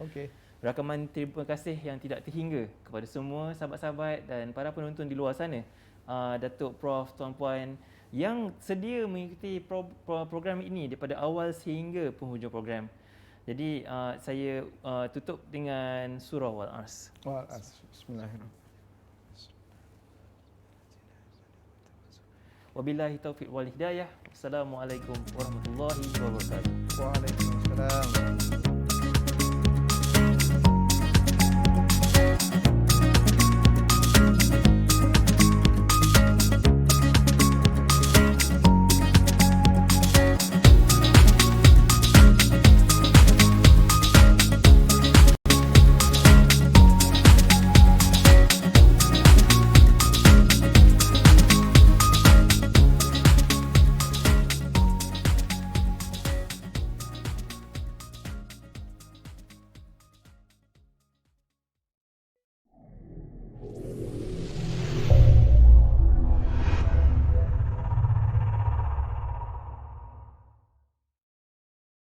Okey. Rakaman terima kasih yang tidak terhingga kepada semua sahabat-sahabat dan para penonton di luar sana. Datuk, Prof, tuan-puan yang sedia mengikuti program ini daripada awal sehingga penghujung program. Jadi saya tutup dengan surah Wal-Ars. Bismillahirrahmanirrahim. Wabillahi taufiq wal hidayah. Wassalamualaikum warahmatullahi wabarakatuh. Waalaikumsalam.